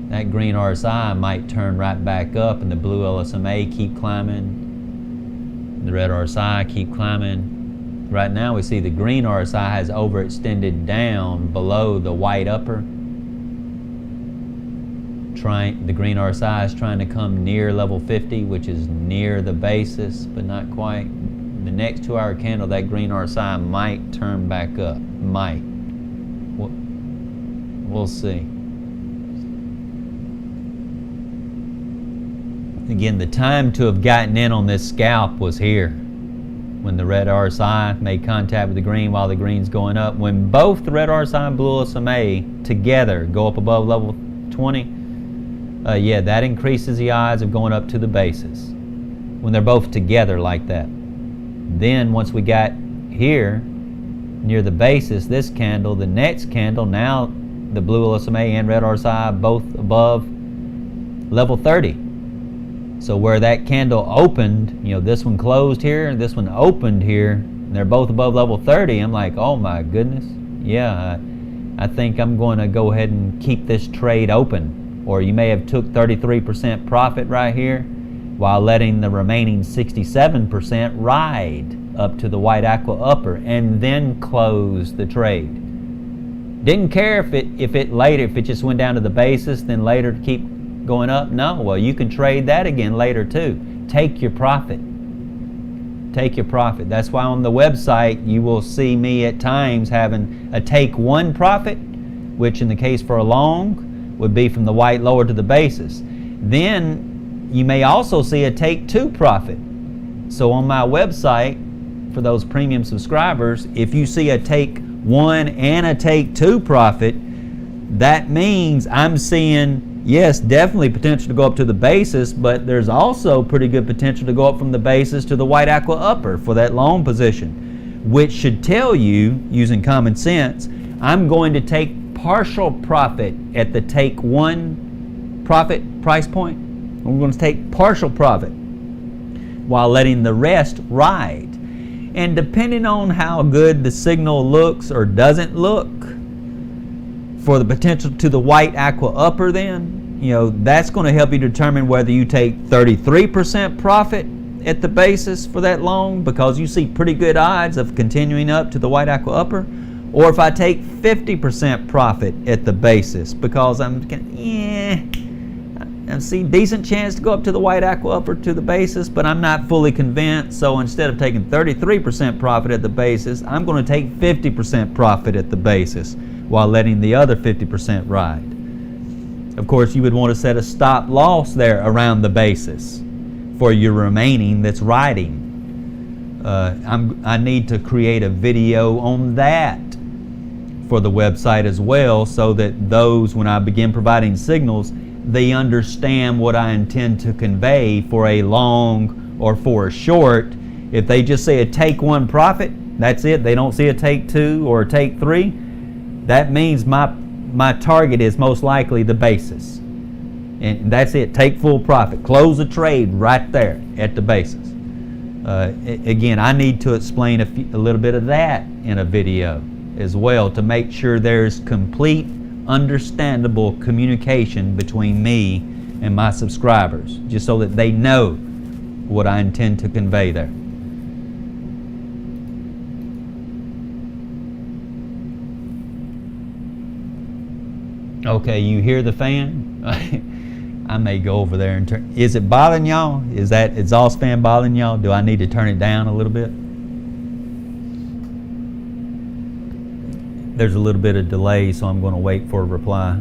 that green RSI might turn right back up and the blue LSMA keep climbing, the red RSI keep climbing. Right now we see the green RSI has overextended down below the white upper. The green RSI is trying to come near level 50, which is near the basis, but not quite. The next 2 hour candle, that green RSI might turn back up. Might. We'll see. Again, the time to have gotten in on this scalp was here, when the red RSI made contact with the green while the green's going up. When both the red RSI and blue LSMA together go up above level 20, yeah, that increases the odds of going up to the basis when they're both together like that. Then once we got here near the basis, this candle, the next candle, now the blue LSMA and red RSI both above level 30. So where that candle opened, you know, this one closed here and this one opened here, and they're both above level 30. I'm like, oh my goodness, yeah, I think I'm going to go ahead and keep this trade open. Or you may have took 33% profit right here while letting the remaining 67% ride up to the white aqua upper and then close the trade. Didn't care if it just went down to the basis, then later to keep going up. No, well, you can trade that again later too. Take your profit. Take your profit. That's why on the website you will see me at times having a take one profit, which in the case for a long would be from the white lower to the basis. Then you may also see a take two profit. So on my website, for those premium subscribers, if you see a take one and a take two profit, that means I'm seeing, yes, definitely potential to go up to the basis, but there's also pretty good potential to go up from the basis to the white aqua upper for that long position, which should tell you, using common sense, I'm going to take partial profit at the take one profit price point. We're going to take partial profit while letting the rest ride. And depending on how good the signal looks or doesn't look for the potential to the white aqua upper, then, you know, that's going to help you determine whether you take 33% profit at the basis for that long, because you see pretty good odds of continuing up to the white aqua upper, or if I take 50% profit at the basis because I see decent chance to go up to the white aqua upper to the basis, but I'm not fully convinced. So instead of taking 33% profit at the basis, I'm going to take 50% profit at the basis while letting the other 50% ride. Of course, you would want to set a stop loss there around the basis for your remaining that's riding. I need to create a video on that for the website as well, so that those, when I begin providing signals, they understand what I intend to convey for a long or for a short. If they just say a take one profit, that's it, they don't see a take two or a take three, that means my target is most likely the basis. And that's it. Take full profit. Close the trade right there at the basis. Again, I need to explain a little bit of that in a video as well to make sure there's complete, understandable communication between me and my subscribers, just so that they know what I intend to convey there. Okay, you hear the fan? I may go over there and turn. Is it bothering y'all? Is that exhaust fan bothering y'all? Do I need to turn it down a little bit? There's a little bit of delay, so I'm going to wait for a reply.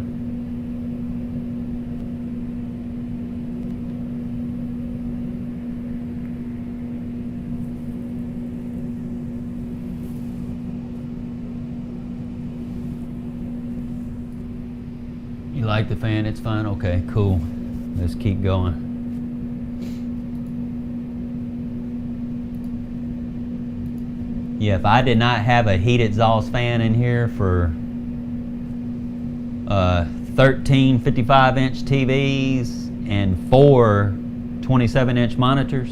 You like the fan? It's fine? Okay, cool. Let's keep going. Yeah, if I did not have a heat exhaust fan in here for 13 55-inch TVs and 4 27-inch monitors,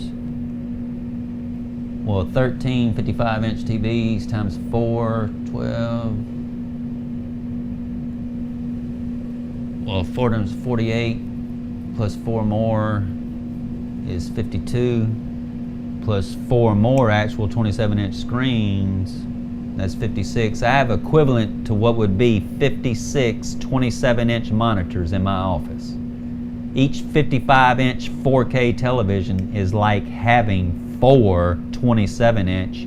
well, 13 55-inch TVs times 4, 12, well, 4 times 48 plus 4 more is 52. Plus 4 more actual 27-inch screens, that's 56. I have equivalent to what would be 56 27-inch monitors in my office. Each 55-inch 4K television is like having 4 27-inch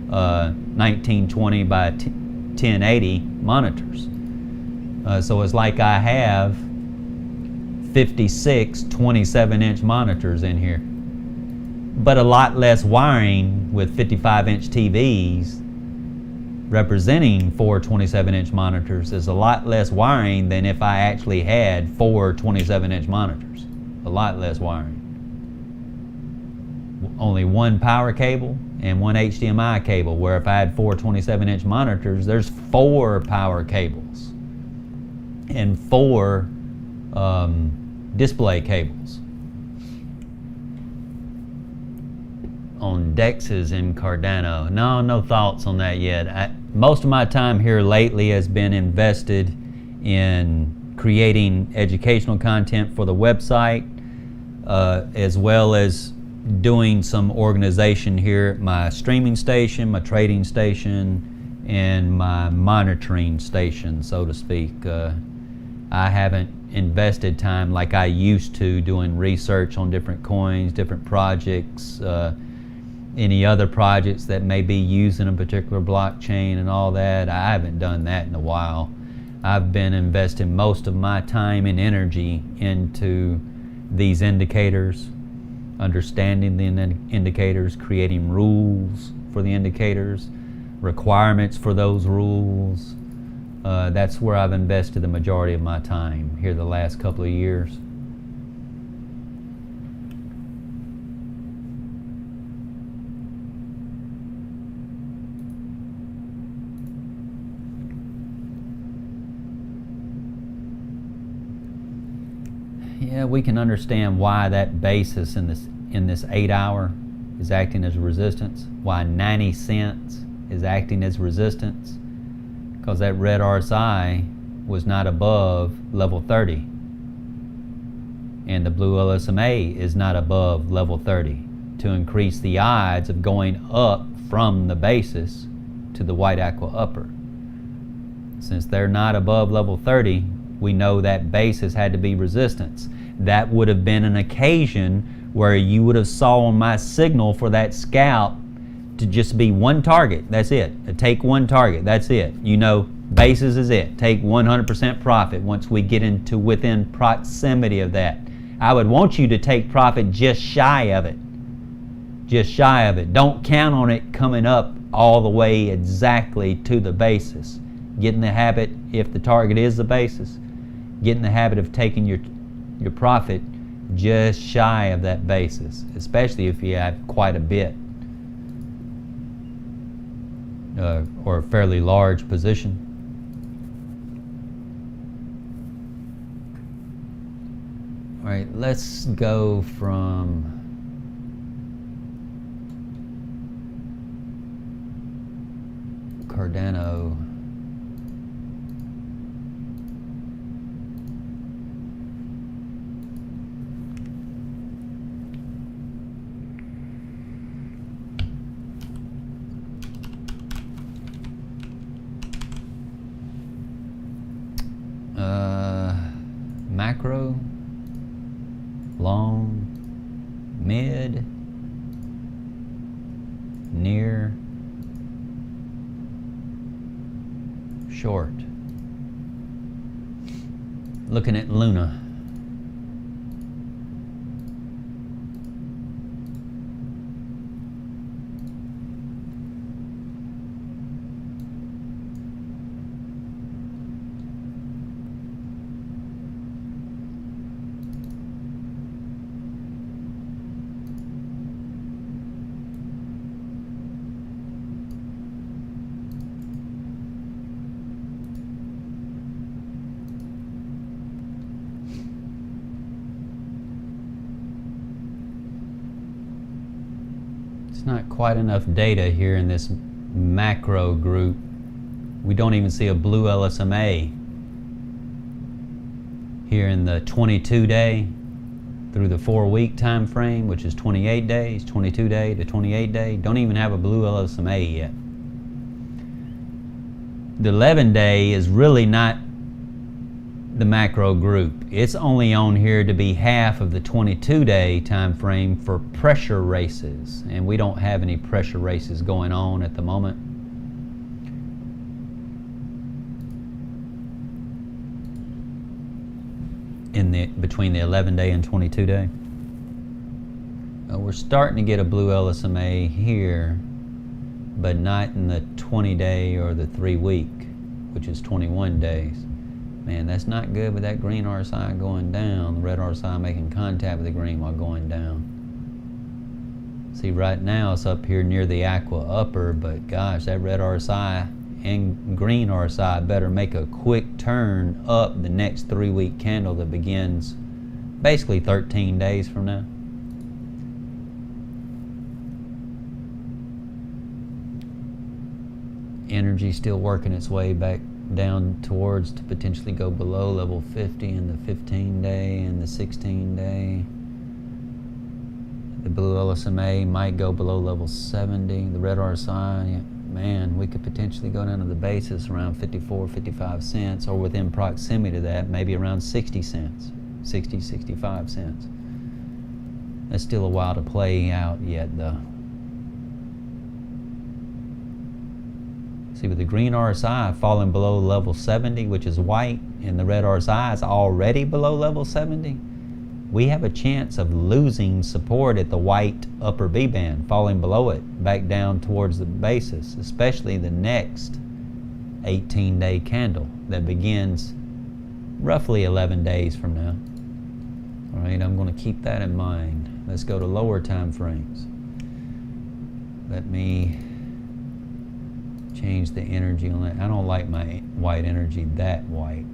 1920 by 1080 monitors. So it's like I have 56 27-inch monitors in here. But a lot less wiring with 55-inch TVs representing 4 27-inch monitors is a lot less wiring than if I actually had 4 27-inch monitors. A lot less wiring. Only 1 power cable and 1 HDMI cable, where if I had 4 27-inch monitors, there's 4 power cables and 4 display cables. On Dexes in Cardano. No thoughts on that yet. Most of my time here lately has been invested in creating educational content for the website, as well as doing some organization here at my streaming station, my trading station, and my monitoring station, so to speak. I haven't invested time like I used to doing research on different coins, different projects, any other projects that may be using a particular blockchain and all that. I haven't done that in a while. I've been investing most of my time and energy into these indicators, understanding the indicators, creating rules for the indicators, requirements for those rules. That's where I've invested the majority of my time here the last couple of years. Yeah, we can understand why that basis in this 8 hour is acting as resistance, why 90 cents is acting as resistance, because that red RSI was not above level 30, and the blue LSMA is not above level 30, to increase the odds of going up from the basis to the white aqua upper. Since they're not above level 30, we know that basis had to be resistance. That would have been an occasion where you would have saw my signal for that scalp to just be one target. That's it. Take one target. That's it. You know, basis is it. Take 100% profit once we get into within proximity of that. I would want you to take profit just shy of it. Just shy of it. Don't count on it coming up all the way exactly to the basis. Get in the habit, if the target is the basis, get in the habit of taking your profit just shy of that basis, especially if you have quite a bit or a fairly large position. All right, let's go from Cardano. Macro, long, mid, near, short. Looking at Luna. Not quite enough data here in this macro group. We don't even see a blue LSMA here in the 22-day through the 4-week time frame, which is 28 days, 22-day to 28-day. Don't even have a blue LSMA yet. The 11-day is really not the macro group. It's only on here to be half of the 22-day time frame for pressure races, and we don't have any pressure races going on at the moment. Between the 11-day and 22-day. We're starting to get a blue LSMA here, but not in the 20-day or the 3-week, which is 21 days. Man, that's not good with that green RSI going down. The red RSI making contact with the green while going down. See, right now it's up here near the aqua upper, but gosh, that red RSI and green RSI better make a quick turn up the next 3-week candle that begins basically 13 days from now. Energy still working its way back down towards to potentially go below level 50 in the 15-day and the 16-day. The blue LSMA might go below level 70. The red RSI, man, we could potentially go down to the basis around 54, 55 cents, or within proximity to that, maybe around 60 cents, 60, 65 cents. That's still a while to play out yet, though. See, with the green RSI falling below level 70, which is white, and the red RSI is already below level 70, we have a chance of losing support at the white upper B band, falling below it, back down towards the basis, especially the next 18-day candle that begins roughly 11 days from now. All right, I'm going to keep that in mind. Let's go to lower time frames. Let me change the energy on that. I don't like my white energy that white.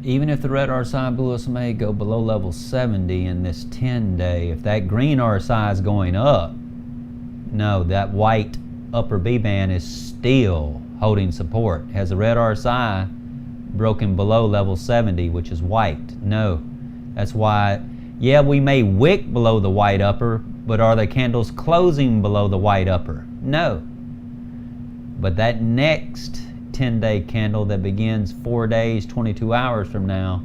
Even if the red RSI and blue SMA go below level 70 in this 10-day, if that green RSI is going up, no, that white upper B band is still holding support. Has the red RSI broken below level 70, which is white? No. That's why, yeah, we may wick below the white upper, but are the candles closing below the white upper? No. But that next 10-day candle that begins 4 days, 22 hours from now,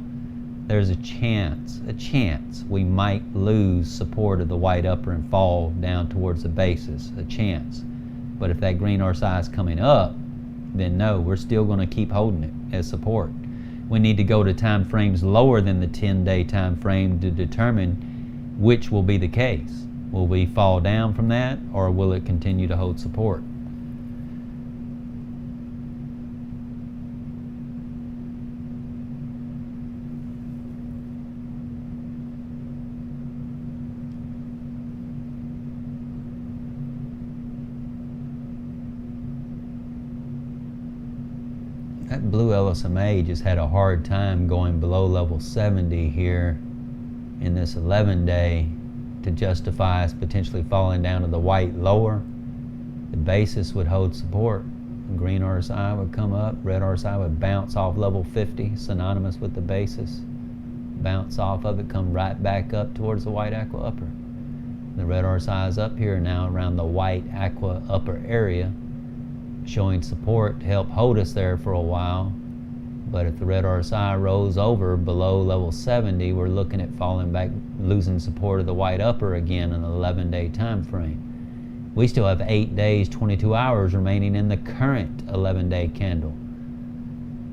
there's a chance we might lose support of the white upper and fall down towards the basis, a chance. But if that green RSI is coming up, then no, we're still going to keep holding it as support. We need to go to time frames lower than the 10-day time frame to determine which will be the case. Will we fall down from that, or will it continue to hold support? that blue LSMA just had a hard time going below level 70 here in this 11-day to justify us potentially falling down to the white lower. The basis would hold support. The green RSI would come up, red RSI would bounce off level 50, synonymous with the basis. Bounce off of it, come right back up towards the white aqua upper. The red RSI is up here now around the white aqua upper area, showing support to help hold us there for a while. But if the red RSI rolls over below level 70, we're looking at falling back, losing support of the white upper again in an 11-day time frame. We still have 8 days, 22 hours remaining in the current 11-day candle.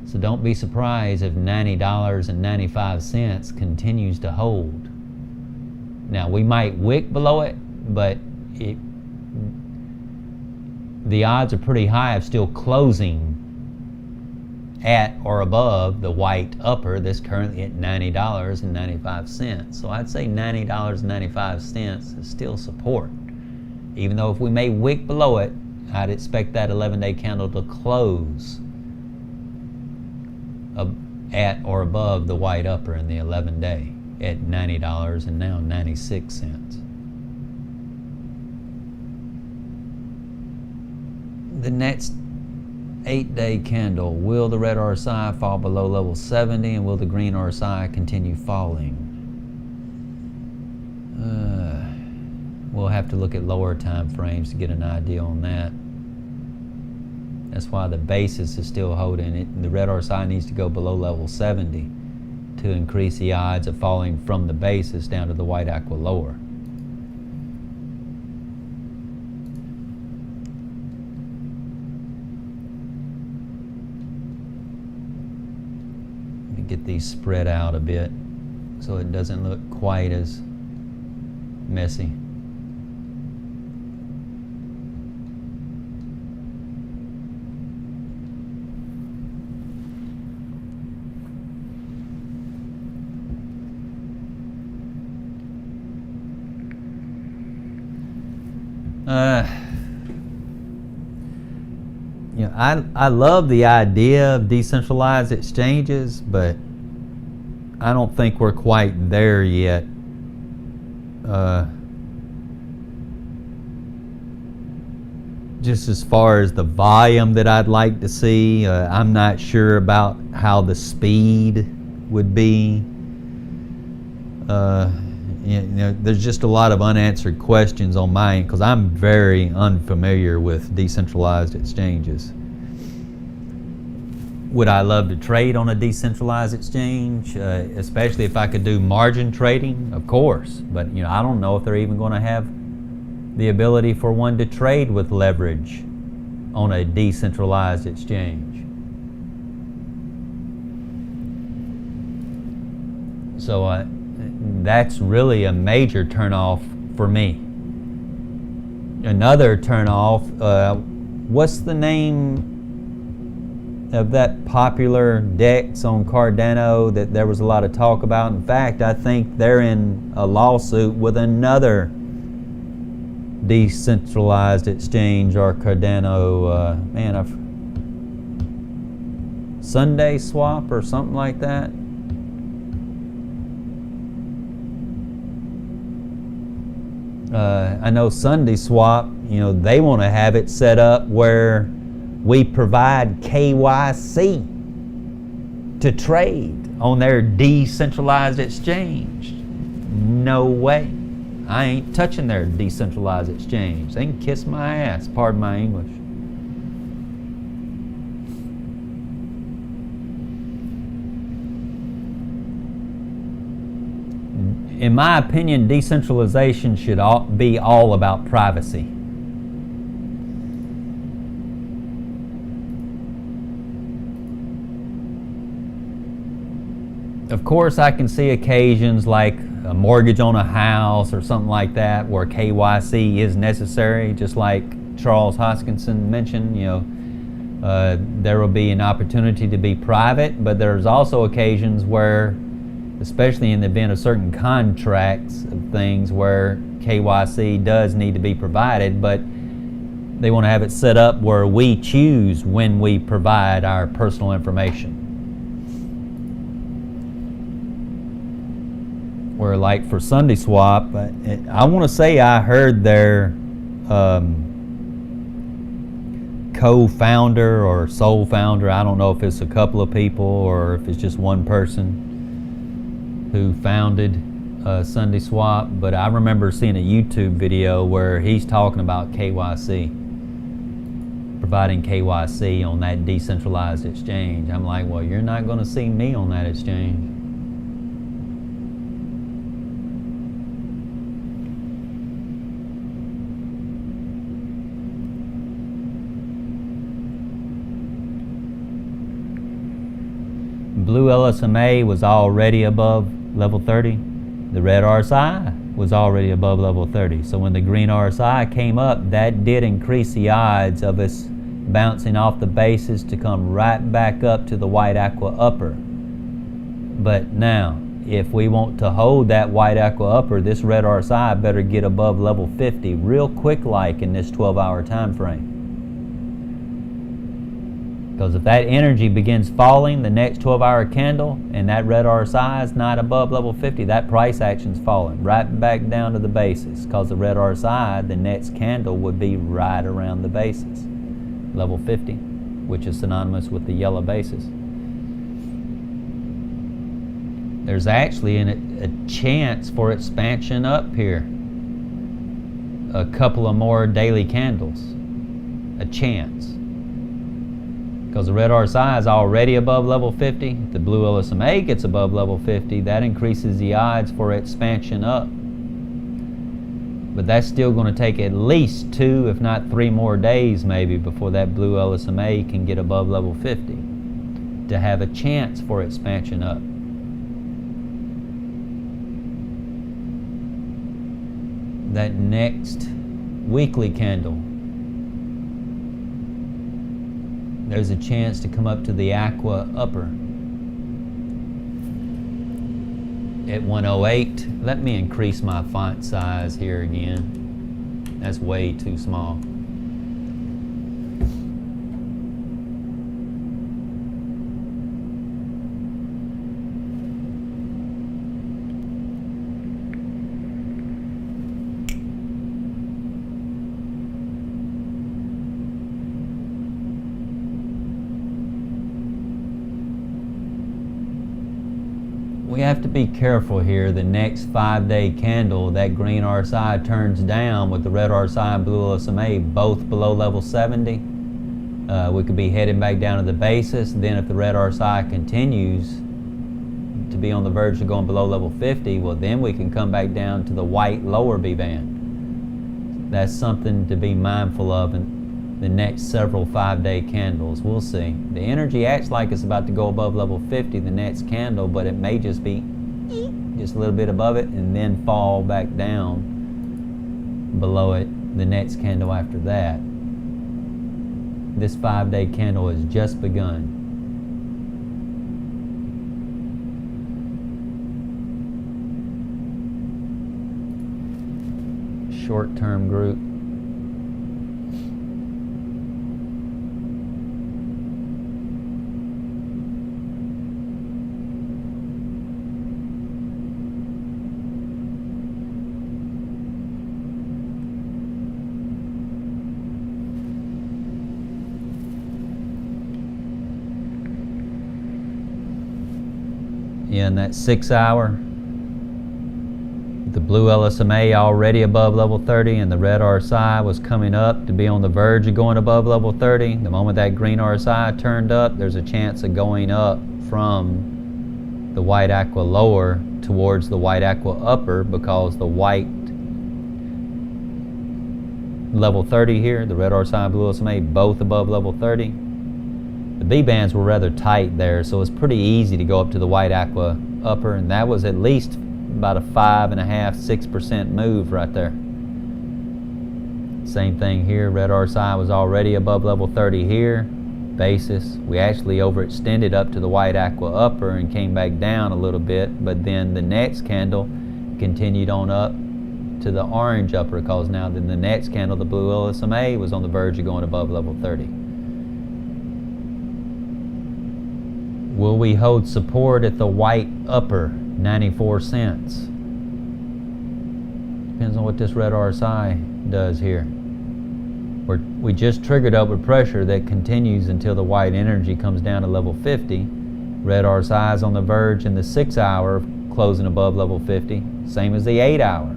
So don't be surprised if $90.95 continues to hold. Now we might wick below it, but the odds are pretty high of still closing at or above the white upper that's currently at $90.95. So I'd say $90.95 is still support. Even though if we may wick below it, I'd expect that 11-day candle to close at or above the white upper in the 11-day at $90 and now 96 cents. The next 8-day candle, will the red RSI fall below level 70 and will the green RSI continue falling? We'll have to look at lower time frames to get an idea on that. That's why the basis is still holding it. The red RSI needs to go below level 70 to increase the odds of falling from the basis down to the white aqua lower. Let me get these spread out a bit so it doesn't look quite as messy. I love the idea of decentralized exchanges, but I don't think we're quite there yet. Just as far as the volume that I'd like to see, I'm not sure about how the speed would be. There's just a lot of unanswered questions on my end because I'm very unfamiliar with decentralized exchanges. Would I love to trade on a decentralized exchange, especially if I could do margin trading? Of course, but I don't know if they're even going to have the ability for one to trade with leverage on a decentralized exchange. So that's really a major turnoff for me. Another turnoff, what's the name of that popular DEX on Cardano that there was a lot of talk about? In fact, I think they're in a lawsuit with another decentralized exchange or Cardano, Sunday Swap or something like that. I know Sunday Swap, they want to have it set up where we provide KYC to trade on their decentralized exchange. No way. I ain't touching their decentralized exchange. They can kiss my ass, pardon my English. In my opinion, decentralization should be all about privacy. Of course, I can see occasions like a mortgage on a house or something like that where KYC is necessary, just like Charles Hoskinson mentioned. There will be an opportunity to be private, but there's also occasions where, especially in the event of certain contracts of things where KYC does need to be provided, but They want to have it set up where we choose when we provide our personal information. Where like for SundaeSwap, I want to say I heard their co-founder or sole founder, I don't know if it's a couple of people or if it's just one person who founded SundaeSwap, but I remember seeing a YouTube video where he's talking about KYC, providing KYC on that decentralized exchange. I'm like, well, you're not going to see me on that exchange. Blue LSMA was already above level 30. The red RSI was already above level 30. So when the green RSI came up, that did increase the odds of us bouncing off the basis to come right back up to the white aqua upper. But now, if we want to hold that white aqua upper, this red RSI better get above level 50 real quick like in this 12-hour time frame. Because if that energy begins falling the next 12-hour candle and that red RSI is not above level 50, that price action's falling right back down to the basis. Because the red RSI, the next candle would be right around the basis, level 50, which is synonymous with the yellow basis. There's actually a chance for expansion up here. A couple of more daily candles. A chance. Because the red RSI is already above level 50. If the blue LSMA gets above level 50, that increases the odds for expansion up. But that's still going to take at least 2, if not 3 more days maybe before that blue LSMA can get above level 50 to have a chance for expansion up. That next weekly candle, there's a chance to come up to the aqua upper at 108. Let me increase my font size here again. That's way too small. We have to be careful here. The next 5-day candle, that green RSI turns down with the red RSI and blue LSMA both below level 70. We could be heading back down to the basis. Then if the red RSI continues to be on the verge of going below level 50, well then we can come back down to the white lower B band. That's something to be mindful of in the next several 5-day candles. We'll see. The energy acts like it's about to go above level 50 the next candle, but it may just be just a little bit above it and then fall back down below it the next candle after that. This 5-day candle has just begun. Short-term group. In that 6-hour, the blue LSMA already above level 30 and the red RSI was coming up to be on the verge of going above level 30. The moment that green RSI turned up, there's a chance of going up from the white aqua lower towards the white aqua upper, because the white level 30 here, the red RSI and blue LSMA both above level 30. The B bands were rather tight there, so it's pretty easy to go up to the white aqua upper, and that was at least about a 5.5–6% move right there. Same thing here, red RSI was already above level 30 here, basis. We actually overextended up to the white aqua upper and came back down a little bit, but then the next candle continued on up to the orange upper, because now then the next candle, the blue LSMA, was on the verge of going above level 30. Will we hold support at the white upper, 94 cents? Depends on what this red RSI does here. We just triggered upward pressure that continues until the white energy comes down to level 50. Red RSI is on the verge in the 6 hour, closing above level 50, same as the 8 hour.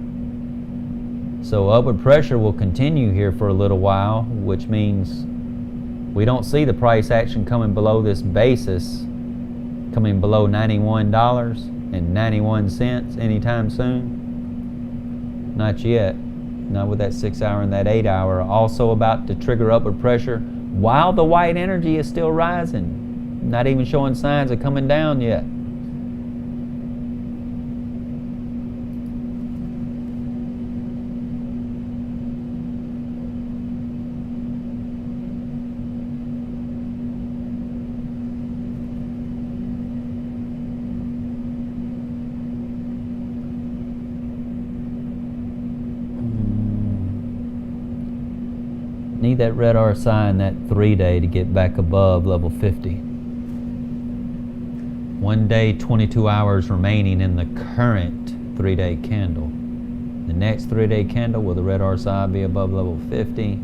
So upward pressure will continue here for a little while, which means we don't see the price action coming below this basis, coming below $91.91 anytime soon. Not yet. Not with that 6 hour and that 8 hour. Also about to trigger upward pressure while the white energy is still rising. Not even showing signs of coming down yet. Need that red RSI and that 3-day to get back above level 50. 1 day, 22 hours remaining in the current 3-day candle. The next 3-day candle, will the red RSI be above level 50?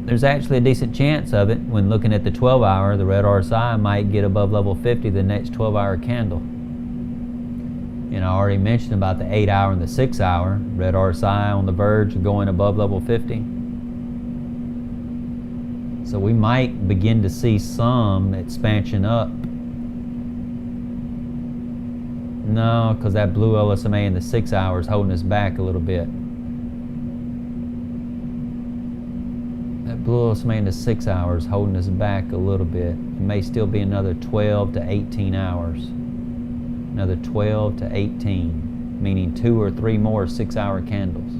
There's actually a decent chance of it. When looking at the 12 hour, the red RSI might get above level 50 the next 12 hour candle. And I already mentioned about the 8 hour and the 6 hour. Red RSI on the verge of going above level 50. So we might begin to see some expansion up. No, because that blue LSMA in the 6 hour is holding us back a little bit. That blue LSMA in the 6 hours is holding us back a little bit. It may still be another 12 to 18 hours. Another 12 to 18, meaning 2 or 3 more 6 hour candles.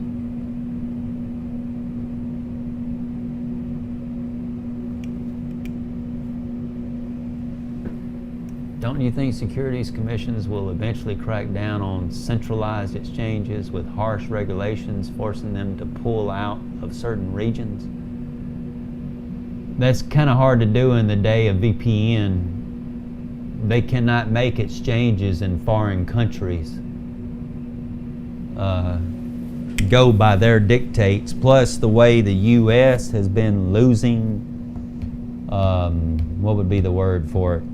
Don't you think securities commissions will eventually crack down on centralized exchanges with harsh regulations forcing them to pull out of certain regions? That's kind of hard to do in the day of VPN. They cannot make exchanges in foreign countries go by their dictates. Plus, the way the U.S. has been losing, what would be the word for it?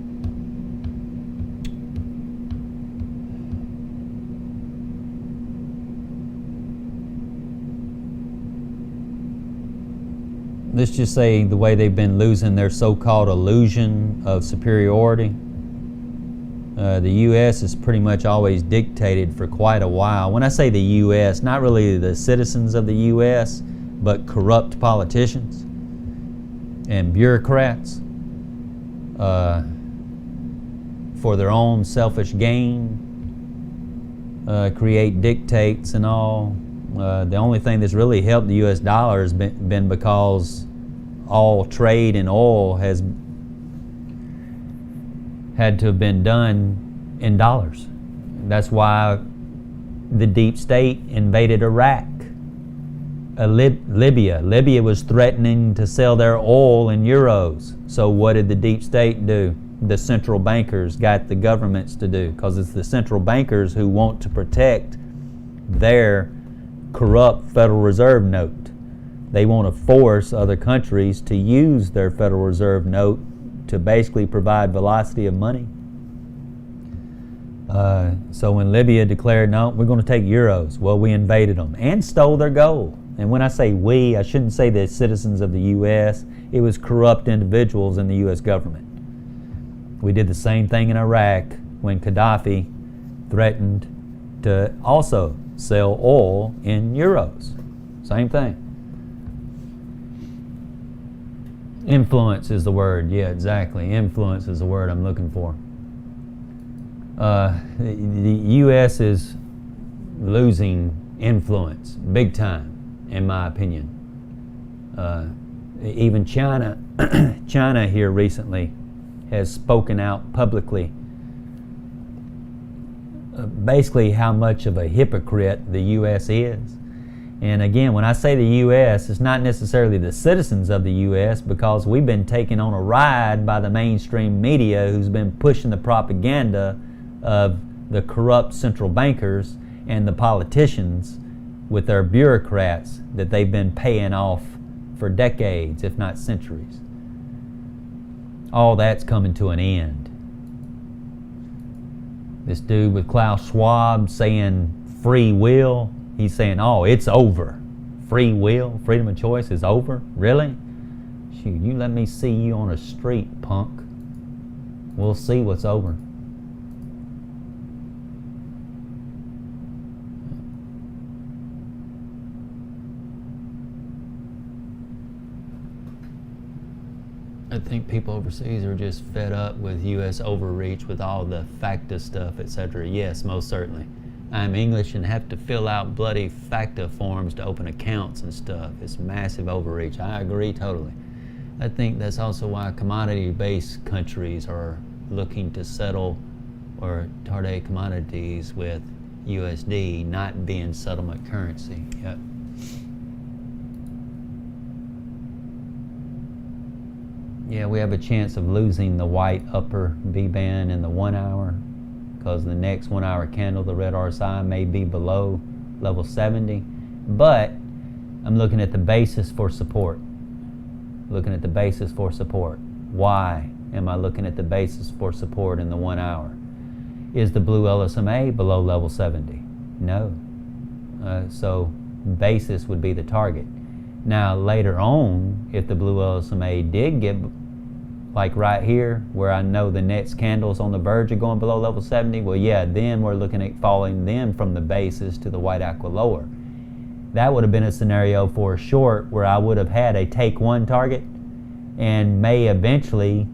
Let's just say the way they've been losing their so-called illusion of superiority. The U.S. has pretty much always dictated for quite a while. When I say the U.S., not really the citizens of the U.S., but corrupt politicians and bureaucrats for their own selfish gain, create dictates and all. The only thing that's really helped the U.S. dollar has been because all trade in oil has had to have been done in dollars. That's why the deep state invaded Iraq. Libya. Libya was threatening to sell their oil in euros. So what did the deep state do? The central bankers got the governments to do, because it's the central bankers who want to protect their corrupt Federal Reserve note. They want to force other countries to use their Federal Reserve note to basically provide velocity of money. So when Libya declared, no, we're going to take euros, well, we invaded them and stole their gold. And when I say we, I shouldn't say the citizens of the U.S. It was corrupt individuals in the U.S. government. We did the same thing in Iraq when Gaddafi threatened to also sell oil in euros. Same thing. Influence is the word. Yeah, exactly. Influence is the word I'm looking for. The U.S. is losing influence big time, in my opinion. Even China, China here recently has spoken out publicly basically how much of a hypocrite the U.S. is. And again, when I say the U.S., it's not necessarily the citizens of the U.S., because we've been taken on a ride by the mainstream media, who's been pushing the propaganda of the corrupt central bankers and the politicians with their bureaucrats that they've been paying off for decades, if not centuries. All that's coming to an end. This dude with Klaus Schwab saying free will, he's saying, oh, it's over. Free will, freedom of choice is over? Really? Shoot, you let me see you on a street, punk. We'll see what's over. I think people overseas are just fed up with U.S. overreach with all the FACTA stuff, etc. Yes, most certainly. I'm English and have to fill out bloody FACTA forms to open accounts and stuff. It's massive overreach. I agree totally. I think that's also why commodity-based countries are looking to settle or target commodities with USD not being settlement currency. Yep. Yeah, we have a chance of losing the white upper B band in the 1 hour, because the next 1 hour candle, the red RSI, may be below level 70. But I'm looking at the basis for support. Looking at the basis for support. Why am I looking at the basis for support in the 1 hour? Is the blue LSMA below level 70? No. So basis would be the target. Now later on, if the blue LSMA did get, like right here, where I know the next candle's on the verge of going below level 70, well yeah, then we're looking at falling then from the basis to the white aqua lower. That would have been a scenario for a short where I would have had a take one target and may eventually,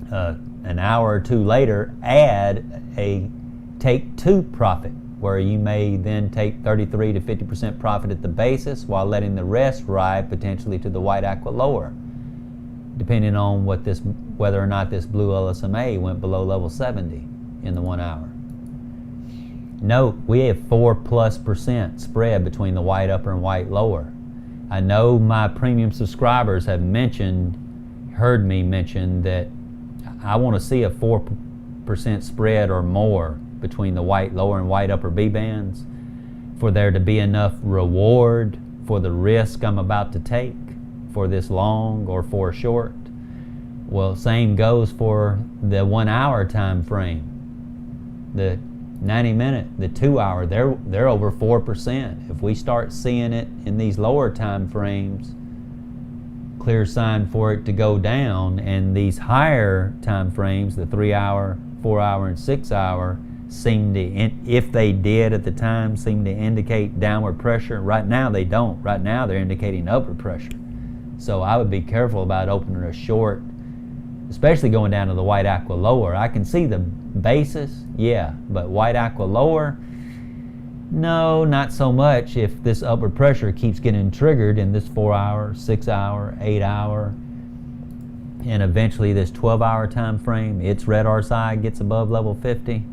an hour or two later, add a take two profit, where you may then take 33 to 50% profit at the basis while letting the rest ride potentially to the white aqua lower, depending on whether or not this blue LSMA went below level 70 in the 1 hour. Note, we have 4+% spread between the white upper and white lower. I know my premium subscribers have heard me mention that I want to see a 4% spread or more between the white lower and white upper B bands for there to be enough reward for the risk I'm about to take for this long or for a short. Well, same goes for the 1 hour time frame. The 90 minute, the 2 hour, they're over 4%. If we start seeing it in these lower time frames, clear sign for it to go down, and these higher time frames, the 3 hour, 4 hour, and 6 hour, seem to, if they did at the time, seem to indicate downward pressure. Right now they don't. Right now they're indicating upward pressure. So I would be careful about opening a short, especially going down to the white aqua lower. I can see the basis, yeah, but white aqua lower, no, not so much if this upward pressure keeps getting triggered in this 4 hour, 6 hour, 8 hour, and eventually this 12 hour time frame, its red RSI gets above level 50.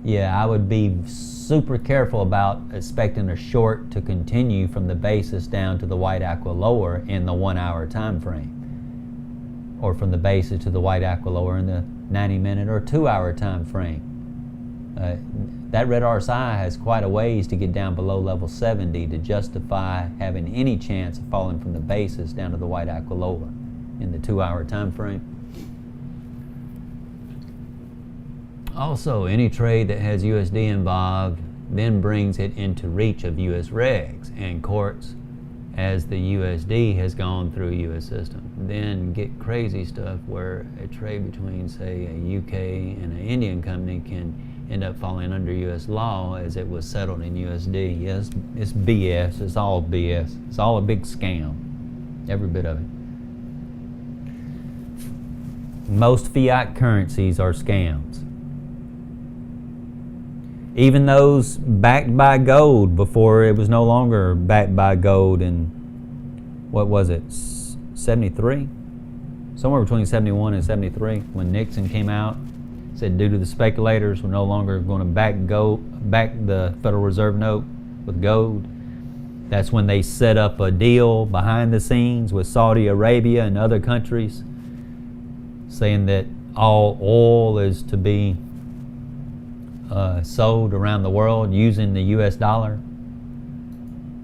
Yeah, I would be super careful about expecting a short to continue from the basis down to the white aqua lower in the 1 hour time frame, or from the basis to the white aqua lower in the 90 minute or 2 hour time frame. That red RSI has quite a ways to get down below level 70 to justify having any chance of falling from the basis down to the white aqua lower in the 2 hour time frame. Also, any trade that has USD involved then brings it into reach of US regs and courts as the USD has gone through US system. Then get crazy stuff where a trade between, say, a UK and an Indian company can end up falling under US law as it was settled in USD. Yes, it's BS. It's all BS. It's all a big scam. Every bit of it. Most fiat currencies are scams. Even those backed by gold before it was no longer backed by gold in, what was it, 73? Somewhere between 71 and 73 when Nixon came out Said due to the speculators were no longer going to back the Federal Reserve note with gold. That's when they set up a deal behind the scenes with Saudi Arabia and other countries, saying that all oil is to be sold around the world using the US dollar.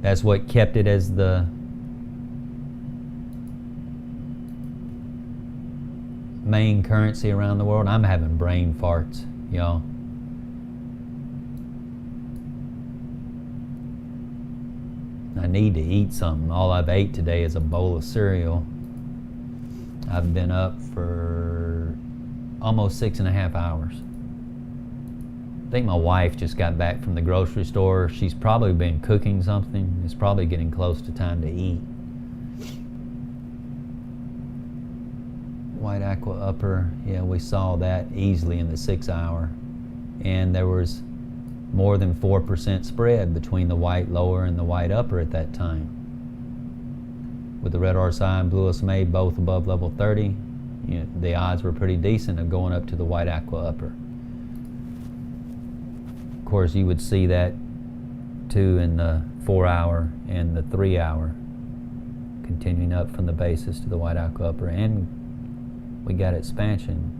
That's what kept it as the main currency around the world. I'm having brain farts, y'all. I need to eat something. All I've ate today is a bowl of cereal. I've been up for almost 6.5 hours. I think my wife just got back from the grocery store. She's probably been cooking something. It's probably getting close to time to eat. White aqua upper, yeah, we saw that easily in the 6 hour. And there was more than 4% spread between the white lower and the white upper at that time. With the red RSI and blue SMA both above level 30, the odds were pretty decent of going up to the white aqua upper. Of course, you would see that too in the 4 hour and the 3 hour, continuing up from the basis to the white aqua upper, and we got expansion.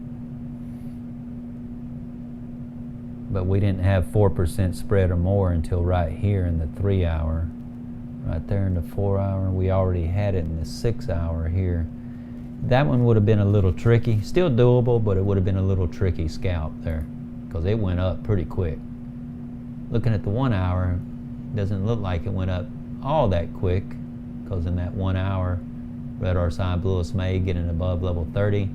But we didn't have 4% spread or more until right here in the 3 hour. Right there in the 4 hour, we already had it in the 6 hour here. That one would have been a little tricky. Still doable, but it would have been a little tricky scalp there, because it went up pretty quick. Looking at the 1 hour, doesn't look like it went up all that quick, because in that 1 hour, red RSI, blue SMA getting above level 30.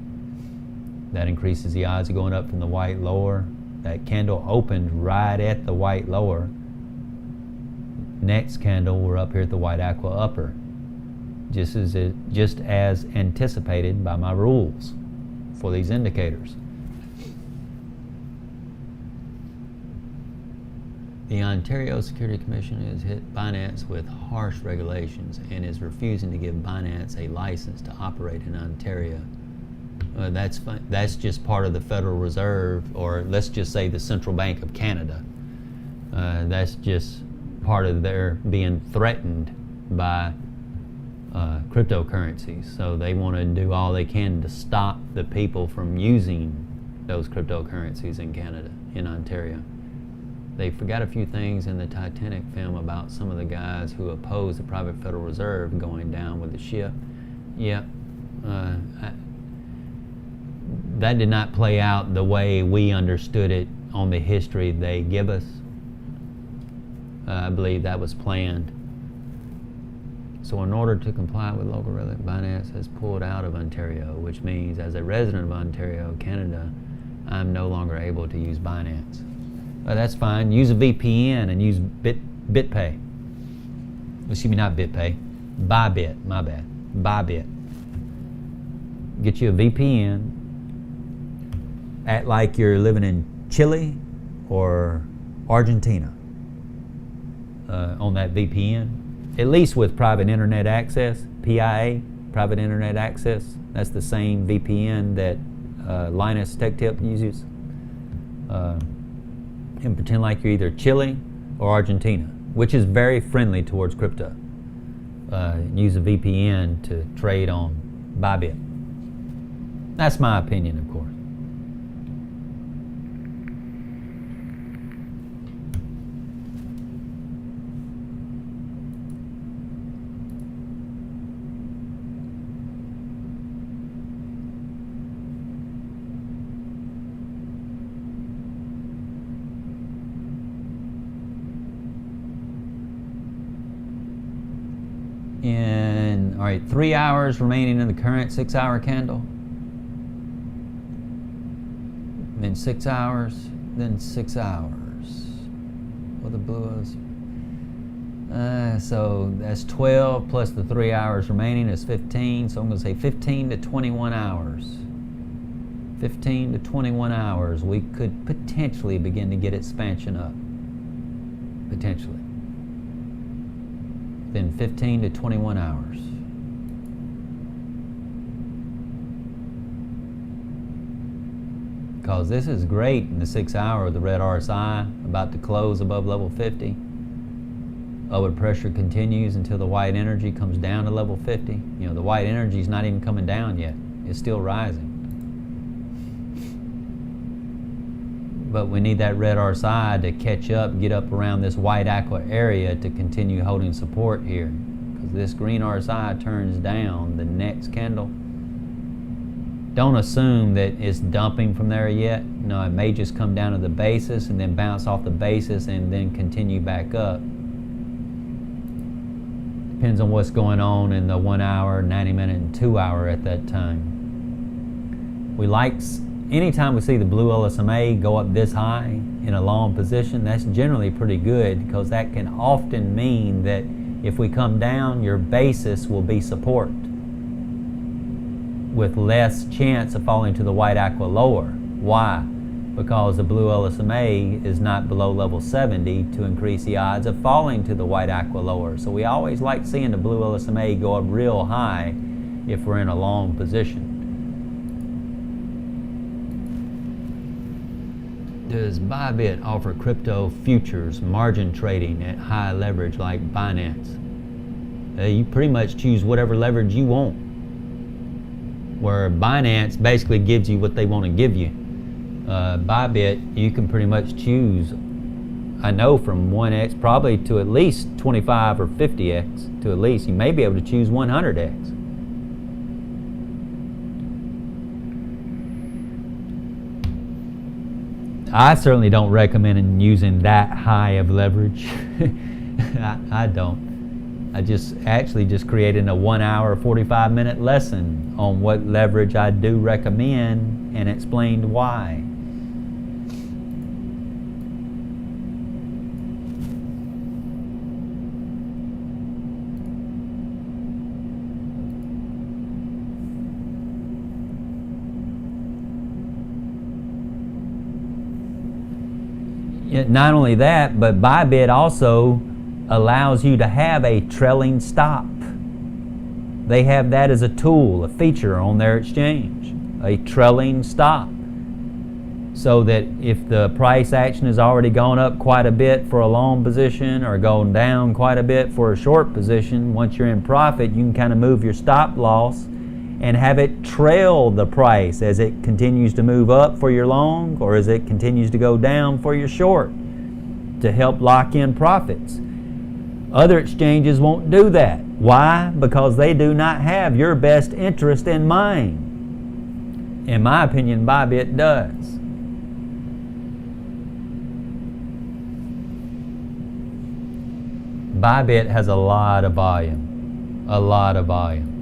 That increases the odds of going up from the white lower. That candle opened right at the white lower. Next candle, we're up here at the white aqua upper, just as anticipated by my rules for these indicators. The Ontario Security Commission has hit Binance with harsh regulations and is refusing to give Binance a license to operate in Ontario. That's fun. That's just part of the Federal Reserve, or let's just say the Central Bank of Canada. That's just part of their being threatened by cryptocurrencies. So they want to do all they can to stop the people from using those cryptocurrencies in Canada, in Ontario. They forgot a few things in the Titanic film about some of the guys who opposed the private Federal Reserve going down with the ship. Yeah, that did not play out the way we understood it on the history they give us. I believe that was planned. So in order to comply with local regulation, Binance has pulled out of Ontario, which means as a resident of Ontario, Canada, I'm no longer able to use Binance. That's fine. Use a VPN and use BitPay. Excuse me, not BitPay. Bybit, my bad. Bybit. Get you a VPN. Act like you're living in Chile or Argentina on that VPN. At least with private internet access, PIA, private internet access. That's the same VPN that Linus Tech Tip uses. And pretend like you're either Chile or Argentina, which is very friendly towards crypto. Use a VPN to trade on Bybit. That's my opinion, of course. All right, 3 hours remaining in the current 6 hour candle. Then 6 hours, then 6 hours. What the blue is. So that's 12 plus the 3 hours remaining is 15. So I'm going to say 15 to 21 hours. 15 to 21 hours, we could potentially begin to get expansion up. Potentially. Then 15 to 21 hours. because this is great in the 6 hour with the red RSI about to close above level 50. Upward pressure continues until the white energy comes down to level 50. You know, the white energy is not even coming down yet. It's still rising. But we need that red RSI to catch up, get up around this white aqua area to continue holding support here. Because this green RSI turns down the next candle. Don't assume that it's dumping from there yet. No, it may just come down to the basis and then bounce off the basis and then continue back up. Depends on what's going on in the 1 hour, 90 minute, and 2 hour at that time. We like, anytime we see the blue LSMA go up this high in a long position, that's generally pretty good, because that can often mean that if we come down, your basis will be support, with less chance of falling to the white aqua lower. Why? Because the blue LSMA is not below level 70 to increase the odds of falling to the white aqua lower. So we always like seeing the blue LSMA go up real high if we're in a long position. Does Bybit offer crypto futures margin trading at high leverage like Binance? You pretty much choose whatever leverage you want, where Binance basically gives you what they want to give you. Bybit, you can pretty much choose, I know, from 1x probably to at least 25 or 50x to at least. You may be able to choose 100x. I certainly don't recommend using that high of leverage. I don't. I just created a 1 hour, 45 minute lesson on what leverage I do recommend and explained why. Not only that, but Bybit also allows you to have a trailing stop. They have that as a tool, a feature on their exchange, a trailing stop. So that if the price action has already gone up quite a bit for a long position or gone down quite a bit for a short position, once you're in profit, you can kind of move your stop loss and have it trail the price as it continues to move up for your long or as it continues to go down for your short to help lock in profits. Other exchanges won't do that. Why? Because they do not have your best interest in mind. In my opinion, Bybit does. Bybit has a lot of volume. A lot of volume.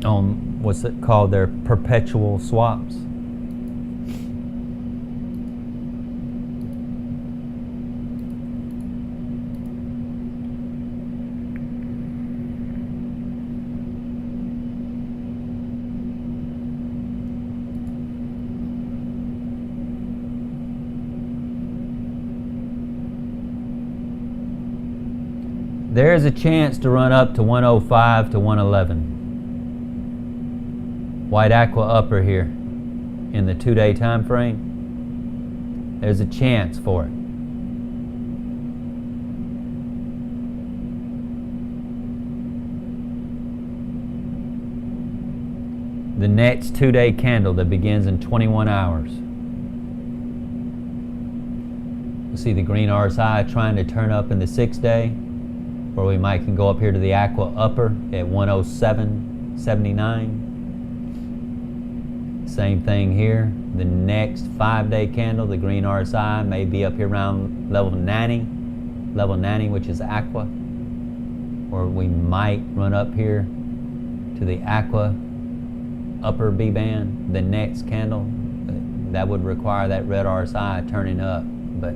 On what's it called, their perpetual swaps. There is a chance to run up to 105 to 111. White aqua upper here in the 2-day time frame. There's a chance for it. The next 2-day candle that begins in 21 hours. You see the green RSI trying to turn up in the 6-day, where we might can go up here to the aqua upper at 107.79. Same thing here. The next 5-day candle, the green RSI may be up here around level 90, which is aqua, or we might run up here to the aqua upper B band. The next candle, that would require that red RSI turning up, but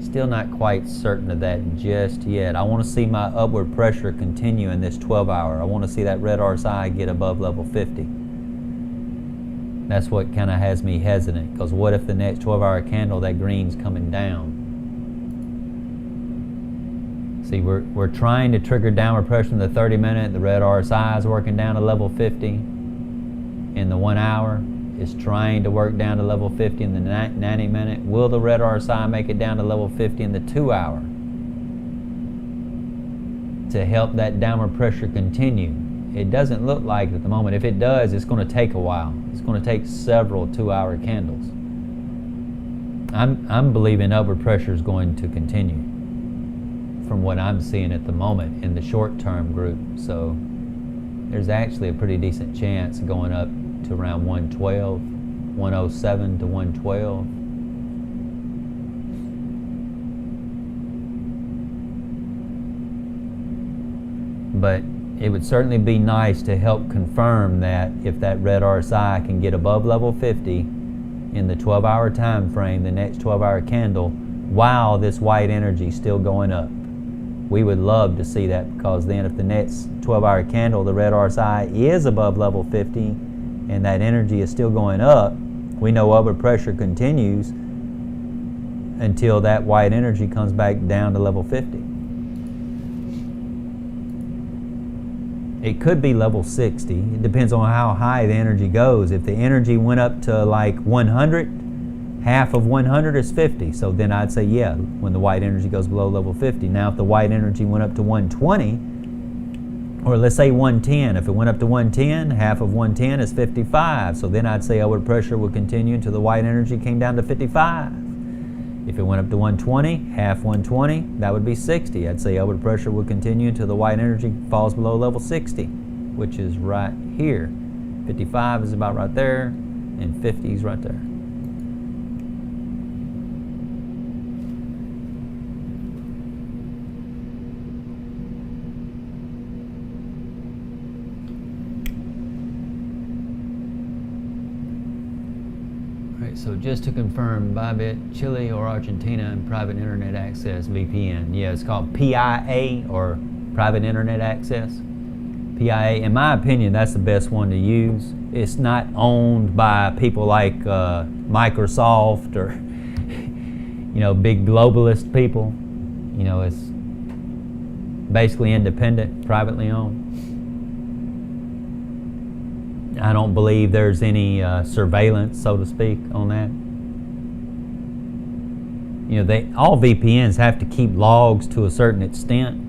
still not quite certain of that just yet. I want to see my upward pressure continue in this 12 hour. I want to see that red RSI get above level 50. That's what kind of has me hesitant, because what if the next 12-hour candle, that green's coming down? See, we're trying to trigger downward pressure in the 30-minute. The red RSI is working down to level 50. in the 1 hour. It's trying to work down to level 50 in the 90 minute. Will the red RSI make it down to level 50 in the 2 hour to help that downward pressure continue? It doesn't look like it at the moment. If it does, it's going to take a while. It's going to take several 2-hour candles. I'm believing upward pressure is going to continue from what I'm seeing at the moment in the short-term group. So there's actually a pretty decent chance of going up to around 112, 107 to 112. But it would certainly be nice to help confirm that if that red RSI can get above level 50 in the 12-hour time frame, the next 12-hour candle, while this white energy is still going up. We would love to see that, because then if the next 12-hour candle, the red RSI is above level 50 and that energy is still going up, we know upward pressure continues until that white energy comes back down to level 50. It could be level 60. It depends on how high the energy goes. If the energy went up to like 100, half of 100 is 50. So then I'd say, yeah, when the white energy goes below level 50. Now, if the white energy went up to 120, or let's say 110, if it went up to 110, half of 110 is 55. So then I'd say upward pressure would continue until the white energy came down to 55. If it went up to 120, half 120, that would be 60. I'd say upward pressure would continue until the white energy falls below level 60, which is right here. 55 is about right there, and 50 is right there. So just to confirm, Bybit, Chile or Argentina, and private internet access, VPN. Yeah, it's called PIA, or private internet access. PIA, in my opinion, that's the best one to use. It's not owned by people like Microsoft or big globalist people. It's basically independent, privately owned. I don't believe there's any surveillance, so to speak, on that. All VPNs have to keep logs to a certain extent.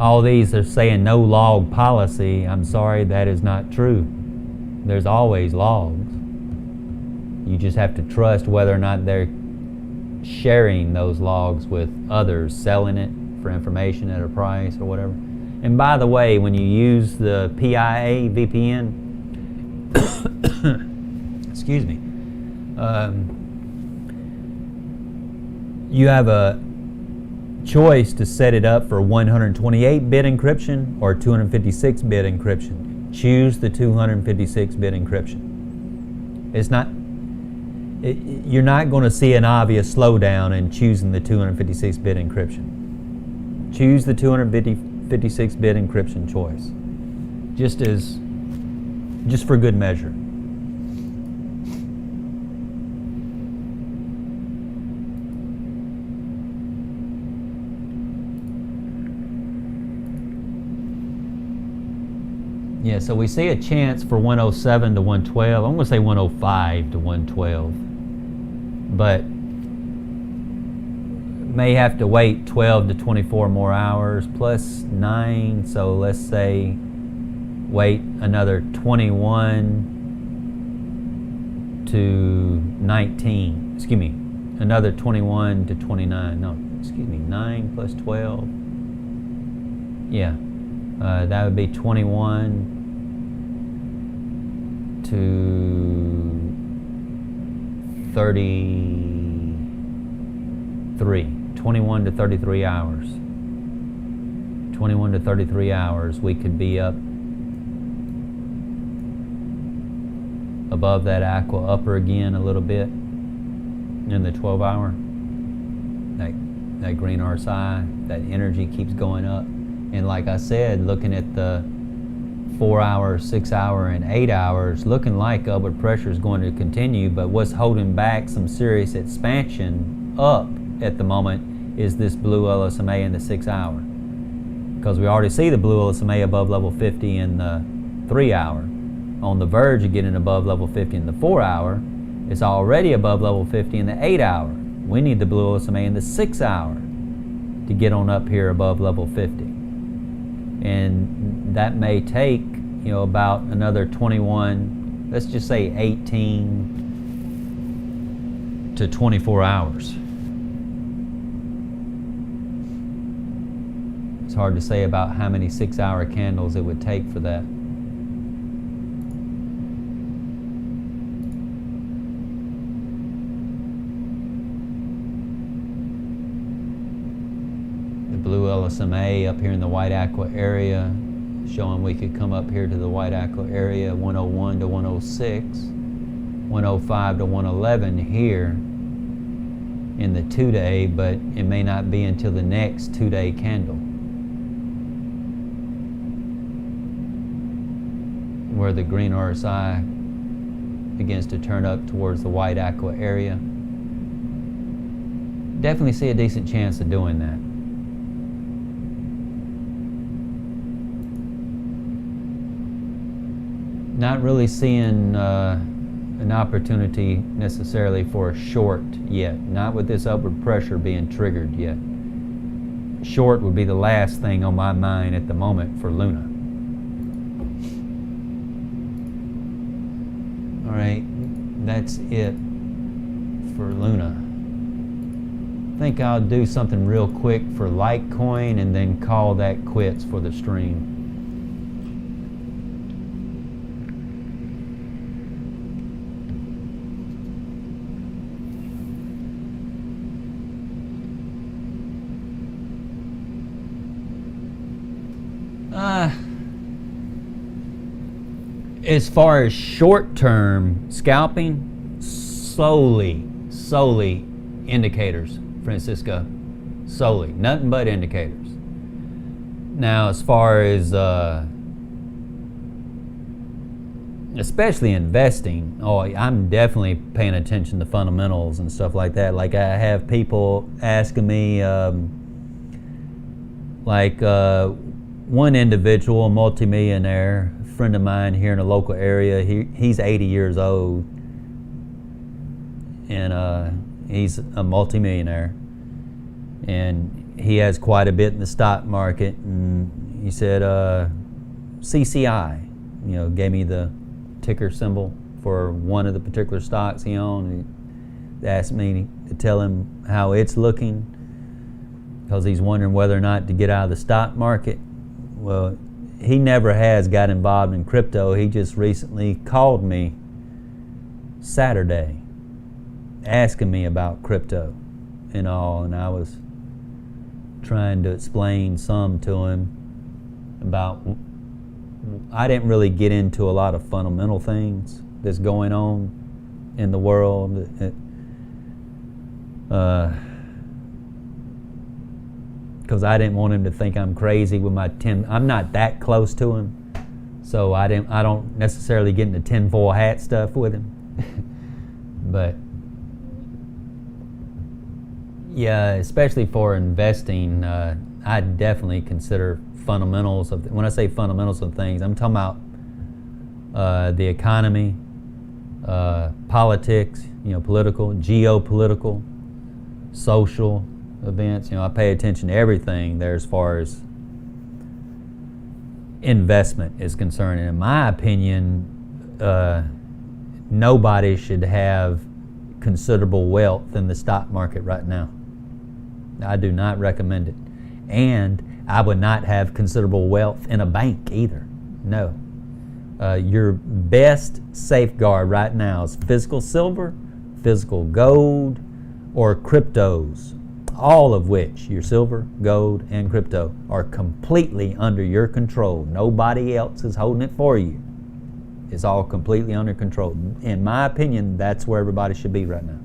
All these are saying no log policy. I'm sorry, that is not true. There's always logs. You just have to trust whether or not they're sharing those logs with others, selling it for information at a price or whatever. And by the way, when you use the PIA VPN, excuse me, you have a choice to set it up for 128-bit encryption or 256-bit encryption. Choose the 256-bit encryption. You're not going to see an obvious slowdown in choosing the 256-bit encryption. Choose the 256-bit encryption choice, just for good measure. Yeah, so we see a chance for 107 to 112. I'm going to say 105 to 112, but may have to wait 12 to 24 more hours plus 9, so let's say wait another 21 to 19, excuse me, another 21 to 29, no, excuse me, 9 plus 12, yeah, that would be 21 to 33. 21 to 33 hours. 21 to 33 hours, we could be up above that aqua upper again a little bit in the 12-hour. That green RSI, that energy keeps going up. And like I said, looking at the 4-hour, 6-hour, and 8 hours, looking like upward pressure is going to continue, but what's holding back some serious expansion up at the moment is this blue LSMA in the 6-hour. because we already see the blue LSMA above level 50 in the 3 hour. On the verge of getting above level 50 in the 4 hour. It's already above level 50 in the 8 hour. We need the blue LSMA in the 6 hour to get on up here above level 50. And that may take, about another 21, let's just say 18 to 24 hours. It's hard to say about how many 6-hour candles it would take for that. The blue LSMA up here in the white aqua area, showing we could come up here to the white aqua area, 101 to 106, 105 to 111 here in the 2-day, but it may not be until the next 2-day candle, where the green RSI begins to turn up towards the white aqua area. Definitely see a decent chance of doing that. Not really seeing an opportunity necessarily for a short yet, not with this upward pressure being triggered yet. Short would be the last thing on my mind at the moment for Luna. All right, that's it for Luna. I think I'll do something real quick for Litecoin and then call that quits for the stream. As far as short-term scalping, solely indicators, Francisco, solely, nothing but indicators. Now, as far as especially investing, I'm definitely paying attention to fundamentals and stuff like that. Like I have people asking me, one individual, a multimillionaire, friend of mine here in the local area, he's 80 years old, and he's a multimillionaire, and he has quite a bit in the stock market. And he said CCI, gave me the ticker symbol for one of the particular stocks he owned. He asked me to tell him how it's looking, because he's wondering whether or not to get out of the stock market. Well, he never has got involved in crypto. He just recently called me Saturday asking me about crypto and all, and I was trying to explain some to him about, I didn't really get into a lot of fundamental things that's going on in the world. Because I didn't want him to think I'm crazy with my I'm not that close to him, so I don't necessarily get into tinfoil hat stuff with him. But yeah, especially for investing, I definitely consider fundamentals of. When I say fundamentals of things, I'm talking about the economy, politics, political, geopolitical, social events. I pay attention to everything there as far as investment is concerned. And in my opinion, nobody should have considerable wealth in the stock market right now. I do not recommend it. And I would not have considerable wealth in a bank either. No. Your best safeguard right now is physical silver, physical gold, or cryptos. All of which, your silver, gold, and crypto, are completely under your control. Nobody else is holding it for you. It's all completely under control. In my opinion, that's where everybody should be right now.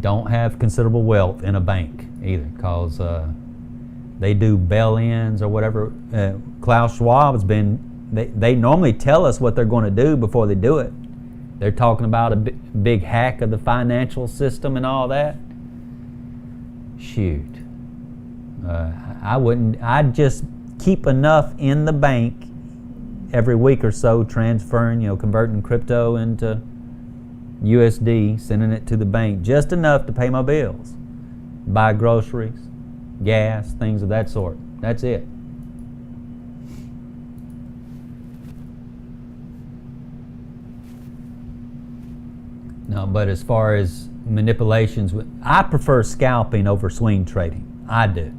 Don't have considerable wealth in a bank either, because they do bail-ins or whatever. Klaus Schwab has been, they normally tell us what they're going to do before they do it. They're talking about a big hack of the financial system and all that. Shoot. I wouldn't. I'd just keep enough in the bank every week or so, transferring, converting crypto into USD, sending it to the bank, just enough to pay my bills, buy groceries, gas, things of that sort. That's it. No, but as far as manipulations, I prefer scalping over swing trading. I do.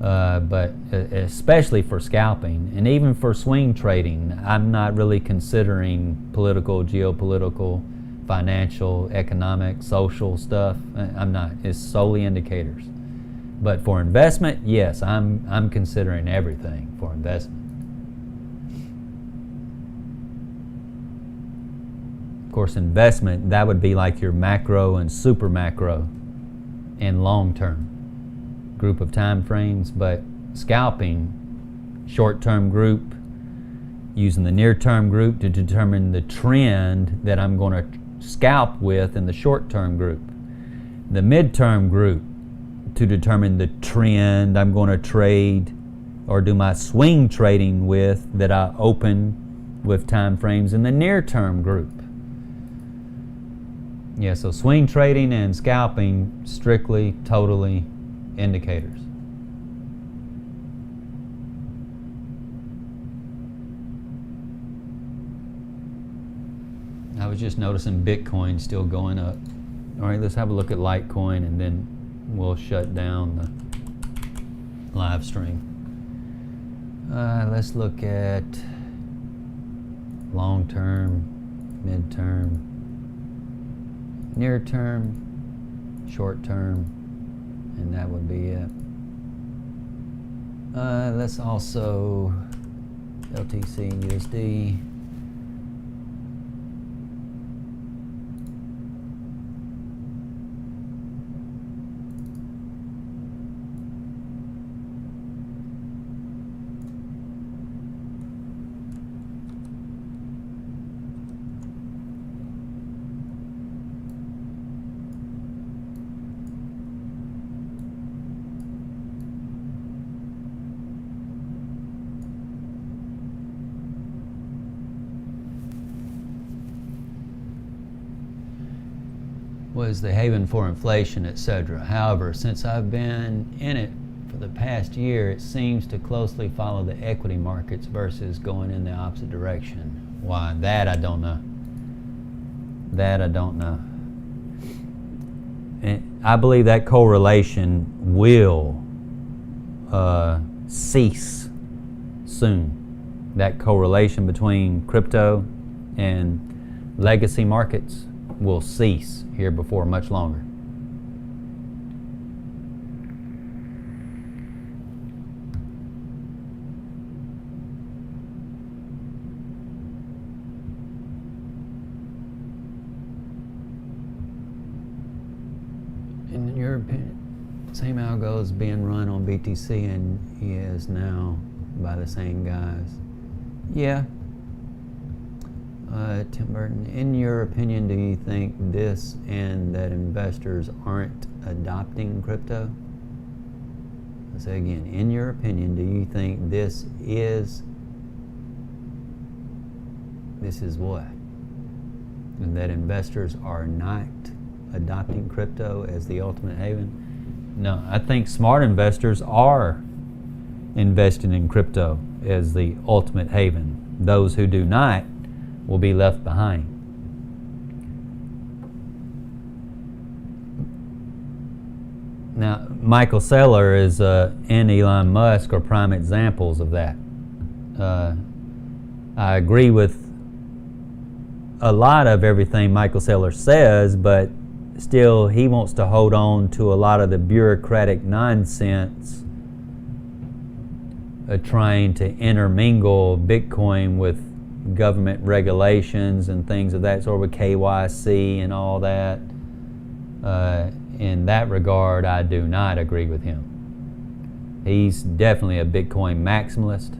But especially for scalping, and even for swing trading, I'm not really considering political, geopolitical, financial, economic, social stuff. I'm not. It's solely indicators. But for investment, yes, I'm considering everything for investment. Of course, investment, that would be like your macro and super macro and long term group of time frames. But scalping, short term group, using the near term group to determine the trend that I'm going to scalp with in the short term group. The mid-term group to determine the trend I'm going to trade or do my swing trading with that I open with time frames in the near term group. Yeah, so swing trading and scalping, strictly, totally indicators. I was just noticing Bitcoin still going up. All right, let's have a look at Litecoin and then we'll shut down the live stream. Let's look at long term, mid term, near term, short term, and that would be it. Let's also LTC and USD. Was the haven for inflation, etc. However, since I've been in it for the past year, it seems to closely follow the equity markets versus going in the opposite direction. Why? That I don't know. That I don't know. And I believe that correlation will cease soon. That correlation between crypto and legacy markets will cease here before much longer. In your opinion, same algo is being run on BTC and he is now by the same guys. Yeah. Tim Burton, in your opinion, do you think this and that investors aren't adopting crypto? I'll say again, in your opinion, do you think this is what? And that investors are not adopting crypto as the ultimate haven? No, I think smart investors are investing in crypto as the ultimate haven. Those who do not will be left behind. Now, Michael Saylor is and Elon Musk are prime examples of that. I agree with a lot of everything Michael Saylor says, but still he wants to hold on to a lot of the bureaucratic nonsense of trying to intermingle Bitcoin with government regulations and things of that sort, with KYC and all that. In that regard, I do not agree with him. He's definitely a Bitcoin maximalist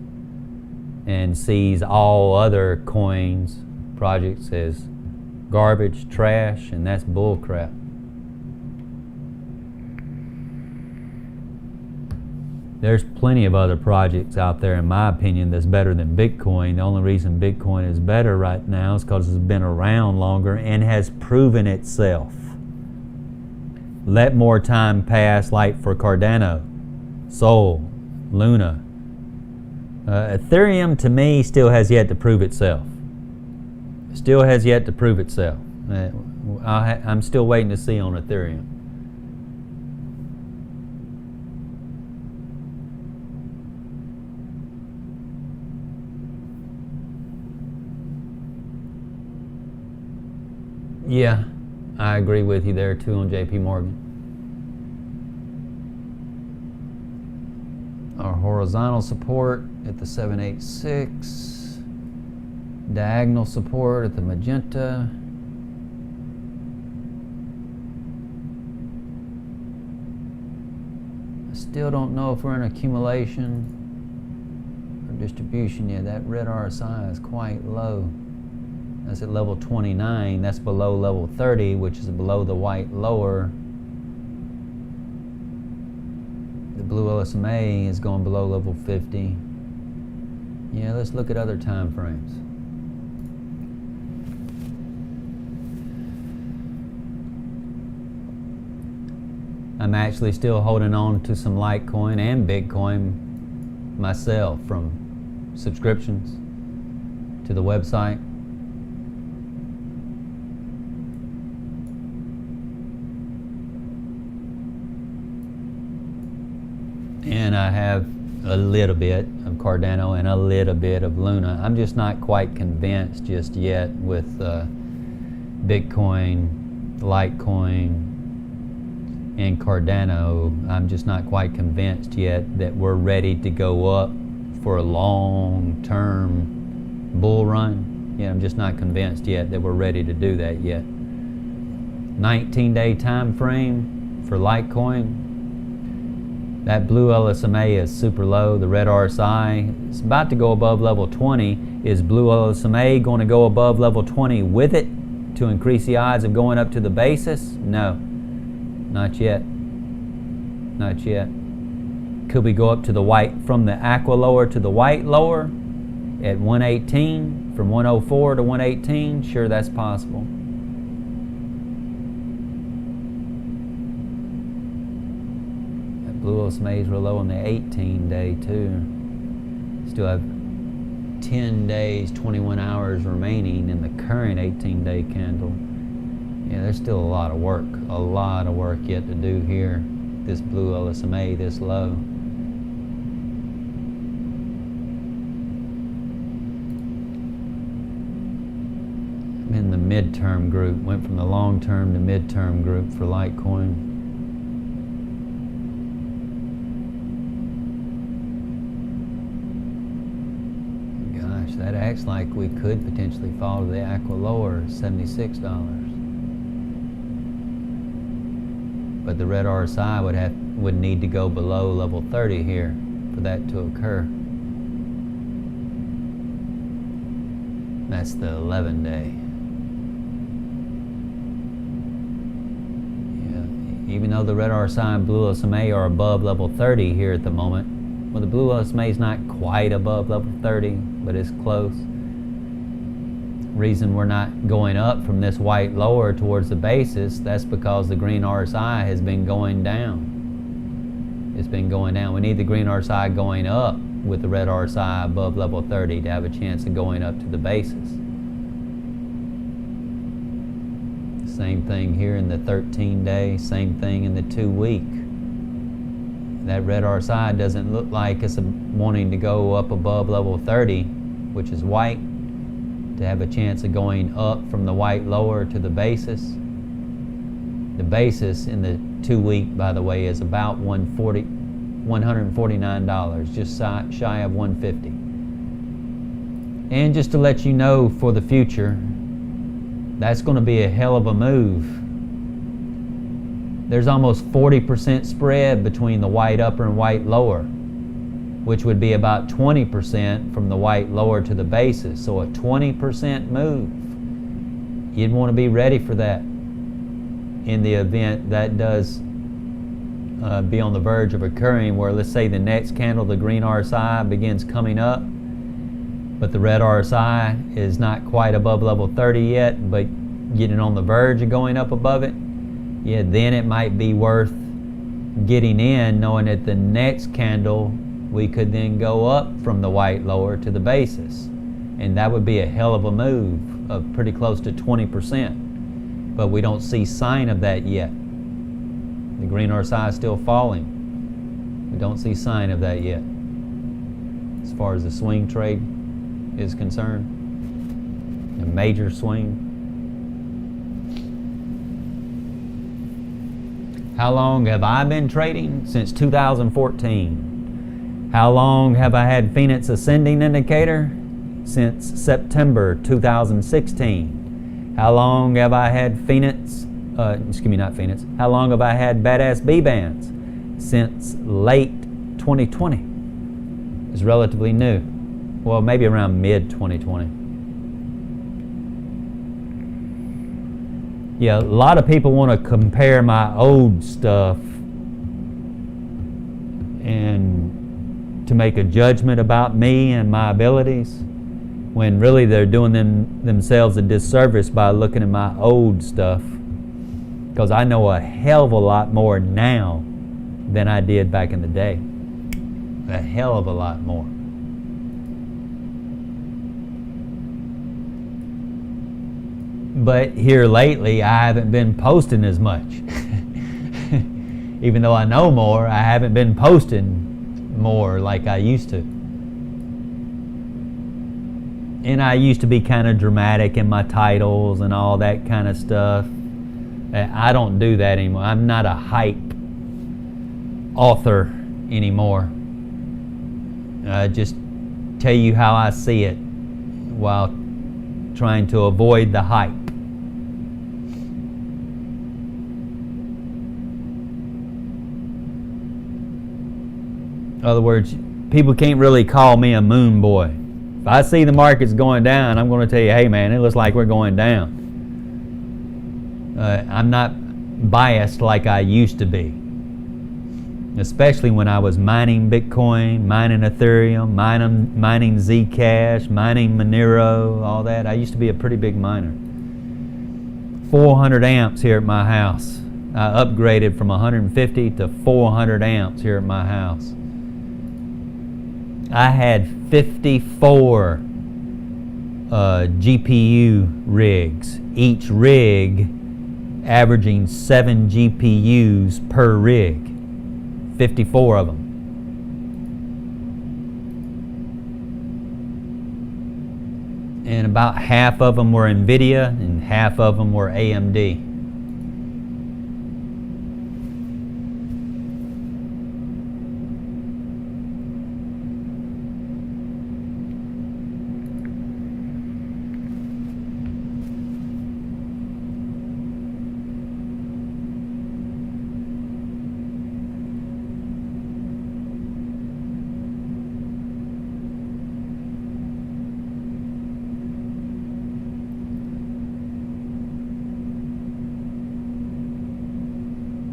and sees all other coins, projects as garbage, trash, and that's bull crap. There's plenty of other projects out there, in my opinion, that's better than Bitcoin. The only reason Bitcoin is better right now is because it's been around longer and has proven itself. Let more time pass, like for Cardano, Sol, Luna. Ethereum, to me, still has yet to prove itself. Still has yet to prove itself. I'm still waiting to see on Ethereum. Yeah, I agree with you there too on JP Morgan. Our horizontal support at the 786, diagonal support at the magenta. I still don't know if we're in accumulation or distribution yet. That red RSI is quite low. That's at level 29. That's below level 30, which is below the white lower. The blue LSMA is going below level 50. Yeah, let's look at other time frames. I'm actually still holding on to some Litecoin and Bitcoin myself from subscriptions to the website. And I have a little bit of Cardano and a little bit of Luna. I'm just not quite convinced just yet with Bitcoin, Litecoin, and Cardano. I'm just not quite convinced yet that we're ready to go up for a long-term bull run. Yeah, I'm just not convinced yet that we're ready to do that yet. 19-day time frame for Litecoin. That blue LSMA is super low. The red RSI is about to go above level 20. Is blue LSMA going to go above level 20 with it to increase the odds of going up to the basis? No, not yet. Not yet. Could we go up to the white, from the aqua lower to the white lower at 118, from 104 to 118? Sure, that's possible. Blue LSMA is real low on the 18-day too. Still have 10 days, 21 hours remaining in the current 18-day candle. Yeah, there's still a lot of work yet to do here. This blue LSMA this low. I'm in the midterm group. Went from the long-term to midterm group for Litecoin. That acts like we could potentially fall to the aqua lower, $76. But the red RSI would need to go below level 30 here for that to occur. That's the 11-day. Yeah, even though the red RSI and blue LSMA are above level 30 here at the moment. Well, the blue LSMA is not quite above level 30, but it's close. Reason we're not going up from this white lower towards the basis, that's because the green RSI has been going down. It's been going down. We need the green RSI going up with the red RSI above level 30 to have a chance of going up to the basis. Same thing here in the 13-day, same thing in the 2-week. That red RSI doesn't look like it's wanting to go up above level 30, which is white, to have a chance of going up from the white lower to the basis. The basis in the 2-week, by the way, is about $149, just shy of $150. And just to let you know for the future, that's going to be a hell of a move. There's almost 40% spread between the white upper and white lower, which would be about 20% from the white lower to the basis. So a 20% move. You'd want to be ready for that in the event that does be on the verge of occurring, where let's say the next candle, the green RSI, begins coming up, but the red RSI is not quite above level 30 yet, but getting on the verge of going up above it, yeah, then it might be worth getting in, knowing that the next candle we could then go up from the white lower to the basis, and that would be a hell of a move of pretty close to 20%, but we don't see sign of that yet. The green RSI is still falling. We don't see sign of that yet as far as the swing trade is concerned, a major swing. How long have I been trading? Since 2014. How long have I had Phoenix Ascending Indicator? Since September 2016. How long have I had how long have I had Badass B-Bands? Since late 2020. It's relatively new. Well, maybe around mid 2020. Yeah, a lot of people want to compare my old stuff and to make a judgment about me and my abilities, when really they're doing themselves a disservice by looking at my old stuff, because I know a hell of a lot more now than I did back in the day. A hell of a lot more. But here lately, I haven't been posting as much. Even though I know more, I haven't been posting more like I used to. And I used to be kind of dramatic in my titles and all that kind of stuff. I don't do that anymore. I'm not a hype author anymore. I just tell you how I see it while trying to avoid the hype. In other words, people can't really call me a moon boy. If I see the market's going down, I'm going to tell you, hey man, it looks like we're going down. I'm not biased like I used to be. Especially when I was mining Bitcoin, mining Ethereum, mining Zcash, mining Monero, all that. I used to be a pretty big miner. 400 amps here at my house. I upgraded from 150 to 400 amps here at my house. I had 54 GPU rigs, each rig averaging 7 GPUs per rig. 54 of them. And about half of them were NVIDIA and half of them were AMD.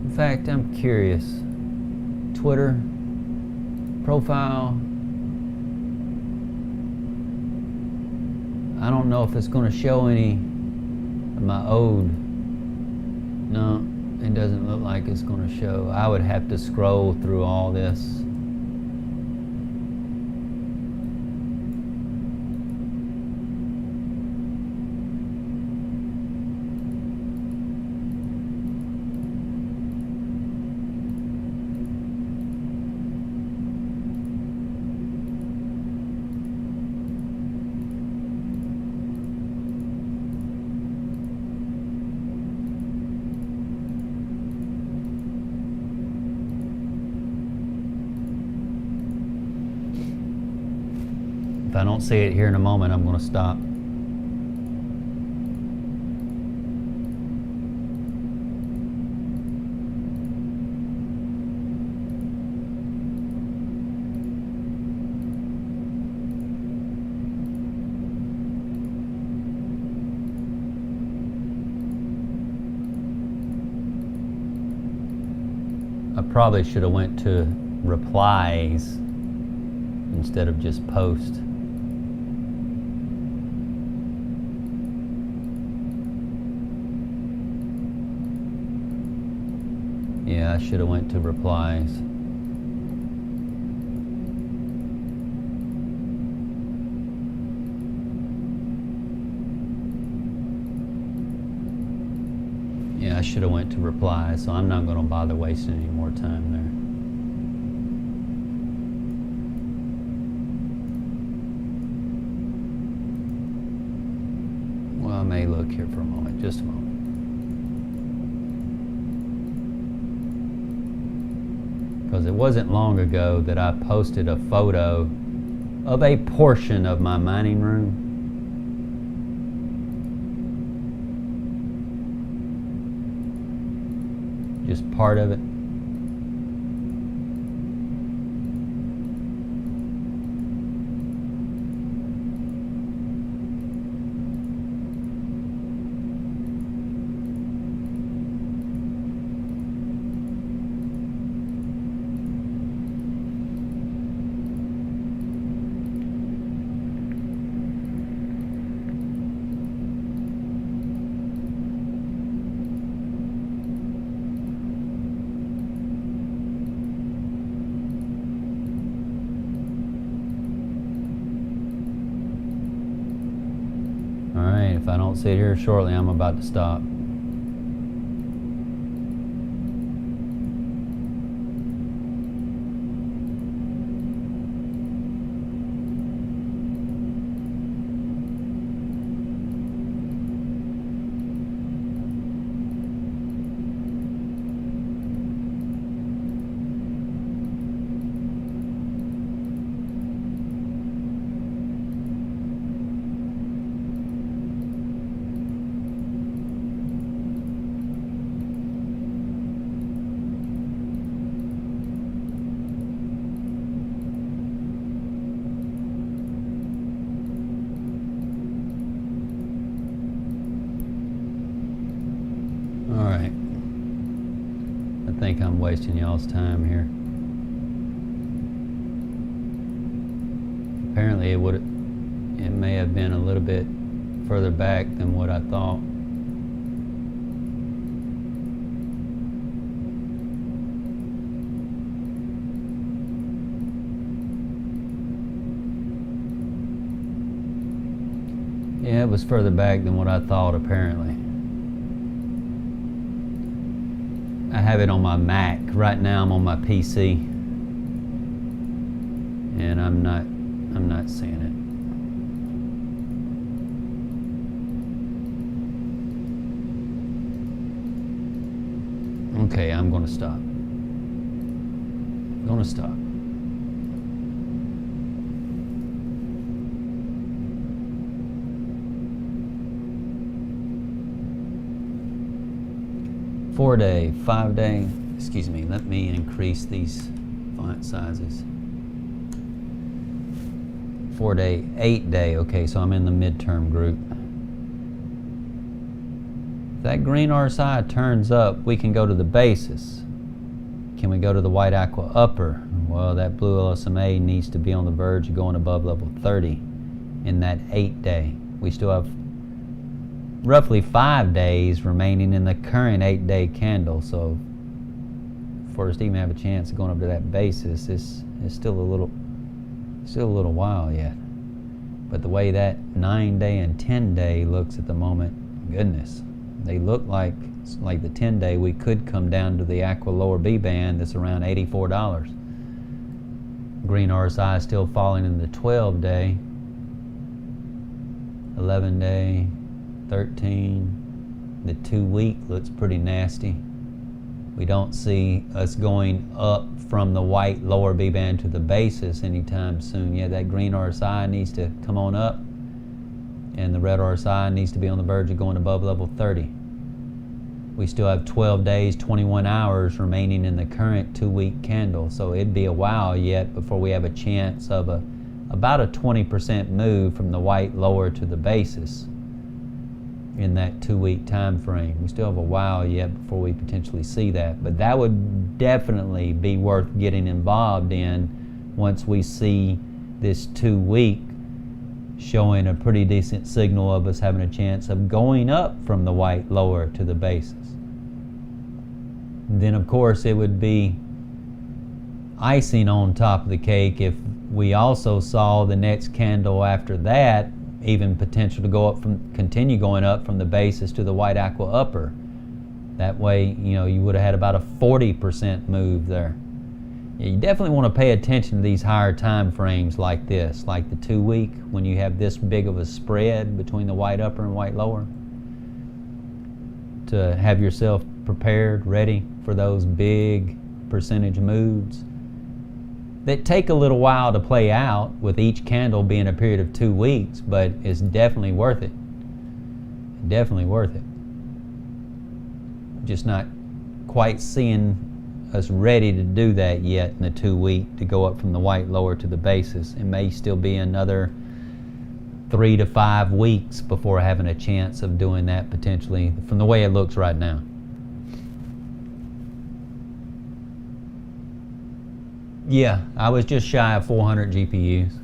In fact, I'm curious. Twitter profile. I don't know if it's going to show any of my old. No, it doesn't look like it's going to show. I would have to scroll through all this. If I don't see it here in a moment, I'm going to stop. I probably should have went to replies instead of just post. Yeah, I should have went to replies. Yeah, I should have went to replies, so I'm not going to bother wasting any more time there. Well, I may look here for a moment, just a moment. Because it wasn't long ago that I posted a photo of a portion of my mining room. Just part of it. Alright, if I don't sit here shortly, I'm about to stop. Alright. I think I'm wasting y'all's time here. Apparently it may have been a little bit further back than what I thought. Yeah, it was further back than what I thought, apparently. I have it on my Mac. Right now I'm on my PC. And I'm not seeing it. Okay, I'm gonna stop. I'm gonna stop. Four-day, 5-day, excuse me, let me increase these font sizes. 4-day, 8-day, okay, so I'm in the midterm group. If that green RSI turns up, we can go to the basis. Can we go to the white aqua upper? Well, that blue LSMA needs to be on the verge of going above level 30 in that 8-day. We still have roughly 5 days remaining in the current 8-day candle, so for us to even have a chance of going up to that basis, it's still a little while yet. But the way that 9-day and 10-day looks at the moment, goodness, they look like the 10-day we could come down to the aqua lower B band that's around $84. Green RSI is still falling in the 12-day, 11-day, 13. The 2-week looks pretty nasty. We don't see us going up from the white lower B band to the basis anytime soon. Yeah, that green RSI needs to come on up, and the red RSI needs to be on the verge of going above level 30. We still have 12 days, 21 hours remaining in the current 2-week candle, so it'd be a while yet before we have a chance of about a 20% move from the white lower to the basis. in that 2-week time frame. We still have a while yet before we potentially see that, but that would definitely be worth getting involved in once we see this 2-week showing a pretty decent signal of us having a chance of going up from the white lower to the basis. Then of course it would be icing on top of the cake if we also saw the next candle after that even potential to go up continue going up from the basis to the white aqua upper. That way, you would have had about a 40% move there. You definitely want to pay attention to these higher time frames like this, like the 2-week, when you have this big of a spread between the white upper and white lower, to have yourself prepared, ready for those big percentage moves that take a little while to play out, with each candle being a period of 2 weeks, but it's definitely worth it. Definitely worth it. Just not quite seeing us ready to do that yet in the 2-week, to go up from the white lower to the basis. It may still be another 3 to 5 weeks before having a chance of doing that potentially, from the way it looks right now. Yeah, I was just shy of 400 GPUs.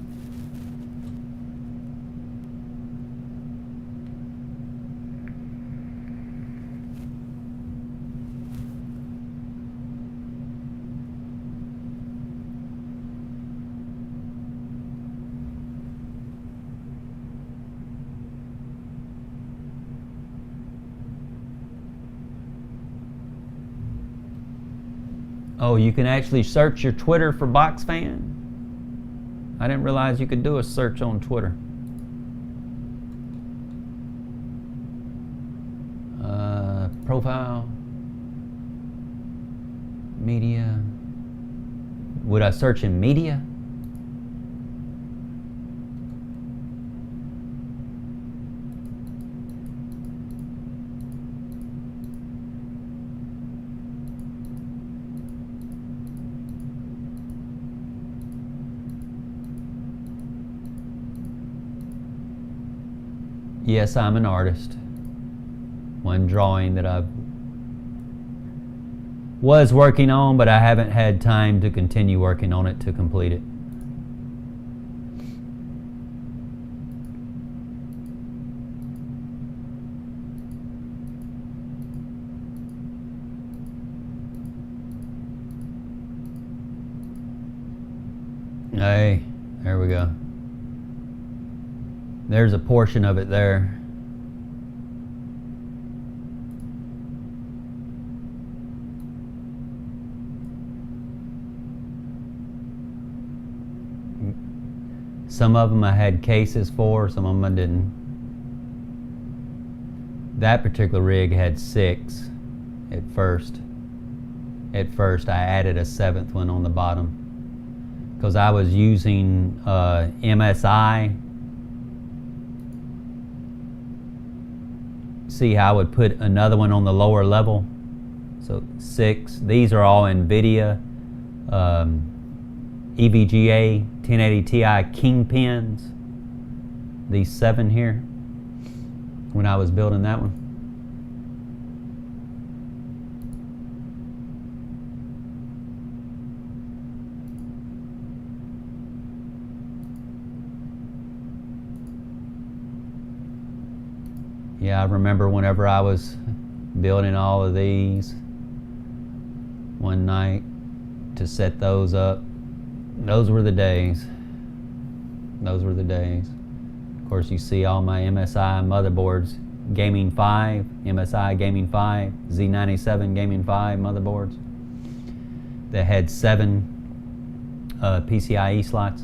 Oh, you can actually search your Twitter for box fan? I didn't realize you could do a search on Twitter. Profile, media. Would I search in media? Yes, I'm an artist. One drawing that I was working on, but I haven't had time to continue working on it to complete it. Hey, there we go. There's a portion of it there. Some of them I had cases for, some of them I didn't. That particular rig had 6 at first. At first I added a 7th one on the bottom because I was using MSI. See how I would put another one on the lower level. So 6. These are all NVIDIA EVGA 1080 Ti Kingpins. These 7 here, when I was building that one. Yeah, I remember whenever I was building all of these one night to set those up. Those were the days. Those were the days. Of course, you see all my MSI motherboards, Gaming 5, MSI Gaming 5, Z97 Gaming 5 motherboards that had 7 PCIe slots.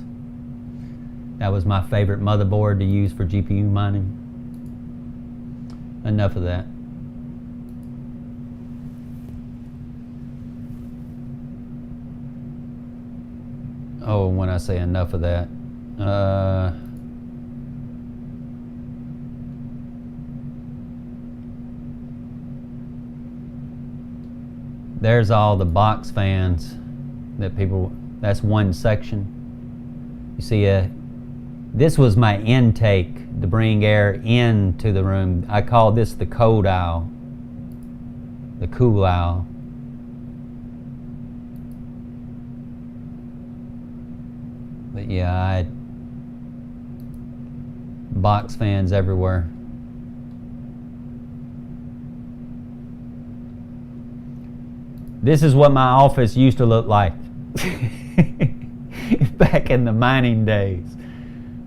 That was my favorite motherboard to use for GPU mining. Enough of that. Oh, when I say enough of that, there's all the box fans that people, that's one section. You see This was my intake to bring air into the room. I call this the cold owl, the cool owl. But yeah, I had box fans everywhere. This is what my office used to look like back in the mining days.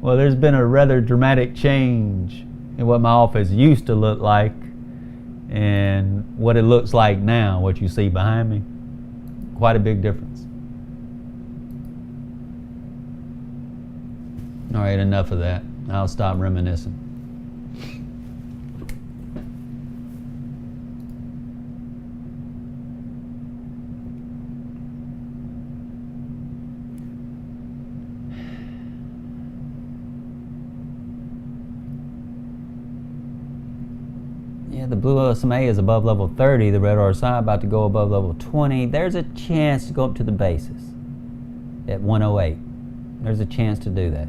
Well, there's been a rather dramatic change in what my office used to look like and what it looks like now, what you see behind me. Quite a big difference. All right, enough of that. I'll stop reminiscing. Yeah, the blue LSMA is above level 30, the red RSI about to go above level 20. There's a chance to go up to the basis at 108. There's a chance to do that.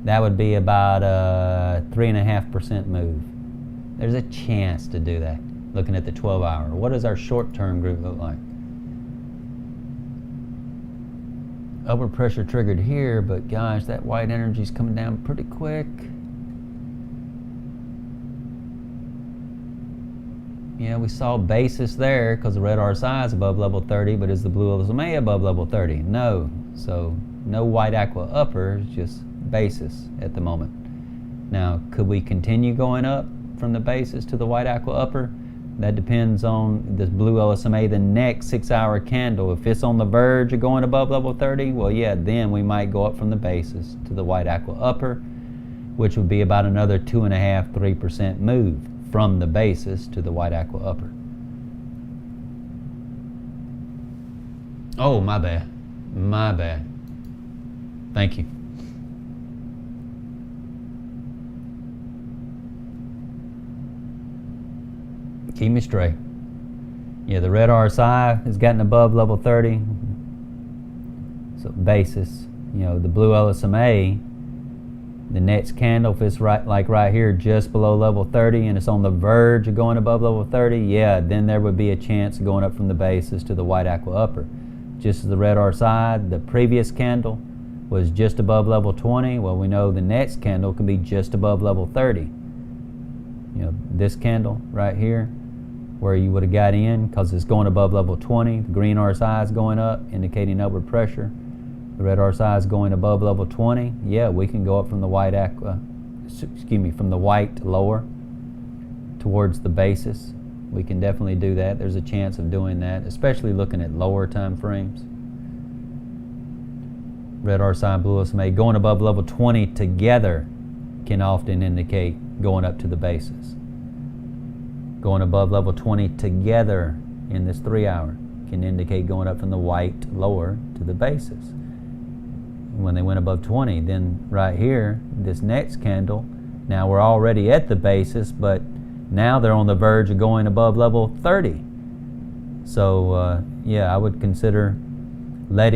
That would be about a 3.5% move. There's a chance to do that, looking at the 12-hour. What does our short-term group look like? Upward pressure triggered here, but gosh, that white energy is coming down pretty quick. Yeah, we saw basis there because the red RSI is above level 30, but is the blue LSMA above level 30? No. So no white aqua upper, just basis at the moment. Now, could we continue going up from the basis to the white aqua upper? That depends on this blue LSMA, the next 6-hour candle. If it's on the verge of going above level 30, well, yeah, then we might go up from the basis to the white aqua upper, which would be about another 2.5–3% move from the basis to the white aqua upper. Oh, my bad. My bad. Thank you. Keep me straight. Yeah, the red RSI has gotten above level 30. So basis, you know, the blue LSMA, the next candle, if it's right here, just below level 30, and it's on the verge of going above level 30, yeah, then there would be a chance of going up from the basis to the white aqua upper. Just as the red RSI, the previous candle was just above level 20. Well, we know the next candle can be just above level 30. You know, this candle right here, where you would have got in because it's going above level 20. The green RSI is going up, indicating upward pressure. The red RSI is going above level 20. Yeah, we can go up from the white aqua, from the white lower towards the basis. We can definitely do that. There's a chance of doing that, especially looking at lower time frames. Red RSI, blue SMA going above level 20 together can often indicate going up to the basis. Going above level 20 together in this 3-hour can indicate going up from the white lower to the basis. When they went above 20, then right here, this next candle, now we're already at the basis, but now they're on the verge of going above level 30. So yeah, I would consider I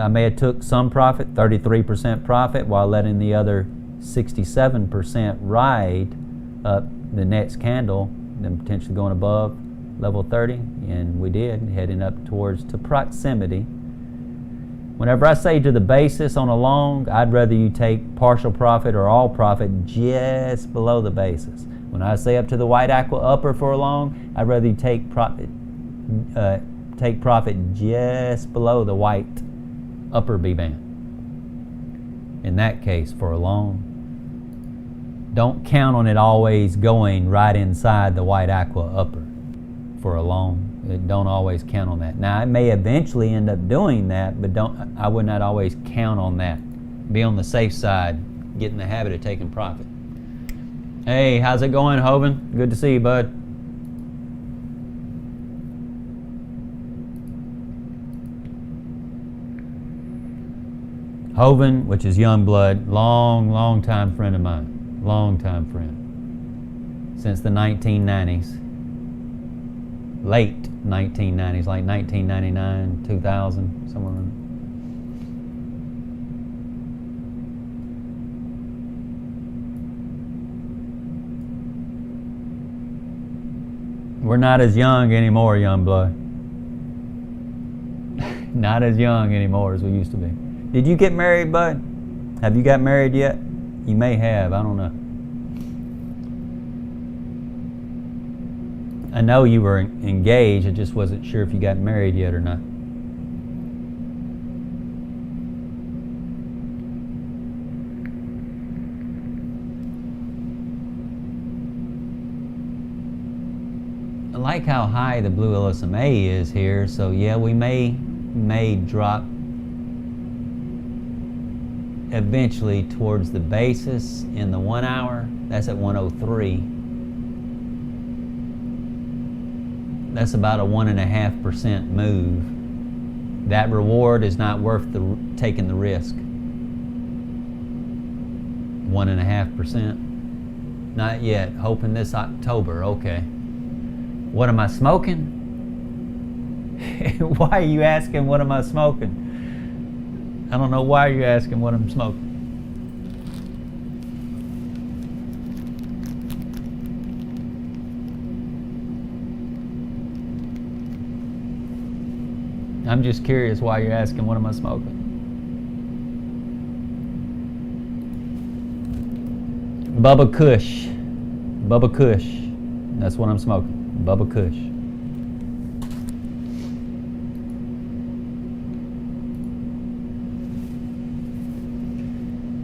may have took some profit, 33% profit, while letting the other 67% ride up the next candle, then potentially going above level 30, and we did, heading up towards to proximity. Whenever I say to the basis on a long, I'd rather you take partial profit or all profit just below the basis. When I say up to the white aqua upper for a long, I'd rather you take profit just below the white upper B band. In that case, for a long, don't count on it always going right inside the white aqua upper for a long. Don't always count on that. Now, it may eventually end up doing that, but I would not always count on that. Be on the safe side, get in the habit of taking profit. Hey, how's it going, Hovind? Good to see you, bud. Hovind, which is Youngblood, long time friend of mine. Long time friend. Since the 1990s. Late 1990s, like 1999, 2000, somewhere around. We're not as young anymore, young blood. Not as young anymore as we used to be. Did you get married, bud? Have you got married yet? You may have, I don't know. I know you were engaged, I just wasn't sure if you got married yet or not. I like how high the blue LSMA is here, so yeah, we may drop eventually towards the basis in the 1 hour. That's at 103. That's about a 1.5% move. That reward is not worth taking the risk. 1.5%. Not yet. Hoping this October. Okay. What am I smoking? Why are you asking what am I smoking? I don't know why you're asking what I'm smoking. I'm just curious why you're asking what am I smoking. Bubba Kush. Bubba Kush. That's what I'm smoking. Bubba Kush.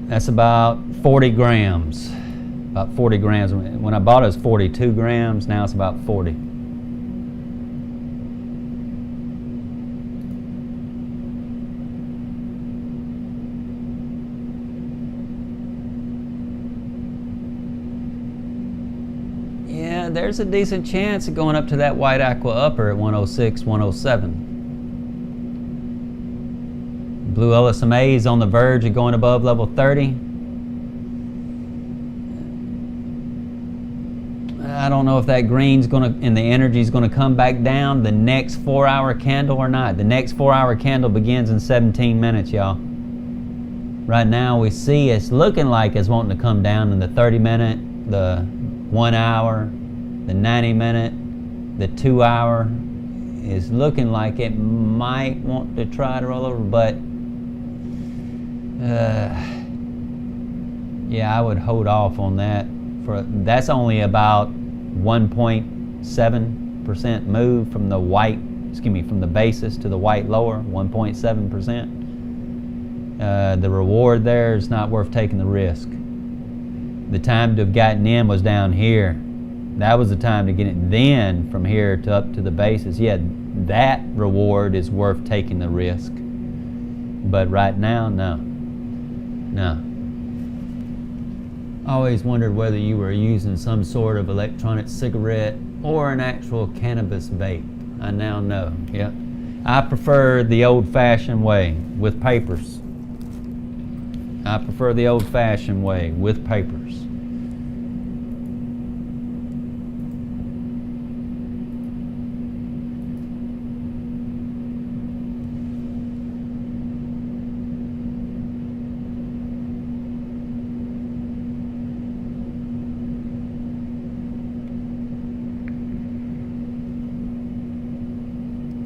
That's about 40 grams. About 40 grams. When I bought it, it was 42 grams. Now it's about 40. Yeah, there's a decent chance of going up to that white aqua upper at 106, 107. Blue LSMA is on the verge of going above level 30. I don't know if that green's and the energy's gonna come back down the next 4-hour candle or not. The next 4-hour candle begins in 17 minutes, y'all. Right now we see it's looking like it's wanting to come down in the 30-minute, the 1 hour, the 90-minute, the 2 hour. Is looking like it might want to try to roll over, but yeah, I would hold off on that. That's only about 1.7% move from the white, from the basis to the white lower, 1.7%. The reward there is not worth taking the risk. The time to have gotten in was down here. That was the time to get it. Then from here to up to the basis, yeah, that reward is worth taking the risk. But right now, no. No. I always wondered whether you were using some sort of electronic cigarette or an actual cannabis vape. I now know. Yep. I prefer the old-fashioned way with papers. I prefer the old-fashioned way with papers.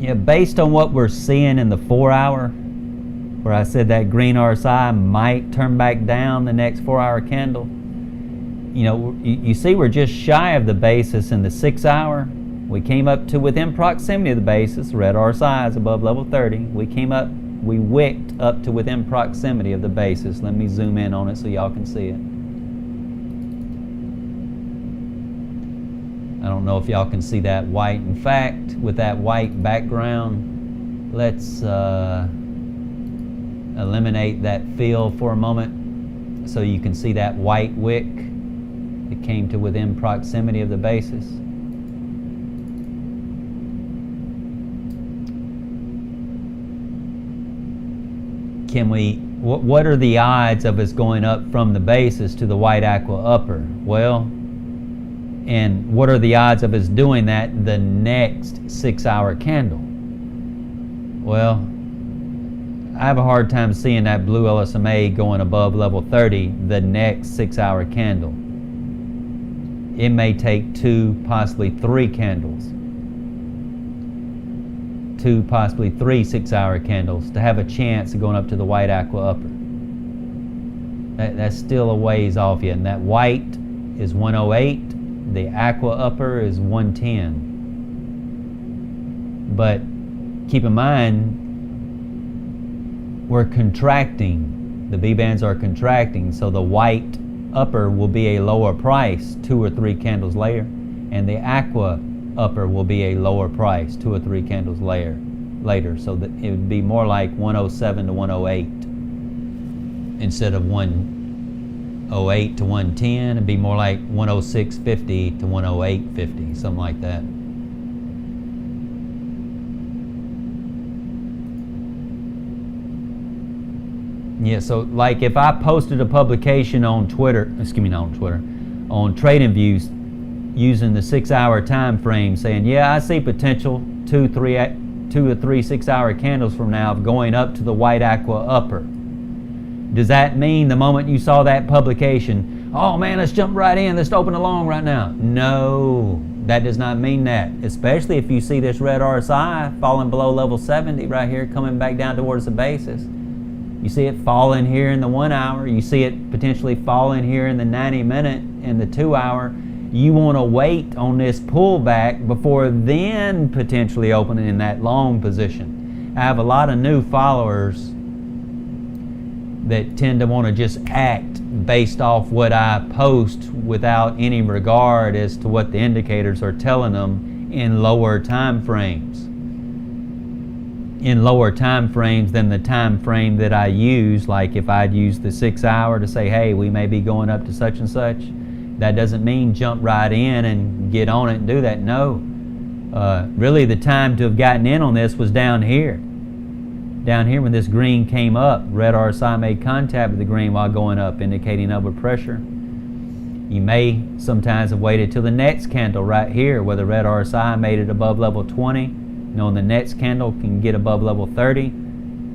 Yeah, based on what we're seeing in the 4-hour, where I said that green RSI might turn back down the next 4-hour candle, you know, you see we're just shy of the basis in the 6-hour. We came up to within proximity of the basis. Red RSI is above level 30. We wicked up to within proximity of the basis. Let me zoom in on it so y'all can see it. I don't know if y'all can see that white. In fact, with that white background, let's eliminate that fill for a moment so you can see that white wick. It came to within proximity of the basis. What are the odds of us going up from the basis to the white aqua upper? Well, and what are the odds of us doing that the next 6-hour candle? Well, I have a hard time seeing that blue LSMA going above level 30 the next 6-hour candle. it may take 2, possibly 3 candles. 2, possibly 3 6-hour candles to have a chance of going up to the white aqua upper. That's still a ways off yet. And that white is 108, the aqua upper is 110. But keep in mind, we're contracting. The B-bands are contracting, so the white upper will be a lower price 2 or 3 candles later, and the aqua upper will be a lower price 2 or 3 candles later. So that it would be more like 107 to 108 instead of 108 to 110. It'd be more like 106.50 to 108.50, something like that. Yeah, so like if I posted a publication on Twitter, on TradingViews using the 6-hour time frame saying, yeah, I see potential 2 or 3 6-hour candles from now of going up to the white aqua upper. Does that mean the moment you saw that publication, oh man, let's jump right in, let's open along right now? No, that does not mean that, especially if you see this red RSI falling below level 70 right here, coming back down towards the basis. You see it falling here in the 1 hour. You see it potentially falling here in the 90-minute and the 2 hour. You want to wait on this pullback before then potentially opening in that long position. I have a lot of new followers that tend to want to just act based off what I post without any regard as to what the indicators are telling them in lower time frames. In lower time frames than the time frame that I use, like if I'd use the 6-hour to say, hey, we may be going up to such and such, that doesn't mean jump right in and get on it and do that. No. Really the time to have gotten in on this was down here. Down here when this green came up, red RSI made contact with the green while going up, indicating upward pressure. You may sometimes have waited till the next candle right here where the red RSI made it above level 20. Knowing the next candle can get above level 30.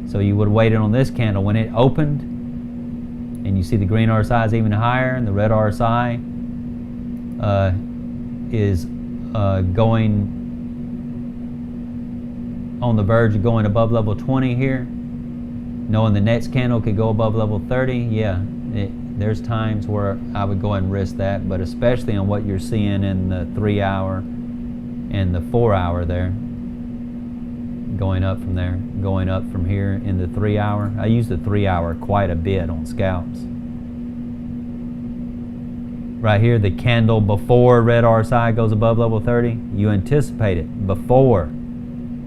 So you would have waited on this candle. When it opened, and you see the green RSI is even higher, and the red RSI is going on the verge of going above level 20 here. Knowing the next candle could go above level 30, yeah, there's times where I would go ahead and risk that, but especially on what you're seeing in the 3-hour and the 4-hour there. Going up from there, going up from here in the 3-hour. I use the 3-hour quite a bit on scalps. Right here, the candle before red RSI goes above level 30, you anticipate it. Before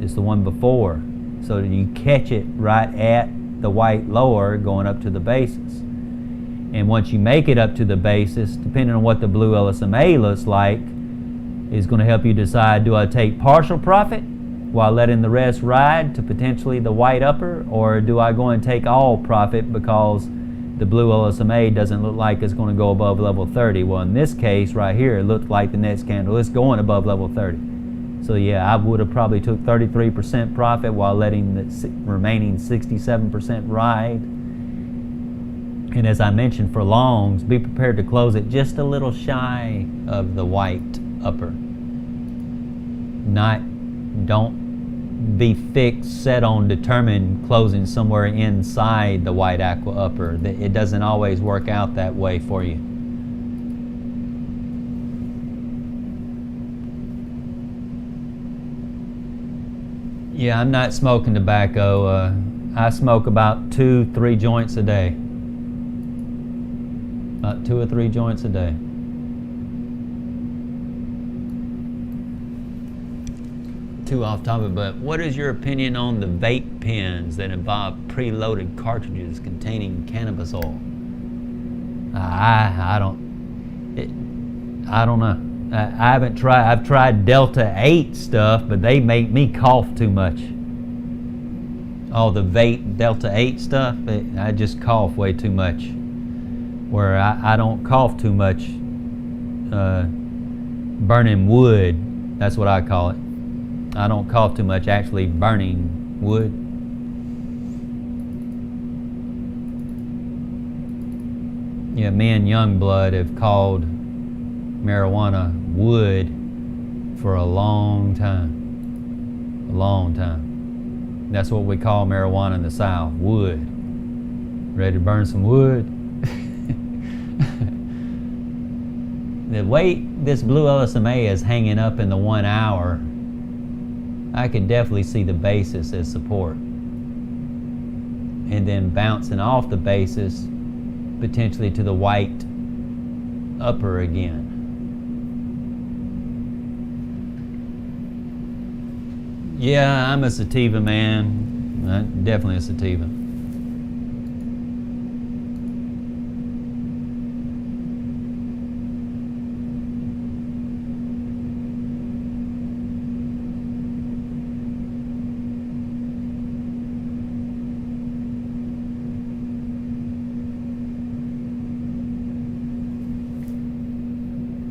is the one before. So that you catch it right at the white lower going up to the basis. And once you make it up to the basis, depending on what the blue LSMA looks like, is going to help you decide, do I take partial profit while letting the rest ride to potentially the white upper, or do I go and take all profit because the blue LSMA doesn't look like it's going to go above level 30? Well, in this case right here, it looks like the next candle is going above level 30. So yeah, I would have probably took 33% profit while letting the remaining 67% ride. And as I mentioned, for longs, be prepared to close it just a little shy of the white upper. Don't be fixed, set on, determined closing somewhere inside the white aqua upper. It doesn't always work out that way for you. Yeah, I'm not smoking tobacco. I smoke about 2-3 joints a day. About 2 or 3 joints a day. Too off topic, but what is your opinion on the vape pens that involve preloaded cartridges containing cannabis oil? I don't know. I haven't tried. I've tried Delta 8 stuff, but they make me cough too much. All the vape Delta 8 stuff, I just cough way too much. Where I don't cough too much. Burning wood, that's what I call it. I don't cough too much actually burning wood. Yeah, me and Youngblood have called marijuana wood for a long time. A long time. That's what we call marijuana in the South, wood. Ready to burn some wood? The way this blue LSMA is hanging up in the 1 hour, I could definitely see the basis as support. And then bouncing off the basis, potentially to the white upper again. Yeah, I'm a sativa man. Definitely a sativa.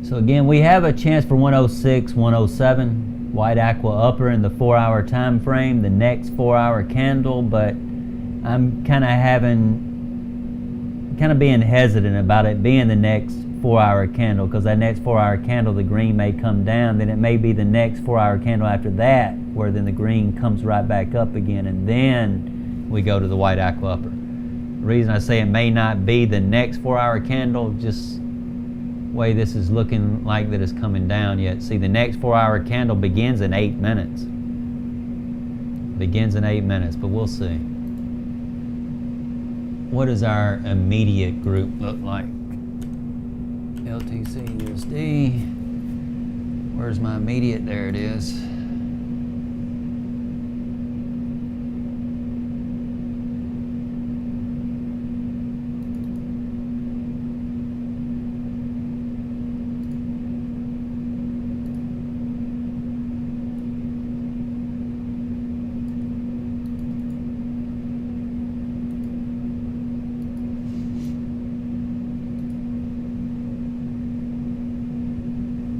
So again, we have a chance for 106, 107. White aqua upper in the 4 hour time frame, the next 4 hour candle, but I'm kind of being hesitant about it being the next 4 hour candle, because that next 4 hour candle, the green may come down, then it may be the next 4 hour candle after that where then the green comes right back up again, and then we go to the white aqua upper. The reason I say it may not be the next 4 hour candle, just way this is looking like that is coming down yet. See, the next 4 hour candle begins in 8 minutes. Begins in 8 minutes, but we'll see. What does our immediate group look like? LTC USD. Where's my immediate? There it is.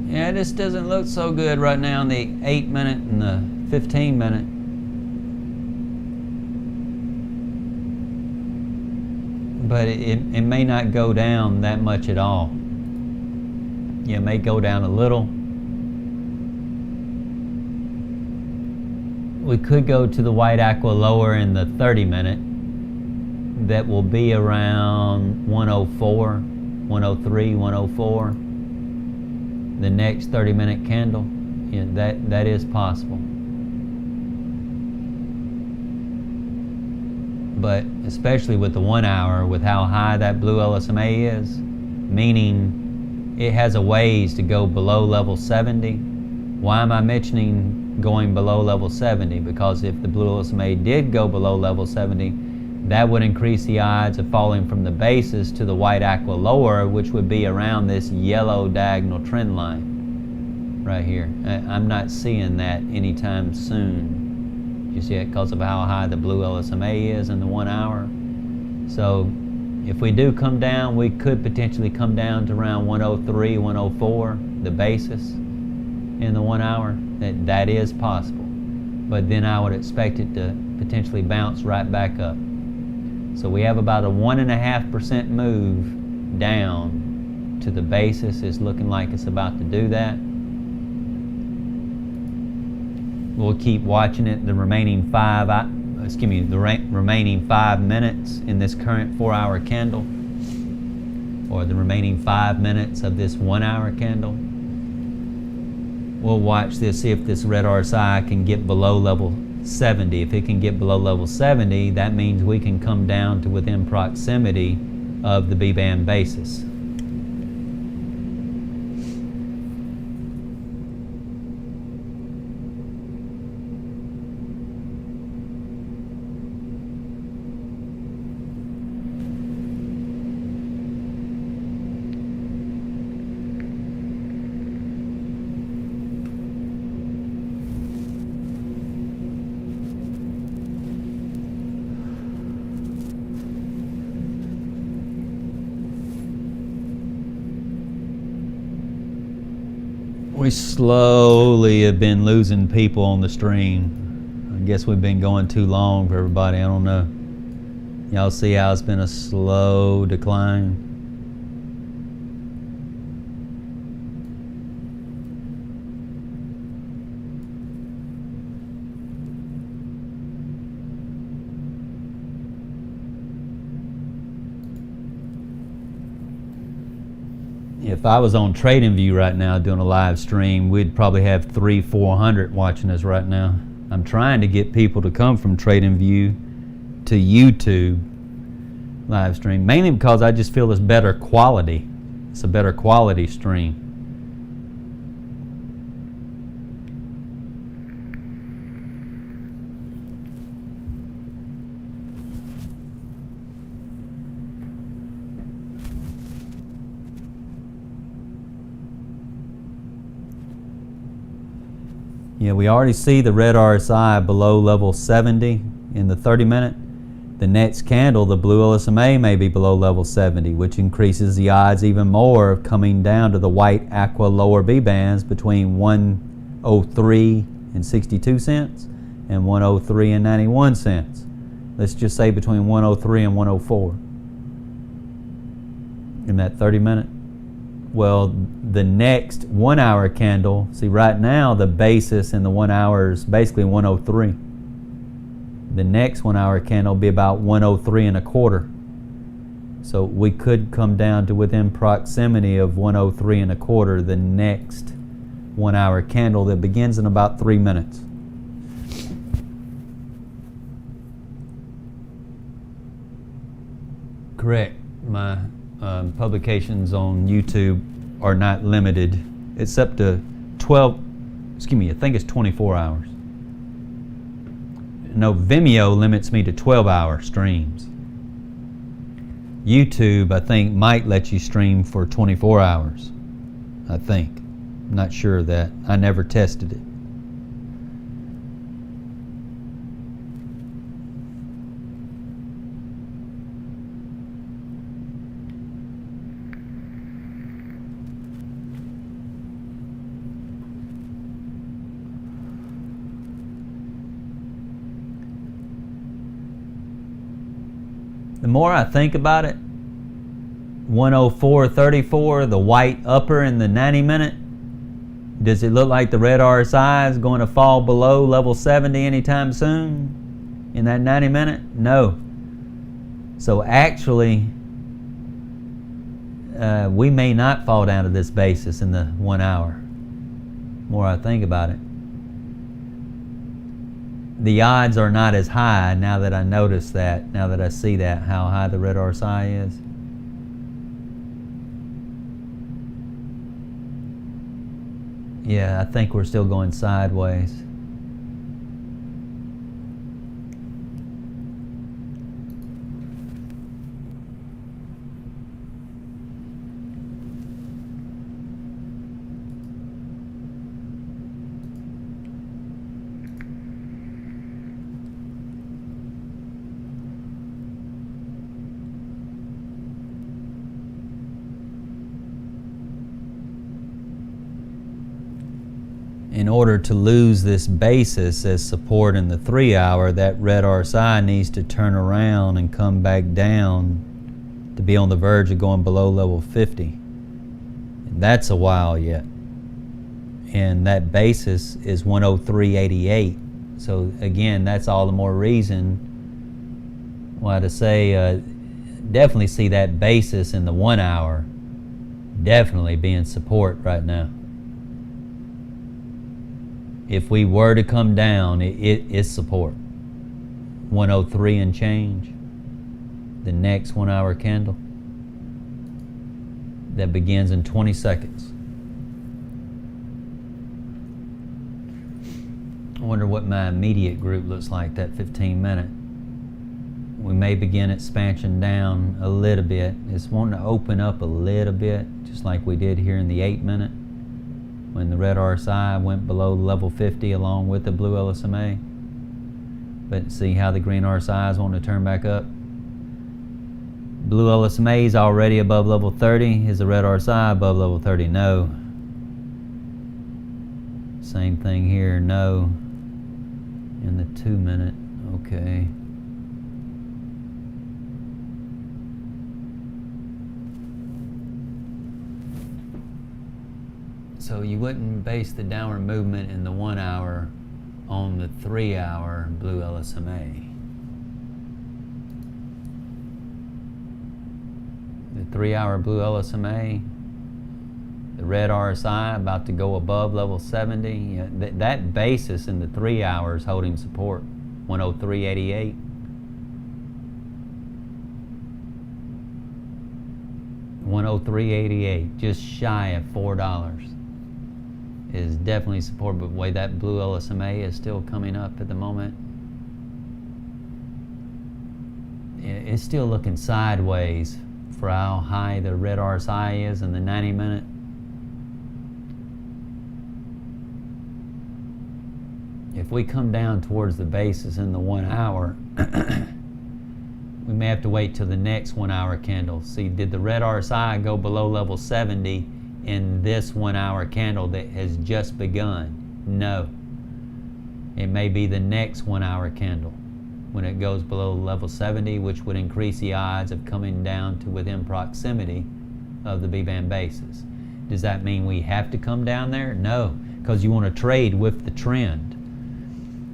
Yeah, this doesn't look so good right now in the 8 minute and the 15 minute. But it may not go down that much at all. Yeah, it may go down a little. We could go to the white aqua lower in the 30 minute. That will be around 104, 103, 104. The next 30 minute candle, yeah, that is possible. But especially with the 1 hour, with how high that blue LSMA is, meaning it has a ways to go below level 70. Why am I mentioning going below level 70? Because if the blue LSMA did go below level 70, that would increase the odds of falling from the basis to the white aqua lower, which would be around this yellow diagonal trend line right here. I'm not seeing that anytime soon. You see it because of how high the blue LSMA is in the 1 hour. So if we do come down, we could potentially come down to around 103, 104, the basis in the 1 hour. That is possible. But then I would expect it to potentially bounce right back up. So we have about a 1.5% move down to the basis. It's looking like it's about to do that. We'll keep watching it the remaining remaining 5 minutes in this current 4 hour candle, or the remaining 5 minutes of this 1 hour candle. We'll watch this, see if this red RSI can get below level 70. If it can get below level 70, that means we can come down to within proximity of the B-band basis. We slowly have been losing people on the stream. I guess we've been going too long for everybody. I don't know. Y'all see how it's been a slow decline? If I was on TradingView right now doing a live stream, we'd probably have 300-400 watching us right now. I'm trying to get people to come from TradingView to YouTube live stream, mainly because I just feel it's better quality. It's a better quality stream. Yeah, we already see the red RSI below level 70 in the 30-minute. The next candle, the blue LSMA, may be below level 70, which increases the odds even more of coming down to the white aqua lower B bands between 103 and 62 cents and 103 and 91 cents. Let's just say between 103 and 104 in that 30-minute. Well, the next 1 hour candle, see right now the basis in the 1 hour is basically 103. The next 1 hour candle will be about 103 and a quarter. So we could come down to within proximity of 103 and a quarter the next 1 hour candle that begins in about 3 minutes. Correct. My publications on YouTube are not limited. It's up to 12, I think it's 24 hours. No, Vimeo limits me to 12-hour streams. YouTube, I think, might let you stream for 24 hours. I think. I'm not sure of that. I never tested it. The more I think about it, 104.34, the white upper in the 90-minute, does it look like the red RSI is going to fall below level 70 anytime soon in that 90-minute? No. So actually, we may not fall down to this basis in the 1 hour. The more I think about it. The odds are not as high now that I notice that, now that I see that, how high the red RSI is. Yeah, I think we're still going sideways. In order to lose this basis as support in the 3 hour, that red RSI needs to turn around and come back down to be on the verge of going below level 50. And that's a while yet. And that basis is 103.88. So again, that's all the more reason why to say definitely see that basis in the 1 hour definitely being support right now. If we were to come down, it is support. 103 and change. The next 1 hour candle that begins in 20 seconds. I wonder what my immediate group looks like, that 15-minute. We may begin expansion down a little bit. It's wanting to open up a little bit, just like we did here in the 8-minute. When the red RSI went below level 50 along with the blue LSMA. But see how the green RSI is wanting to turn back up. Blue LSMA is already above level 30. Is the red RSI above level 30? No. Same thing here, no. In the 2-minute, okay. So you wouldn't base the downward movement in the 1 hour on the 3 hour blue LSMA. The 3 hour blue LSMA, The red RSI about to go above level 70. You know, that basis in the 3 hours holding support, 103.88. $103.88, just shy of $4, is definitely support. But the way that blue LSMA is still coming up at the moment, it's still looking sideways for how high the red RSI is in the 90-minute. If we come down towards the basis in the 1 hour, we may have to wait till the next 1 hour candle. See, did the red RSI go below level 70 in this 1 hour candle that has just begun? No. It may be the next 1 hour candle when it goes below level 70, which would increase the odds of coming down to within proximity of the B-band basis. Does that mean we have to come down there? No, because you want to trade with the trend.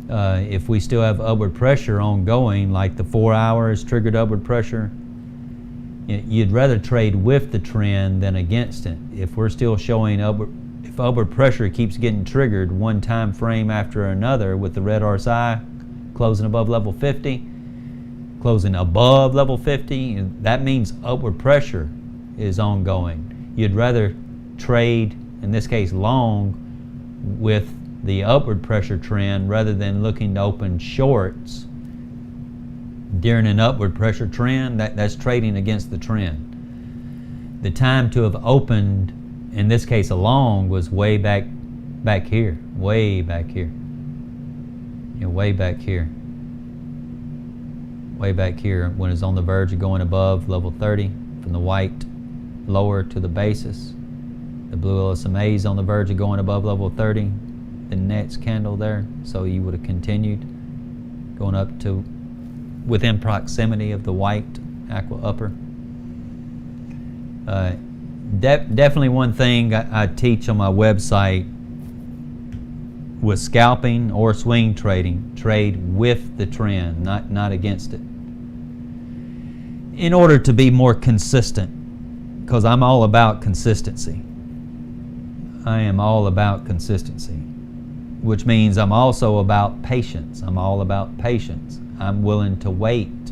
If we still have upward pressure ongoing, like the 4 hours triggered upward pressure, you'd rather trade with the trend than against it. If we're still showing if upward pressure keeps getting triggered one time frame after another with the red RSI closing above level 50, closing above level 50, that means upward pressure is ongoing. You'd rather trade, in this case long, with the upward pressure trend rather than looking to open shorts during an upward pressure trend. That's trading against the trend. The time to have opened, in this case a long, was way back here, way back here. Way back here. Way back here when it's on the verge of going above level 30 from the white lower to the basis. The blue LSMA is on the verge of going above level 30, the next candle there. So you would have continued going up to within proximity of the white aqua upper. Definitely one thing I teach on my website with scalping or swing trading, trade with the trend, not against it, in order to be more consistent, because I'm all about consistency. I am all about consistency, which means I'm also about patience. I'm all about patience. I'm willing to wait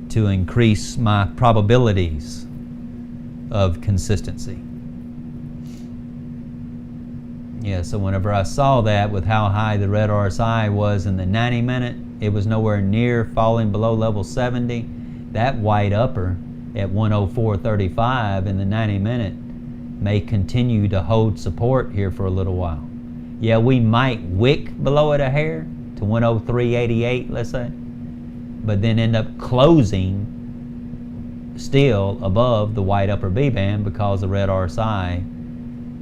to increase my probabilities of consistency. Yeah, so whenever I saw that with how high the red RSI was in the 90-minute, it was nowhere near falling below level 70. That white upper at 104.35 in the 90-minute may continue to hold support here for a little while. Yeah, we might wick below it a hair to 103.88, let's say, but then end up closing still above the white upper B band because the red RSI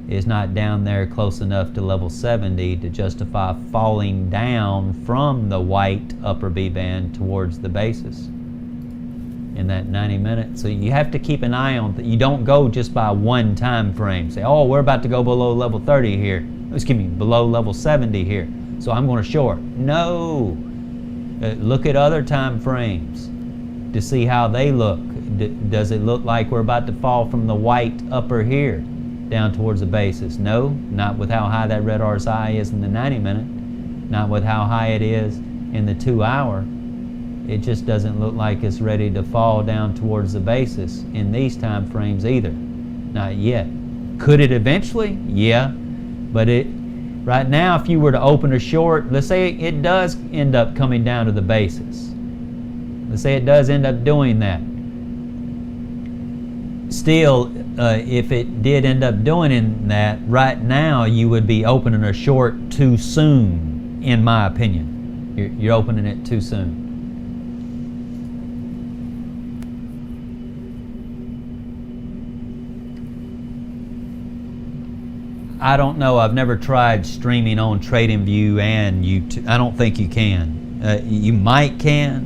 is not down there close enough to level 70 to justify falling down from the white upper B band towards the basis in that 90 minutes. So you have to keep an eye on that. You don't go just by one time frame. Say, oh, we're about to go below level 30 here. Excuse me, below level 70 here, so I'm going to short. No. Look at other time frames to see how they look. Does it look like we're about to fall from the white upper here down towards the basis? No, not with how high that red RSI is in the 90-minute, not with how high it is in the 2 hour. It just doesn't look like it's ready to fall down towards the basis in these time frames either. Not yet. Could it eventually? Yeah, but right now, if you were to open a short, let's say it does end up coming down to the basis. Let's say it does end up doing that. Still, if it did end up doing that, right now you would be opening a short too soon, in my opinion. You're opening it too soon. I don't know. I've never tried streaming on TradingView and YouTube. I don't think you can. You might can.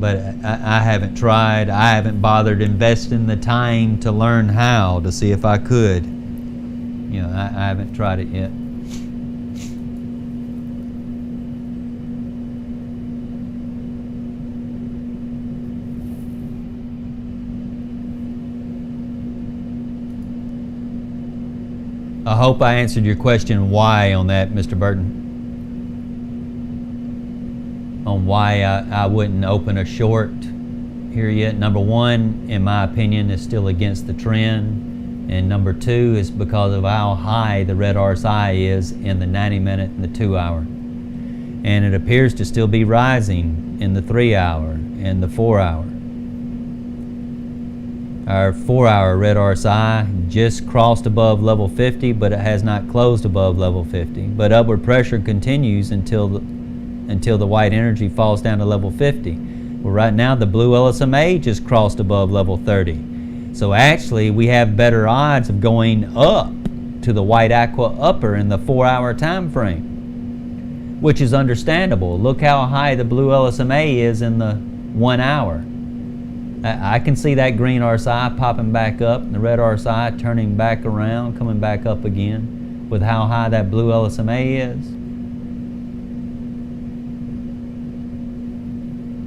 But I haven't tried. I haven't bothered investing the time to learn how to see if I could. You know, I haven't tried it yet. I hope I answered your question why on that, Mr. Burton. On why I wouldn't open a short here yet. Number one, in my opinion, is still against the trend. And number two is because of how high the red RSI is in the 90-minute and the 2-hour. And it appears to still be rising in the 3-hour and the 4-hour. Our 4-hour red RSI just crossed above level 50, but it has not closed above level 50. But upward pressure continues until the white energy falls down to level 50. Well, right now the blue LSMA just crossed above level 30. So actually we have better odds of going up to the white aqua upper in the 4-hour time frame, which is understandable. Look how high the blue LSMA is in the 1 hour. I can see that green RSI popping back up and the red RSI turning back around, coming back up again with how high that blue LSMA is.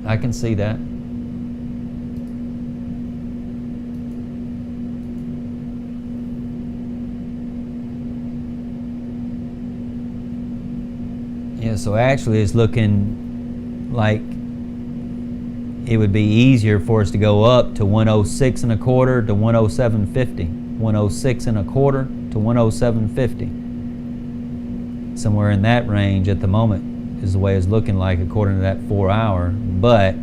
I can see that. Yeah, so actually it's looking like it would be easier for us to go up to 106 and a quarter to 107.50. 106 and a quarter to 107.50. Somewhere in that range at the moment is the way it's looking like according to that 4-hour. But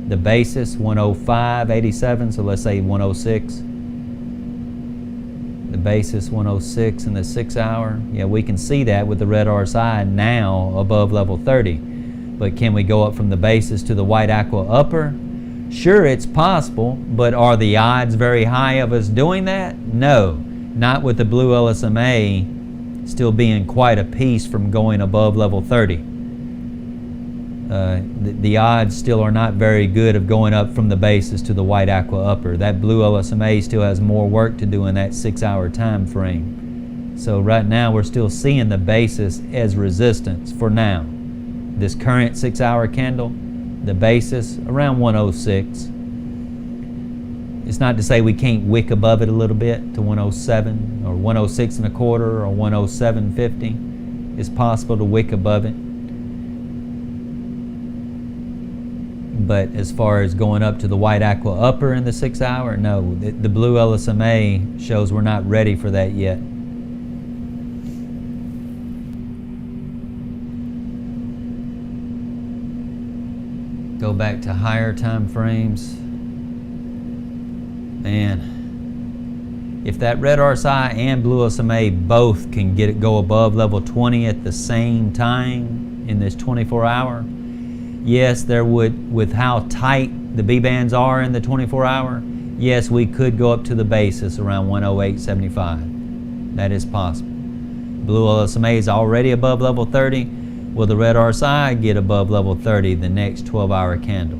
the basis 105.87, so let's say 106. The basis 106 in the 6-hour. Yeah, we can see that with the red RSI now above level 30. But can we go up from the basis to the white aqua upper? Sure, it's possible, but are the odds very high of us doing that? No, not with the blue LSMA still being quite a piece from going above level 30. The odds still are not very good of going up from the basis to the white aqua upper. That blue LSMA still has more work to do in that 6-hour time frame. So right now we're still seeing the basis as resistance for now. This current 6-hour candle, the basis around 106. It's not to say we can't wick above it a little bit to 107 or 106 and a quarter or 107.50. It's possible to wick above it. But as far as going up to the white aqua upper in the 6-hour, no. The blue LSMA shows we're not ready for that yet. Go back to higher time frames. Man, if that red RSI and blue LSMA both can go above level 20 at the same time in this 24-hour, yes, there would, with how tight the B bands are in the 24-hour, yes, we could go up to the basis around 108.75. That is possible. Blue LSMA is already above level 30. Will the red RSI get above level 30 the next 12-hour candle?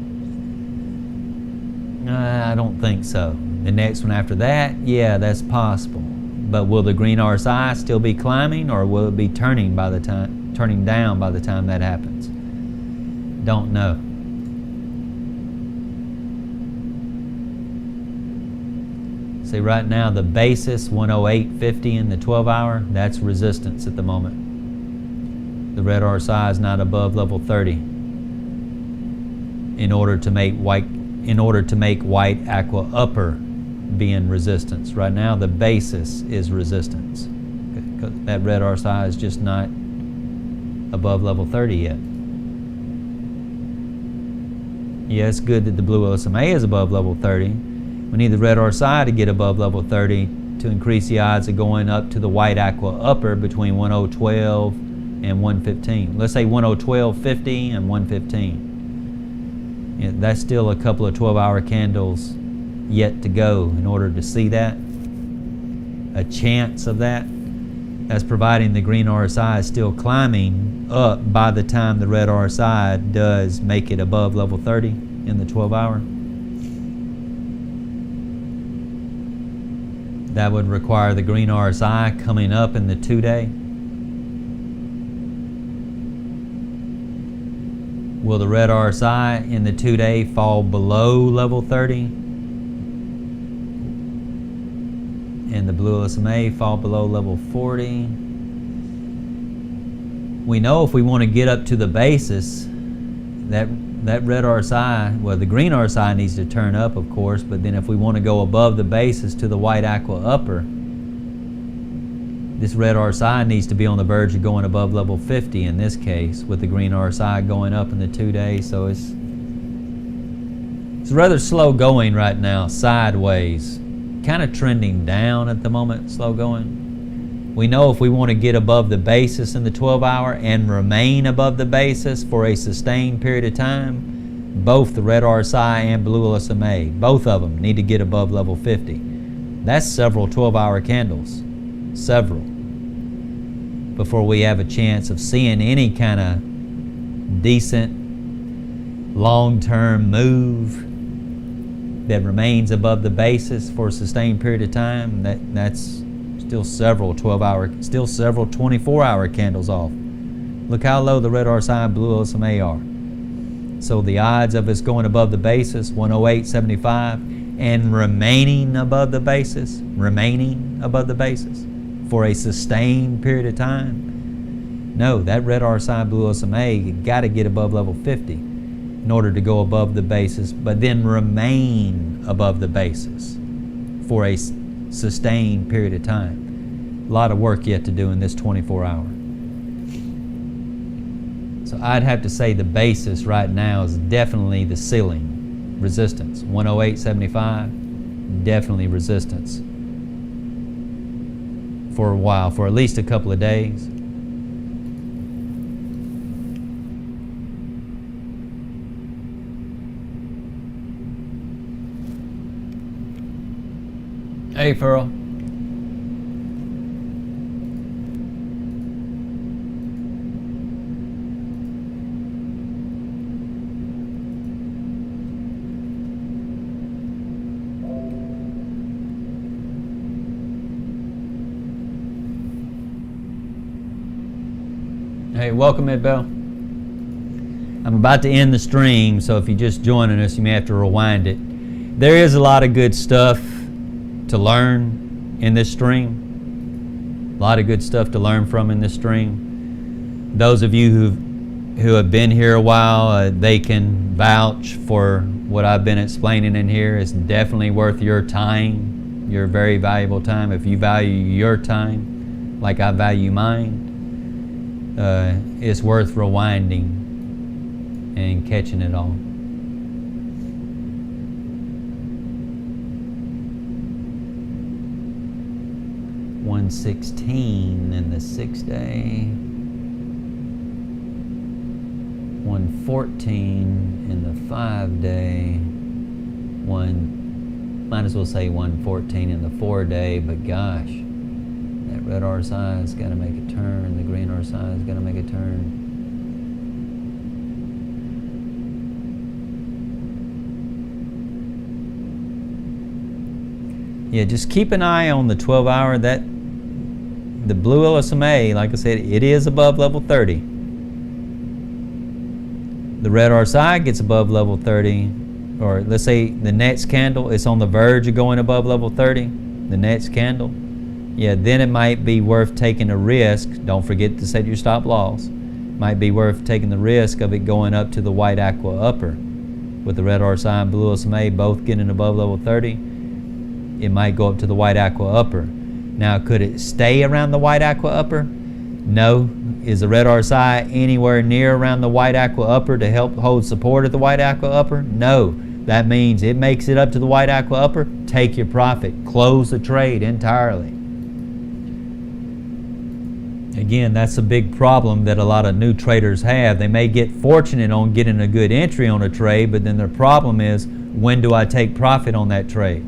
I don't think so. The next one after that, yeah, that's possible. But will the green RSI still be climbing, or will it be turning down by the time that happens? Don't know. See, right now the basis 108.50 in the 12-hour, that's resistance at the moment. The red RSI is not above level 30 in order to make white aqua upper be in resistance. Right now the basis is resistance. That red RSI is just not above level 30 yet. Yeah, it's good that the blue LSMA is above level 30. We need the red RSI to get above level 30 to increase the odds of going up to the white aqua upper between 102.12 and 115. Let's say 102.12.50 and 115. Yeah, that's still a couple of 12-hour candles yet to go in order to see that. A chance of that. That's providing the green RSI is still climbing up by the time the red RSI does make it above level 30 in the 12-hour. That would require the green RSI coming up in the 2-day. Will the red RSI in the 2-day fall below level 30? And the blue LSMA fall below level 40. We know if we want to get up to the basis, that red RSI, well, the green RSI needs to turn up, of course, but then if we want to go above the basis to the white aqua upper, this red RSI needs to be on the verge of going above level 50 in this case, with the green RSI going up in the 2 days. So it's rather slow going right now, sideways, kind of trending down at the moment, slow going. We know if we want to get above the basis in the 12-hour and remain above the basis for a sustained period of time, both the red RSI and blue LSMA, both of them need to get above level 50. That's several 12-hour candles, several, before we have a chance of seeing any kind of decent long-term move that remains above the basis for a sustained period of time. That's still several 12-hour, still several 24-hour candles off. Look how low the red RSI and blue LSMA are. So the odds of us going above the basis, 108.75, and remaining above the basis for a sustained period of time. No, that red RSI, blue LSMA, you got to get above level 50 in order to go above the basis, but then remain above the basis for a sustained period of time. A lot of work yet to do in this 24-hour. So I'd have to say the basis right now is definitely the ceiling resistance. 108.75, definitely resistance for a while, for at least a couple of days. Hey, Pearl. Hey, welcome, Ed Bell. I'm about to end the stream, so if you're just joining us, you may have to rewind it. There is a lot of good stuff to learn in this stream. A lot of good stuff to learn from in this stream. Those of you who have been here a while, they can vouch for what I've been explaining in here. It's definitely worth your time, your very valuable time. If you value your time like I value mine, it's worth rewinding and catching it all. $116 in the 6-day, 114 in the 5-day, might as well say 114 in the 4-day, but gosh, that red RSI has got to make a turn, the green RSI has got to make a turn. Yeah, just keep an eye on the 12-hour. That the blue LSMA, like I said, it is above level 30. The red RSI gets above level 30, or let's say the next candle is on the verge of going above level 30, the next candle. Yeah, then it might be worth taking a risk. Don't forget to set your stop loss. Might be worth taking the risk of it going up to the white aqua upper. With the red RSI and blue LSMA both getting above level 30, it might go up to the white aqua upper. Now, could it stay around the white aqua upper? No. Is the red RSI anywhere near around the white aqua upper to help hold support at the white aqua upper? No. That means it makes it up to the white aqua upper, take your profit, close the trade entirely. Again, that's a big problem that a lot of new traders have. They may get fortunate on getting a good entry on a trade, but then their problem is, when do I take profit on that trade?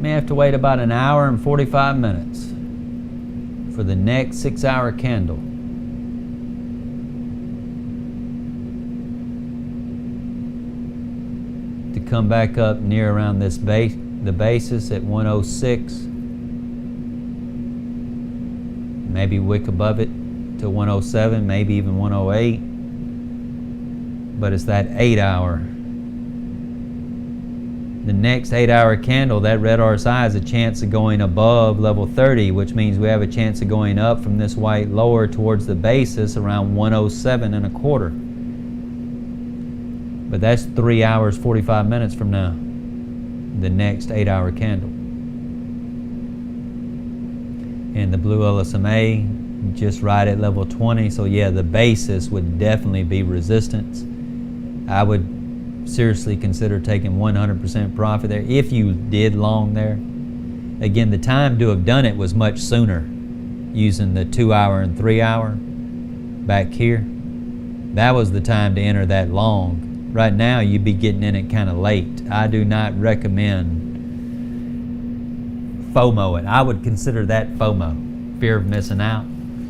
May have to wait about an hour and 45 minutes for the next 6-hour candle. To come back up near around this base, the basis at 106. Maybe wick above it to 107, maybe even 108. But it's that 8-hour. The next 8-hour candle, that red RSI has a chance of going above level 30, which means we have a chance of going up from this white lower towards the basis around 107 and a quarter. But that's 3 hours, 45 minutes from now, the next 8-hour candle. And the blue LSMA just right at level 20. So yeah, the basis would definitely be resistance. I would seriously consider taking 100% profit there if you did long there. Again, the time to have done it was much sooner, using the 2-hour and 3-hour back here. That was the time to enter that long. Right now you'd be getting in it kind of late. I do not recommend FOMO it. I would consider that FOMO, fear of missing out.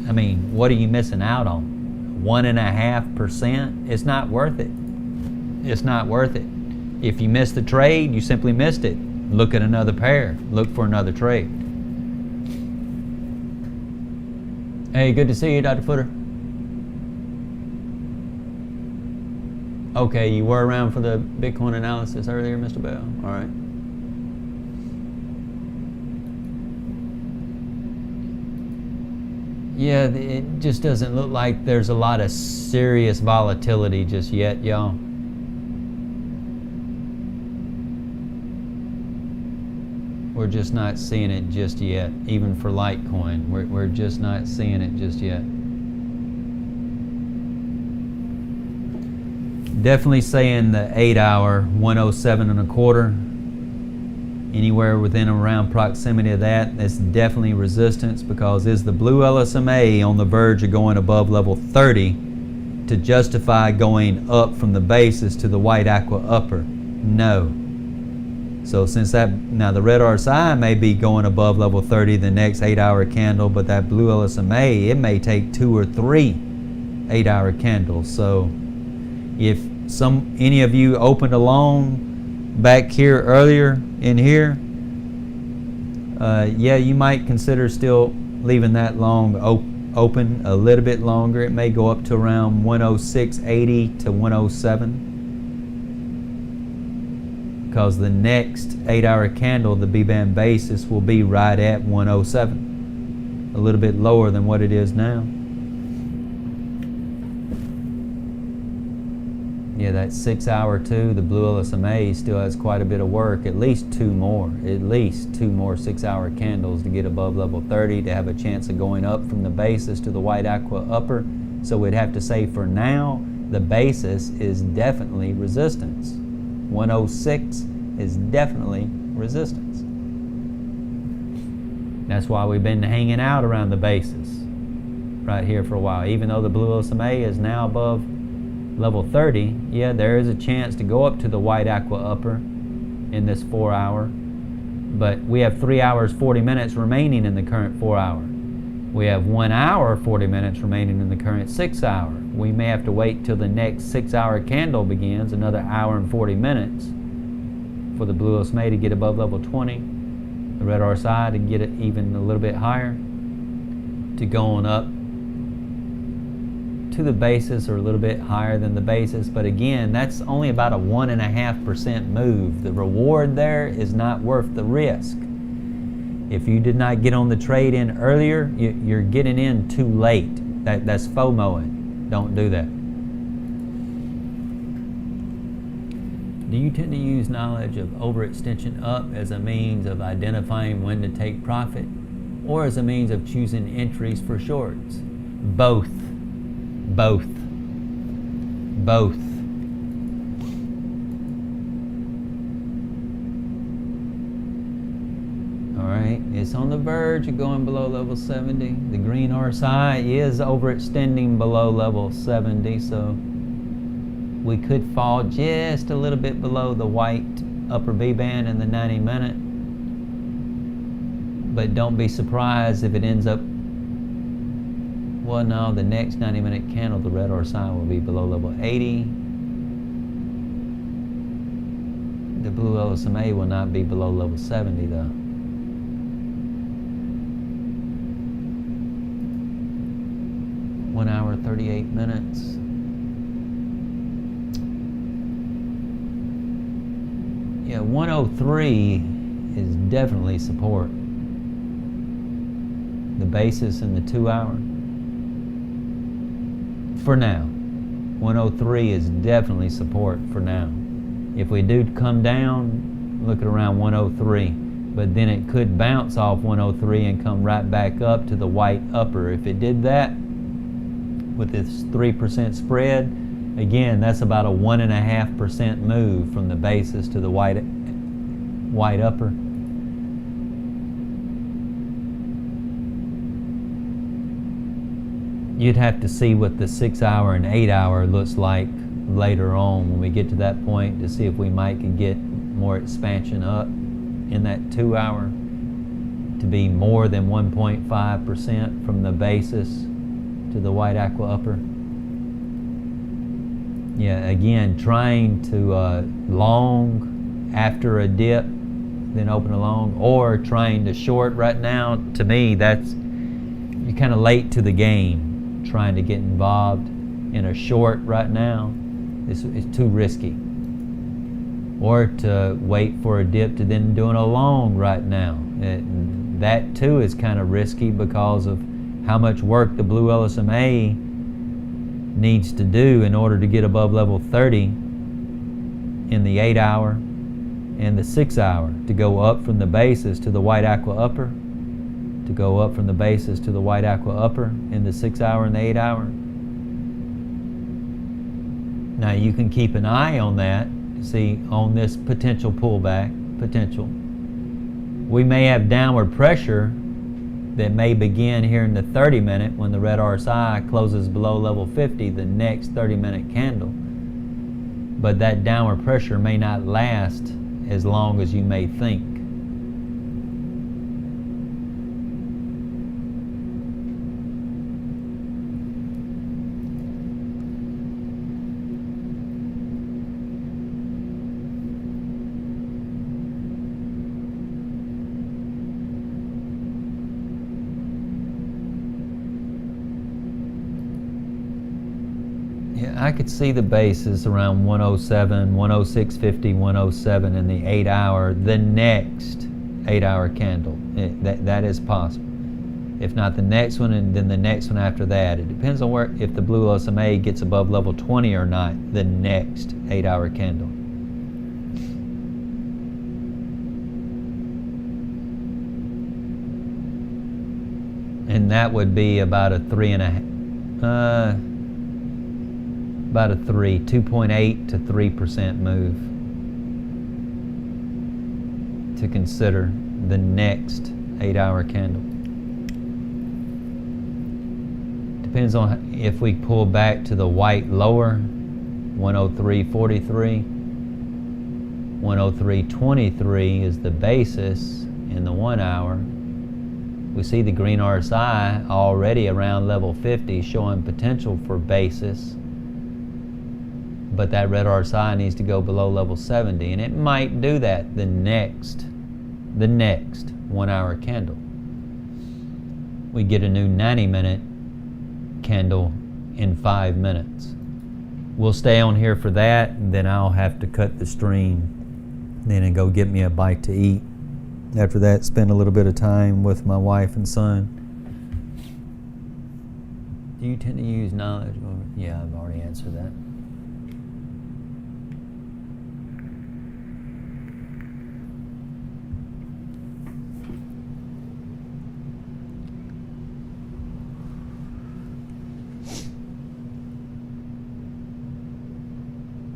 I mean, what are you missing out on? 1.5%? It's not worth it. It's not worth it. If you miss the trade, you simply missed it. Look at another pair. Look for another trade. Hey, good to see you, Dr. Footer. Okay, you were around for the Bitcoin analysis earlier, Mr. Bell? All right. Yeah, it just doesn't look like there's a lot of serious volatility just yet, y'all. We're just not seeing it just yet, even for Litecoin. We're just not seeing it just yet. Definitely saying the 8-hour, 107 and a quarter. Anywhere within around proximity of that, that's definitely resistance, because is the blue LSMA on the verge of going above level 30 to justify going up from the basis to the white aqua upper? No. So since that, now the red RSI may be going above level 30 the next 8-hour candle, but that blue LSMA, it may take 2 or 3 8-hour candles. So if any of you opened a long back here earlier in here, yeah, you might consider still leaving that long open a little bit longer. It may go up to around 106.80 to 107. Because the next 8-hour candle, the B-band basis, will be right at 107, a little bit lower than what it is now. Yeah, that 6-hour too, the blue LSMA still has quite a bit of work, at least two more 6-hour candles to get above level 30 to have a chance of going up from the basis to the white aqua upper. So we'd have to say for now, the basis is definitely resistance. 106 is definitely resistance. That's why we've been hanging out around the basis right here for a while. Even though the blue LSMA is now above level 30, yeah, there is a chance to go up to the white aqua upper in this 4-hour. But we have 3 hours, 40 minutes remaining in the current 4-hour. We have 1 hour, 40 minutes remaining in the current 6-hour. We may have to wait till the next 6-hour candle begins, another hour and 40 minutes, for the blue LSMA to get above level 20, the red RSI to get it even a little bit higher, to going up to the basis or a little bit higher than the basis. But again, that's only about a 1.5% move. The reward there is not worth the risk. If you did not get on the trade in earlier, you're getting in too late. That's FOMOing. Don't do that. Do you tend to use knowledge of overextension up as a means of identifying when to take profit, or as a means of choosing entries for shorts? Both. Both. Both. Alright, it's on the verge of going below level 70. The green RSI is overextending below level 70, so we could fall just a little bit below the white upper B band in the 90-minute. But don't be surprised if it ends up, well, no, the next 90-minute candle, the red RSI will be below level 80. The blue LSMA will not be below level 70 though. One hour, 38 minutes. Yeah, 103 is definitely support. The basis in the 2 hour. For now. 103 is definitely support for now. If we do come down, look at around 103. But then it could bounce off 103 and come right back up to the white upper. If it did that, with this 3% spread, again, that's about a 1.5% move from the basis to the white upper. You'd have to see what the 6 hour and 8 hour looks like later on when we get to that point to see if we might could get more expansion up in that 2 hour to be more than 1.5% from the basis to the white aqua upper. Yeah, again, trying to long after a dip, then open a long, or trying to short right now. To me, that's, you're kind of late to the game. Trying to get involved in a short right now is too risky. Or to wait for a dip to then doing a long right now. That too is kind of risky because of how much work the blue LSMA needs to do in order to get above level 30 in the 8 hour and the 6 hour, to go up from the basis to the white aqua upper, to go up from the basis to the white aqua upper in the 6 hour and the 8 hour. Now you can keep an eye on that, see on this potential pullback, We may have downward pressure that may begin here in the 30 minute when the red RSI closes below level 50, the next 30-minute candle. But that downward pressure may not last as long as you may think. I could see the basis around 107, 106.50, 107 in the 8 hour, the next 8 hour candle. That is possible. If not the next one, and then the next one after that. It depends on where, if the blue LSMA gets above level 20 or not, the next 8 hour candle. And that would be about a 2.8 to 3% move to consider the next 8 hour candle. Depends on if we pull back to the white lower, 103.43, 103.23 is the basis in the 1 hour. We see the green RSI already around level 50 showing potential for basis. But that red RSI needs to go below level 70, and it might do that the next 1 hour candle. We get a new 90-minute candle in 5 minutes. We'll stay on here for that, and then I'll have to cut the stream then and go get me a bite to eat. After that, spend a little bit of time with my wife and son. Do you tend to use knowledge? Yeah, I've already answered that.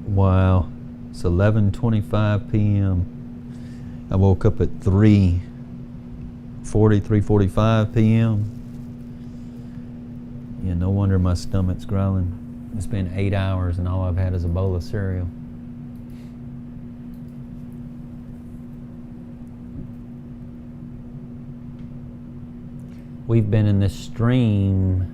Wow, it's 11:25 p.m. I woke up at 3:45 p.m. Yeah, no wonder my stomach's growling. It's been 8 hours and all I've had is a bowl of cereal. We've been in this stream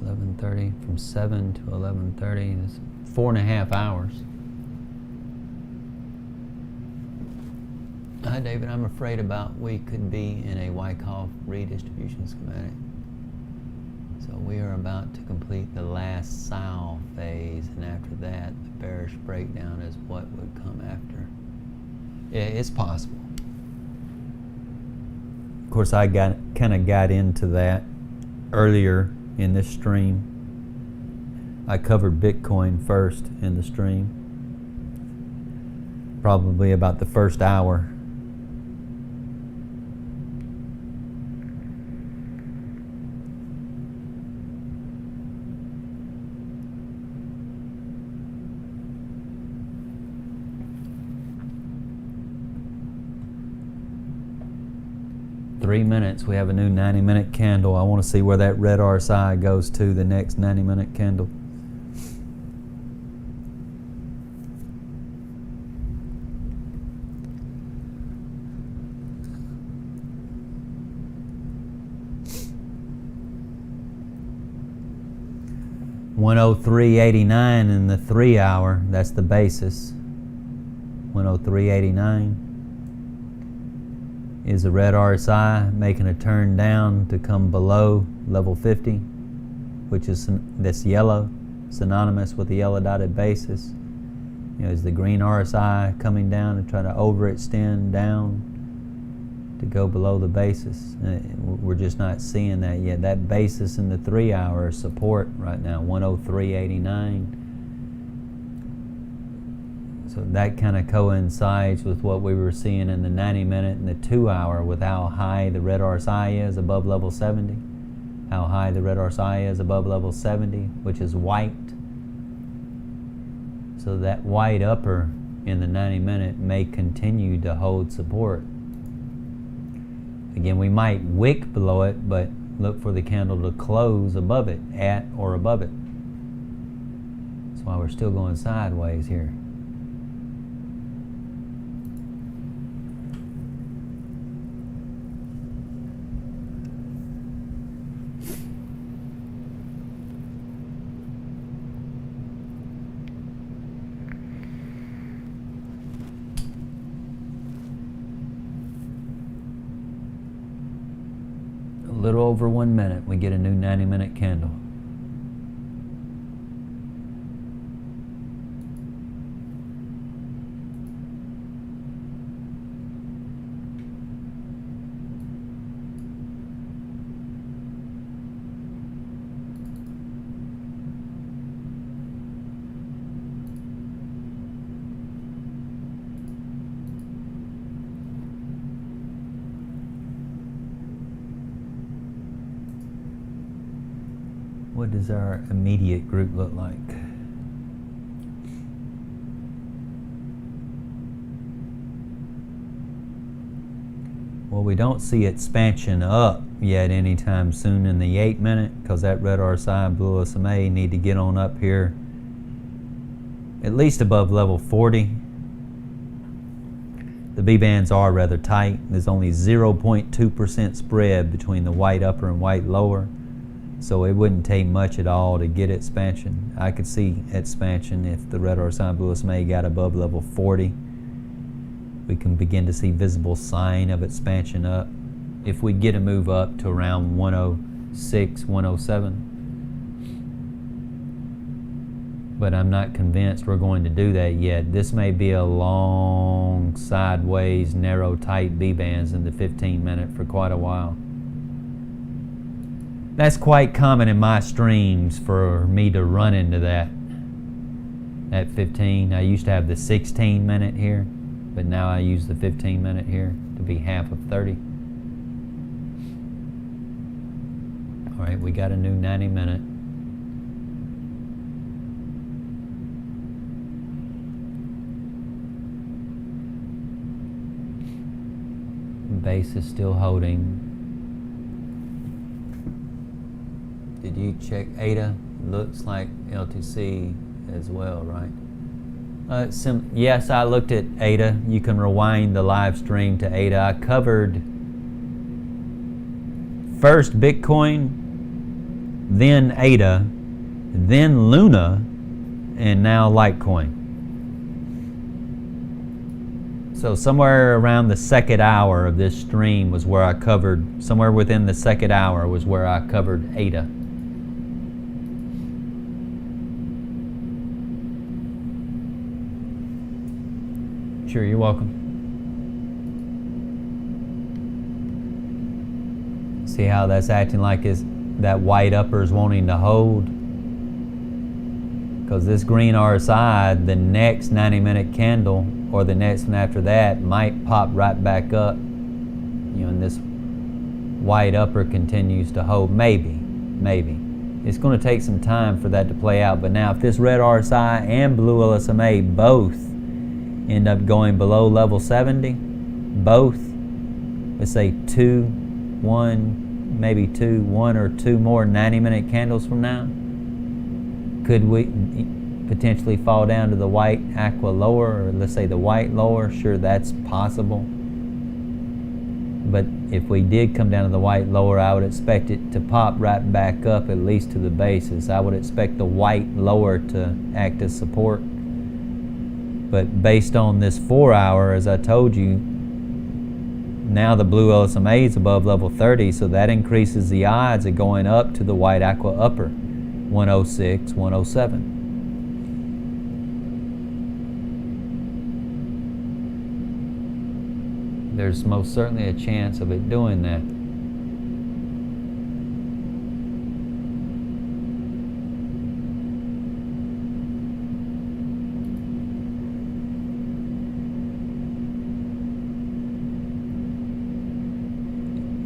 11:30, from 7 to 11:30. It's 4.5 hours. Hi David, I'm afraid about we could be in a Wyckoff redistribution schematic. So we are about to complete the last SAL phase, and after that, the bearish breakdown is what would come after. Yeah, it's possible. Of course, I kind of got into that earlier in this stream. I covered Bitcoin first in the stream, probably about the first hour. Minutes, we have a new 90-minute candle. I want to see where that red RSI goes to the next 90-minute candle. $103.89 in the 3 hour. That's the basis. 103.89. is the red RSI making a turn down to come below level 50, which is this yellow, synonymous with the yellow dotted basis. You know, is the green RSI coming down and trying to overextend down to go below the basis? We're just not seeing that yet. That basis in the 3 hour is support right now, 103.89. So that kind of coincides with what we were seeing in the 90-minute and the 2 hour, with how high the red RSI is above level 70. How high the red RSI is above level 70, which is white. So that white upper in the 90-minute may continue to hold support. Again, we might wick below it, but look for the candle to close above it, at or above it. That's why we're still going sideways here. A little over 1 minute, we get a new 90-minute candle. What does our immediate group look like? Well, we don't see expansion up yet anytime soon in the 8-minute, because that red RSI and blue LSMA need to get on up here at least above level 40. The B-bands are rather tight. There's only 0.2% spread between the white upper and white lower. So it wouldn't take much at all to get expansion. I could see expansion if the red RSI and blue SMA got above level 40. We can begin to see visible sign of expansion up. If we get a move up to around 106, 107. But I'm not convinced we're going to do that yet. This may be a long, sideways, narrow, tight B-bands in the 15-minute for quite a while. That's quite common in my streams for me to run into that at 15. I used to have the 16-minute here, but now I use the 15-minute here to be half of 30. All right, we got a new 90-minute. Base is still holding. Did you check ADA? Looks like LTC as well, right? Yes, I looked at ADA. You can rewind the live stream to ADA. I covered first Bitcoin, then ADA, then Luna, and now Litecoin. So somewhere around the second hour of this stream was where I covered, somewhere within the second hour was where I covered ADA. Sure, you're welcome. See how that's acting like that white upper is wanting to hold? Because this green RSI, the next 90-minute candle or the next one after that might pop right back up. You know, and this white upper continues to hold. Maybe. It's going to take some time for that to play out. But now if this red RSI and blue LSMA both end up going below level 70, both, let's say one or two more 90-minute candles from now, could we potentially fall down to the white aqua lower, or let's say the white lower? Sure, that's possible. But if we did come down to the white lower, I would expect it to pop right back up, at least to the basis. I would expect the white lower to act as support. But based on this 4 hour, as I told you, now the blue LSMA is above level 30, so that increases the odds of going up to the white aqua upper, 106, 107. There's most certainly a chance of it doing that.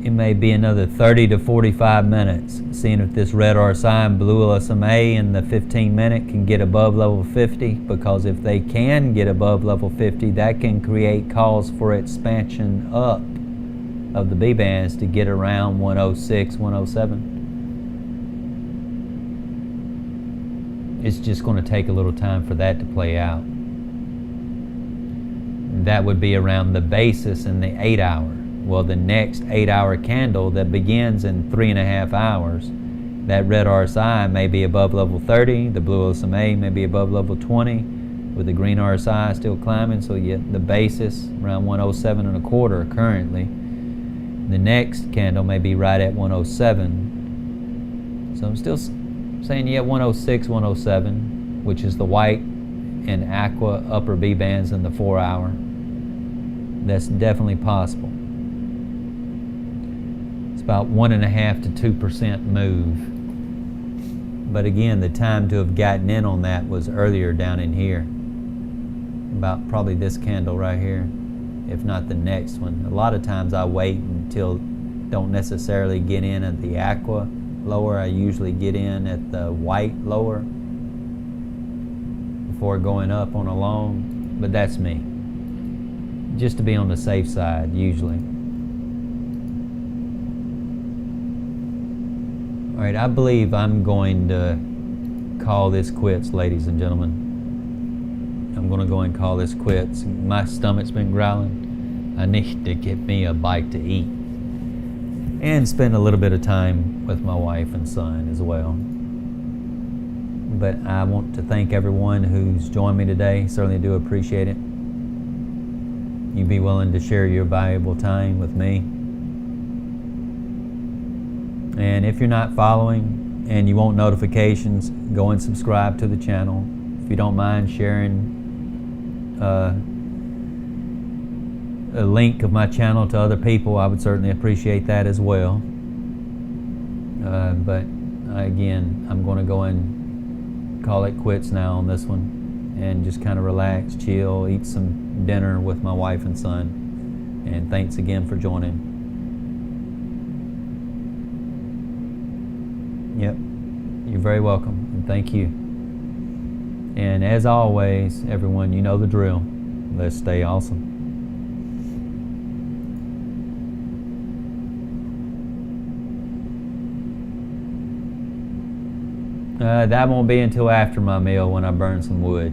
It may be another 30 to 45 minutes, seeing if this red RSI and blue LSMA in the 15-minute can get above level 50, because if they can get above level 50, that can create calls for expansion up of the B-bands to get around 106, 107. It's just going to take a little time for that to play out. That would be around the basis in the 8 hour. Well, the next 8 hour candle that begins in 3.5 hours, that red RSI may be above level 30, the blue LSMA may be above level 20, with the green RSI still climbing, so you get the basis around 107.25 currently. The next candle may be right at 107. So I'm still saying you have 106, 107, which is the white and aqua upper B bands in the 4 hour. That's definitely possible. About 1.5 to 2% move. But again, the time to have gotten in on that was earlier down in here. About probably this candle right here, if not the next one. A lot of times I wait until, don't necessarily get in at the aqua lower. I usually get in at the white lower before going up on a long. But that's me. Just to be on the safe side, usually. All right, I believe I'm going to call this quits, ladies and gentlemen. I'm going to go and call this quits. My stomach's been growling. I need to get me a bite to eat and spend a little bit of time with my wife and son as well. But I want to thank everyone who's joined me today. Certainly do appreciate it. You be willing to share your valuable time with me. And if you're not following and you want notifications, go and subscribe to the channel. If you don't mind sharing a link of my channel to other people, I would certainly appreciate that as well. But again, I'm going to go and call it quits now on this one and just kind of relax, chill, eat some dinner with my wife and son. And thanks again for joining. Yep, you're very welcome, and thank you. And as always, everyone, you know the drill. Let's stay awesome. That won't be until after my meal when I burn some wood.